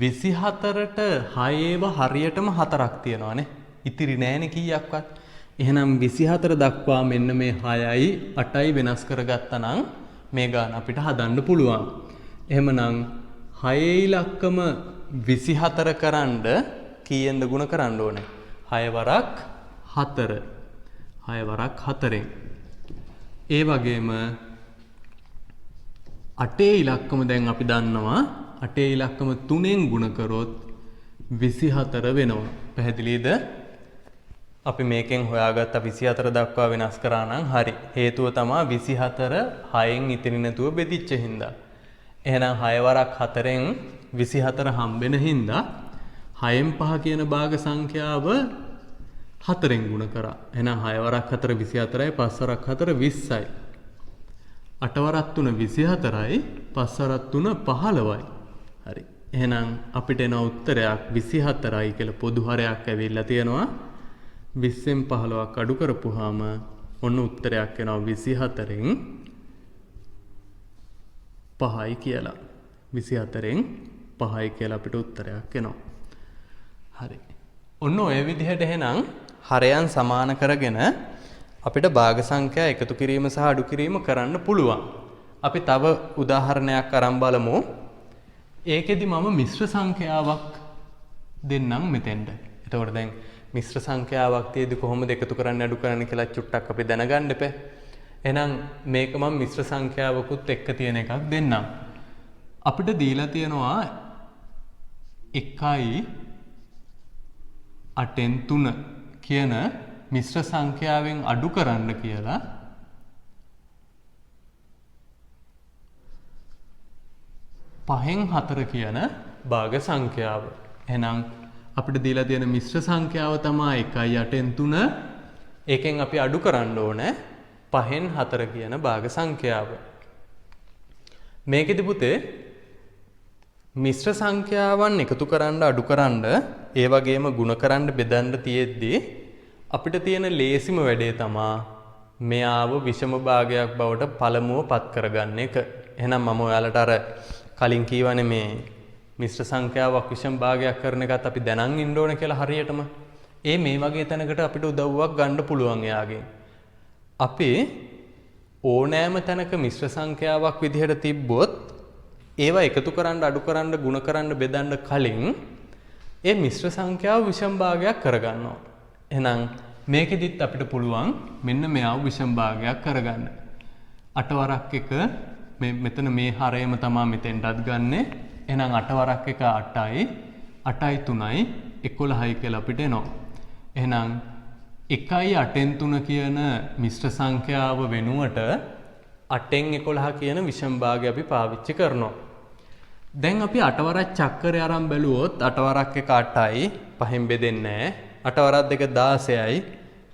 24ට 6ඒව හරියටම 4ක් තියෙනවානේ. ඉතිරි නැහැනේ කීයක්වත්. එහෙනම් 24 දක්වා මෙන්න මේ 6යි 8යි වෙනස් කරගත්තා නම් මේ ගාන අපිට හදන්න පුළුවන්. එහෙමනම් 6 ඉලක්කම 24 කරන්න කීයෙන්ද ගුණ කරන්න ඕනේ? 6 වරක් 4. 6 වරක් 4ෙන්. ඒ වගේම 8 ඉලක්කම දැන් අපි දන්නවා 8 ඉලක්කම 3ෙන් ගුණ කරොත් 24 වෙනවා. පැහැදිලිද? අපි මේකෙන් හොයාගත්ත 24 දක්වා වෙනස් කරා නම් හරි. හේතුව තමයි 24 6න් ඉතිරි නැතුව බෙදිච්ච හින්දා. එහෙනම් 6 වරක් 4ෙන් 24 හම්බෙන හින්දා 6න් 5 කියන භාග සංඛ්‍යාව 4ෙන් ගුණ කරා. එහෙනම් 6 වරක් 4 24යි 5 වරක් 4 20යි. 8 වරක් 3 24යි 5 වරක් 3 15යි. හරි. එහෙනම් අපිට එන උත්තරයක් 24යි කියලා පොදු හරයක් ඇවිල්ලා තියෙනවා. 20න් 15ක් අඩු කරපුවාම ඔන්න උත්තරයක් එනවා 24න් 5යි කියලා. 24න් 5යි කියලා අපිට උත්තරයක් එනවා. හරි. ඔන්න ඔය විදිහට එහෙනම් හරයන් සමාන කරගෙන අපිට භාග සංඛ්‍යා එකතු කිරීම සහ අඩු කිරීම කරන්න පුළුවන්. අපි තව උදාහරණයක් අරන් බලමු. ඒකෙදි මම මිශ්‍ර සංඛ්‍යාවක් දෙන්නම් මෙතෙන්ට. එතකොට දැන් මිශ්‍ර සංඛ්‍යාවක් තියදී කොහොමද එකතු කරන්න අඩු කරන්න කියලා චුට්ටක් අපි දැනගන්න එපේ. එහෙනම් මේක මම මිශ්‍ර සංඛ්‍යාවකුත් එක්ක තියෙන එකක් දෙන්නම්. අපිට දීලා තියෙනවා 1යි 8න් 3 කියන මිශ්‍ර සංඛ්‍යාවෙන් අඩු කරන්න කියලා පහෙන් 4 කියන භාග සංඛ්‍යාව. එහෙනම් අපිට දීලා තියෙන මිශ්‍ර සංඛ්‍යාව තමයි 1යි 8න් 3. ඒකෙන් අපි අඩු කරන්න ඕනේ පහෙන් 4 කියන භාග සංඛ්‍යාව. මේකෙදි පුතේ මිශ්‍ර සංඛ්‍යාවන් එකතු කරන්න අඩු කරන්න ඒ වගේම ගුණ කරන්න බෙදන්න තියෙද්දී අපිට තියෙන ලේසිම වැඩේ තමයි මෙයාව විෂම භාගයක් බවට පළමුව පත් කරගන්න එක. එහෙනම් මම ඔයාලට අර කලින් කීවනේ මේ මිශ්‍ර සංඛ්‍යාවක් විෂම භාගයක් කරන එකත් අපි දැනන් ඉන්න ඕන කියලා හරියටම. මේ වගේ තැනකට අපිට උදව්වක් ගන්න පුළුවන් එයාගෙන්. අපි ඕනෑම තැනක මිශ්‍ර සංඛ්‍යාවක් විදිහට තිබ්බොත් ඒවා එකතු කරන්න අඩු කරන්න ගුණ කරන්න බෙදන්න කලින් ඒ මිශ්‍ර සංඛ්‍යාව විෂම භාගයක් කරගන්නවා. එහෙනම් මේකෙදිත් අපිට පුළුවන් මෙන්න මෙයාව විෂම භාගයක් කරගන්න. 8 වරක් එක මෙතන මේ හරයම තමයි මෙතෙන්ටත් ගන්නෙ. එහෙනම් 8 වරක් එක 8යි 8යි 3යි 11යි කියලා අපිට එනවා. එහෙනම් 1යි 8න් 3 කියන මිශ්‍ර සංඛ්‍යාව වෙනුවට 8න් 11 කියන විෂම භාගය අපි පාවිච්චි කරනවා. දැන් අපි 8 වරක් චක්‍රය අරන් බැලුවොත් 8 වරක් එක 8යි 5න් බෙදෙන්නේ නැහැ. 8 වරක් දෙක 16යි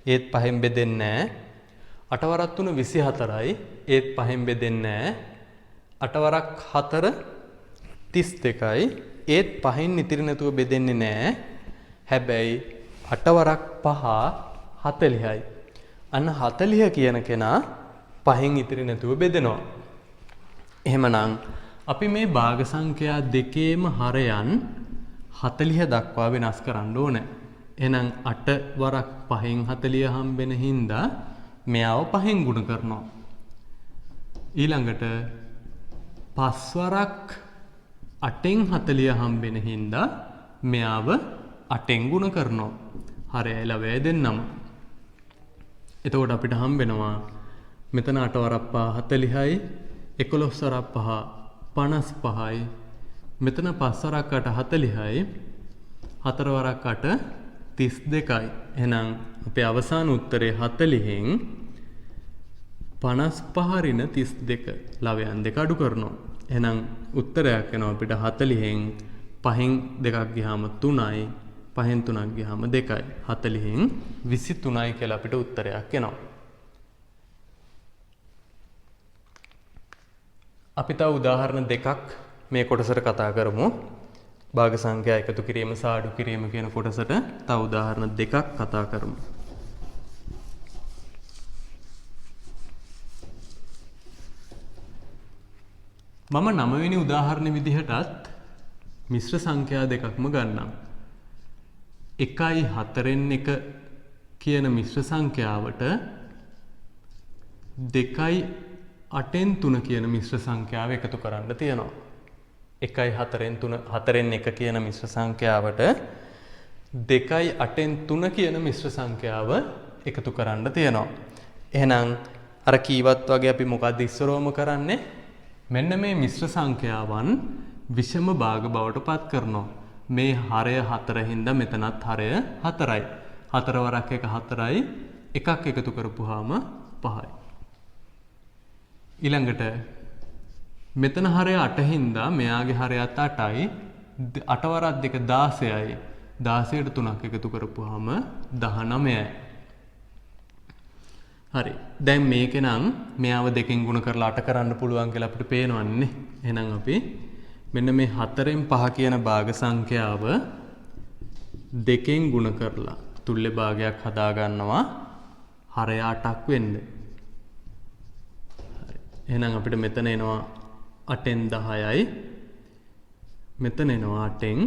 ඒත් 5න් බෙදෙන්නේ නැහැ. 8 වරක් 3 24යි ඒත් 5න් බෙදෙන්නේ නැහැ. 8 වරක් 4 32යි ඒත් 5න් ඉතිරි නැතුව බෙදෙන්නේ නැහැ. හැබැයි 8 වරක් 5 40යි. අන්න 40 කියන කෙනා 5න් ඉතිරි නැතුව බෙදෙනවා. එහෙමනම් අපි මේ භාග සංඛ්‍යා දෙකේම හරයන් 40 දක්වා වෙනස් කරන්න ඕනේ. එහෙනම් 8 වරක් 5න් 40 හම්බෙන හින්දා මෙයාව 5න් ගුණ කරනවා. ඊළඟට 5 වරක් 8න් 40 හම්බෙන හින්දා මෙයාව 8න් ගුණ කරනවා. හරයයිලා වැය දෙන්නම. එතකොට අපිට හම්බෙනවා මෙතන 8 වරක් 5 40යි 11 වරක් 5 55යි මෙතන 5 වරක් 8 40යි 4 වරක් 8 32යි. එහෙනම් අපේ අවසාන උත්තරේ 40න් 55 ඍණ 32 ලවයන් දෙක අඩු කරනවා. එහෙනම් උත්තරයක් එනවා අපිට 40න් 5න් 2ක් ගියාම 3යි 5න් 3ක් ගියාම 2යි 40න් 23යි කියලා අපිට උත්තරයක් එනවා. අපි තව උදාහරණ දෙකක් මේ කොටසට කතා කරමු. භාග සංඛ්‍යා එකතු කිරීම සහ අඩු කිරීම කියන කොටසට තව උදාහරණ දෙකක් කතා කරමු. මම 9 වෙනි උදාහරණ විදිහටත් මිශ්‍ර සංඛ්‍යා දෙකක්ම ගන්නම්. 1යි 4න් 1 කියන මිශ්‍ර සංඛ්‍යාවට 2යි 8න් 3 කියන මිශ්‍ර සංඛ්‍යාව එකතු කරන්න තියෙනවා. 1යි 4න් 3 4න් 1 කියන මිශ්‍ර සංඛ්‍යාවට 2යි 8න් 3 කියන මිශ්‍ර සංඛ්‍යාව එකතු කරන්න තියෙනවා. එහෙනම් අර කීවත් වගේ අපි මොකක්ද ඉස්සරවම කරන්නේ? මෙන්න මේ මිශ්‍ර සංඛ්‍යාවන් විෂම භාග බවට පත් කරනවා. මේ හරය 4 හින්දා මෙතනත් හරය 4යි. 4 වරක් 1 4යි. එකක් එකතු කරපුවාම 5යි. ඊළඟට මෙතන හරය 8 හින්දා මෙයාගේ හරයත් 8යි. 8 වරක් 2 16යි. 16ට 3ක් එකතු කරපුවාම 19යි. හරි. දැන් මේකේ නම් මෙයාව දෙකෙන් ගුණ කරලා 8 කරන්න පුළුවන් කියලා අපිට පේනවන්නේ. එහෙනම් අපි මෙන්න මේ 4න් 5 කියන භාග සංඛ්‍යාව දෙකෙන් ගුණ කරලා තුල්ල භාගයක් හදා ගන්නවා හරය 8ක් වෙන්න. හරි. එහෙනම් අපිට මෙතන එනවා 8න් 10යි. මෙතන එනවා 8න්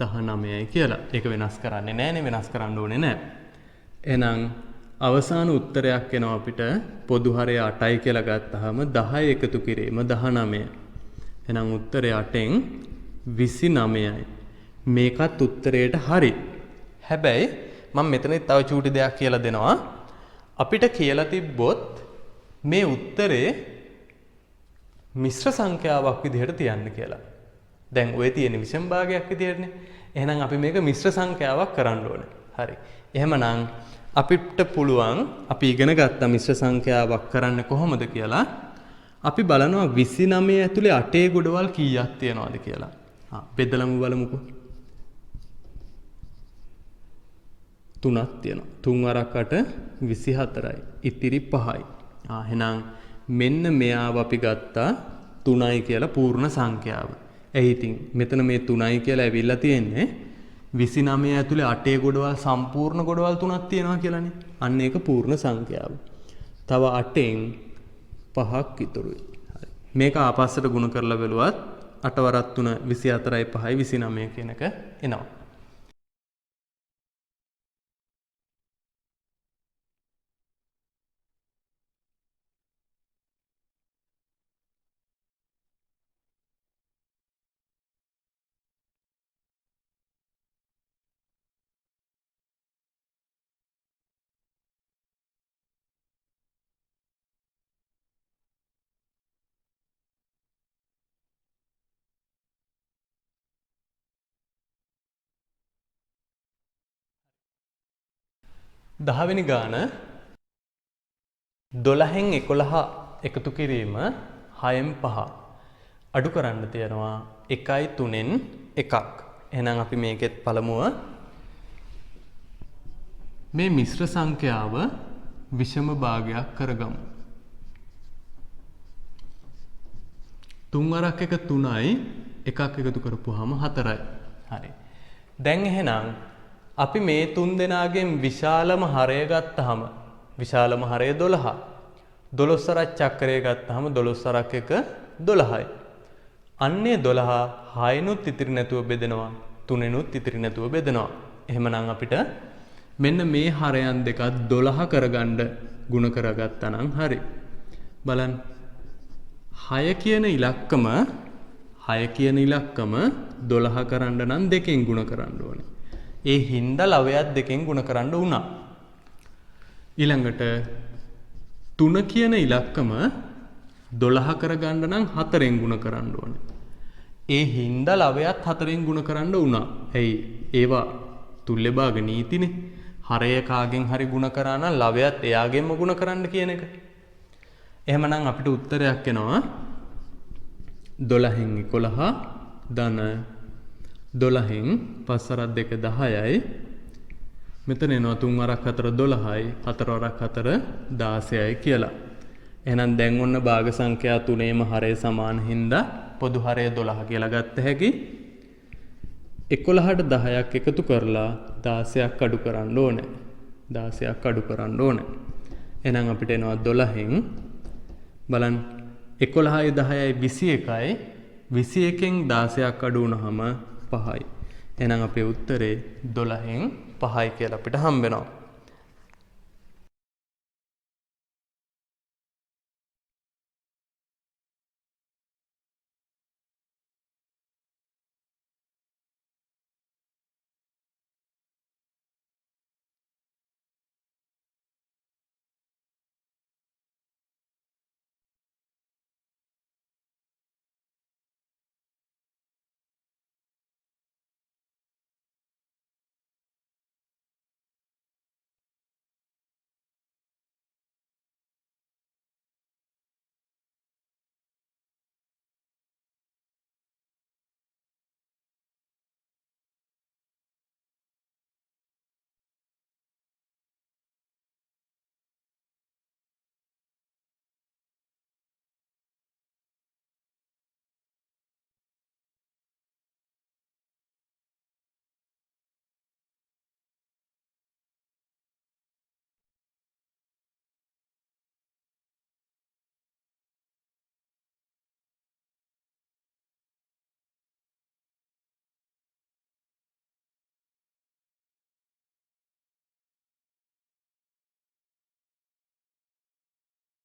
19යි කියලා. ඒක වෙනස් කරන්නේ නැහැනේ. වෙනස් කරන්න ඕනේ නැහැ. එහෙනම් අවසාන උත්තරයක් එනවා අපිට පොදු හරය 8යි කියලා ගත්තාම 10 එකතු කිරීම 19. එහෙනම් උත්තරය 8න් 29යි. මේකත් උත්තරයට හරි. හැබැයි මම මෙතනදී තව චූටි දෙයක් කියලා දෙනවා. අපිට කියලා තිබ්බොත් මේ උත්තරේ මිශ්‍ර සංඛ්‍යාවක් විදිහට තියන්න කියලා. දැන් ඔය තියෙන විෂම භාගයක් විදිහටනේ. එහෙනම් අපි මේක මිශ්‍ර සංඛ්‍යාවක් කරන්න ඕනේ. හරි. එහෙමනම් අපිට පුළුවන් අපි ඉගෙන ගත්ත මිශ්‍ර සංඛ්‍යාවක් කරන්න කොහොමද කියලා අපි බලනවා 29 ඇතුලේ 8 ගොඩවල් කීයක් තියනවද කියලා. බෙදලමු බලමුකෝ. 3ක් තියෙනවා. 3 වරක් 8 24යි. ඉතිරි 5යි. එහෙනම් මෙන්න මෙයාව අපි ගත්තා 3යි කියලා පූර්ණ සංඛ්‍යාව. ඉතින් මෙතන මේ 3යි කියලා ඇවිල්ලා තියෙන්නේ 29 ඇතුලේ 8 ගොඩවල් සම්පූර්ණ ගොඩවල් 3ක් තියෙනවා කියලානේ. අන්න ඒක පූර්ණ සංඛ්‍යාව. තව 8න් 5ක් ඉතුරුයි. හරි. මේක ආපස්සට ගුණ කරලා බැලුවත් 8 වරක් 3 24යි 5යි 29 කියන එක එනවා. දහවෙනි ගාන 12න් 11 එකතු කිරීම 6න් 5 අඩු කරන්න තියෙනවා 1යි 3න් 1ක්. එහෙනම් අපි මේකෙත් පළමුව මේ මිශ්‍ර සංඛ්‍යාව විෂම භාගයක් කරගමු. 3 වරක් 1 3යි. එකක් එකතු කරපුවාම 4යි. හරි. දැන් එහෙනම් අපි මේ තුන් දෙනාගෙන් විශාලම හරය ගත්තාම විශාලම හරය 12. 12 සරක් චක්‍රය ගත්තාම 12 සරක් 1 12යි. අන්නේ 12 6නුත් ඉතිරි නැතුව බෙදෙනවා 3නුත් ඉතිරි නැතුව බෙදෙනවා. එහෙමනම් අපිට මෙන්න මේ හරයන් දෙකත් 12 කරගන්න ಗುಣ කරගත්තා නම් හරි. බලන්න 6 කියන ඉලක්කම 12 කරන්න නම් දෙකෙන් ಗುಣ කරන්න ඕනේ. ඒ හින්දා ලවයක් දෙකෙන් ගුණ කරන්න වුණා. ඊළඟට 3 කියන ඉලක්කම 12 කරගන්න නම් 4ෙන් ගුණ කරන්න ඕනේ. ඒ හින්දා ලවයක් 4ෙන් ගුණ කරන්න වුණා. එයි ඒවා තුල්‍ය භාග නීතිනේ. හරය කාගෙන් හරි ගුණ කරා නම් ලවයක් එයාගෙන්ම ගුණ කරන්න කියන එක. එහෙමනම් අපිට උත්තරයක් එනවා 12න් 11 ධන 12න් 5 වරක් 2 10යි. මෙතන එනවා 3 වරක් 4 12යි. 4 වරක් 4 16යි කියලා. එහෙනම් දැන් ඔන්න භාග සංඛ්‍යා තුනේම හරය සමාන හින්දා පොදු හරය 12 කියලා ගත්ත හැකි. 11ට 10ක් එකතු කරලා 16ක් අඩු කරන්න ඕනේ. 16ක් අඩු කරන්න ඕනේ. එහෙනම් අපිට එනවා 12න් බලන්න 11යි 10යි 21යි. 21න් 16ක් අඩු වුණාම 5යි. එහෙනම් අපේ උත්තරේ 12න් 5යි කියලා අපිට හම්බ වෙනවා.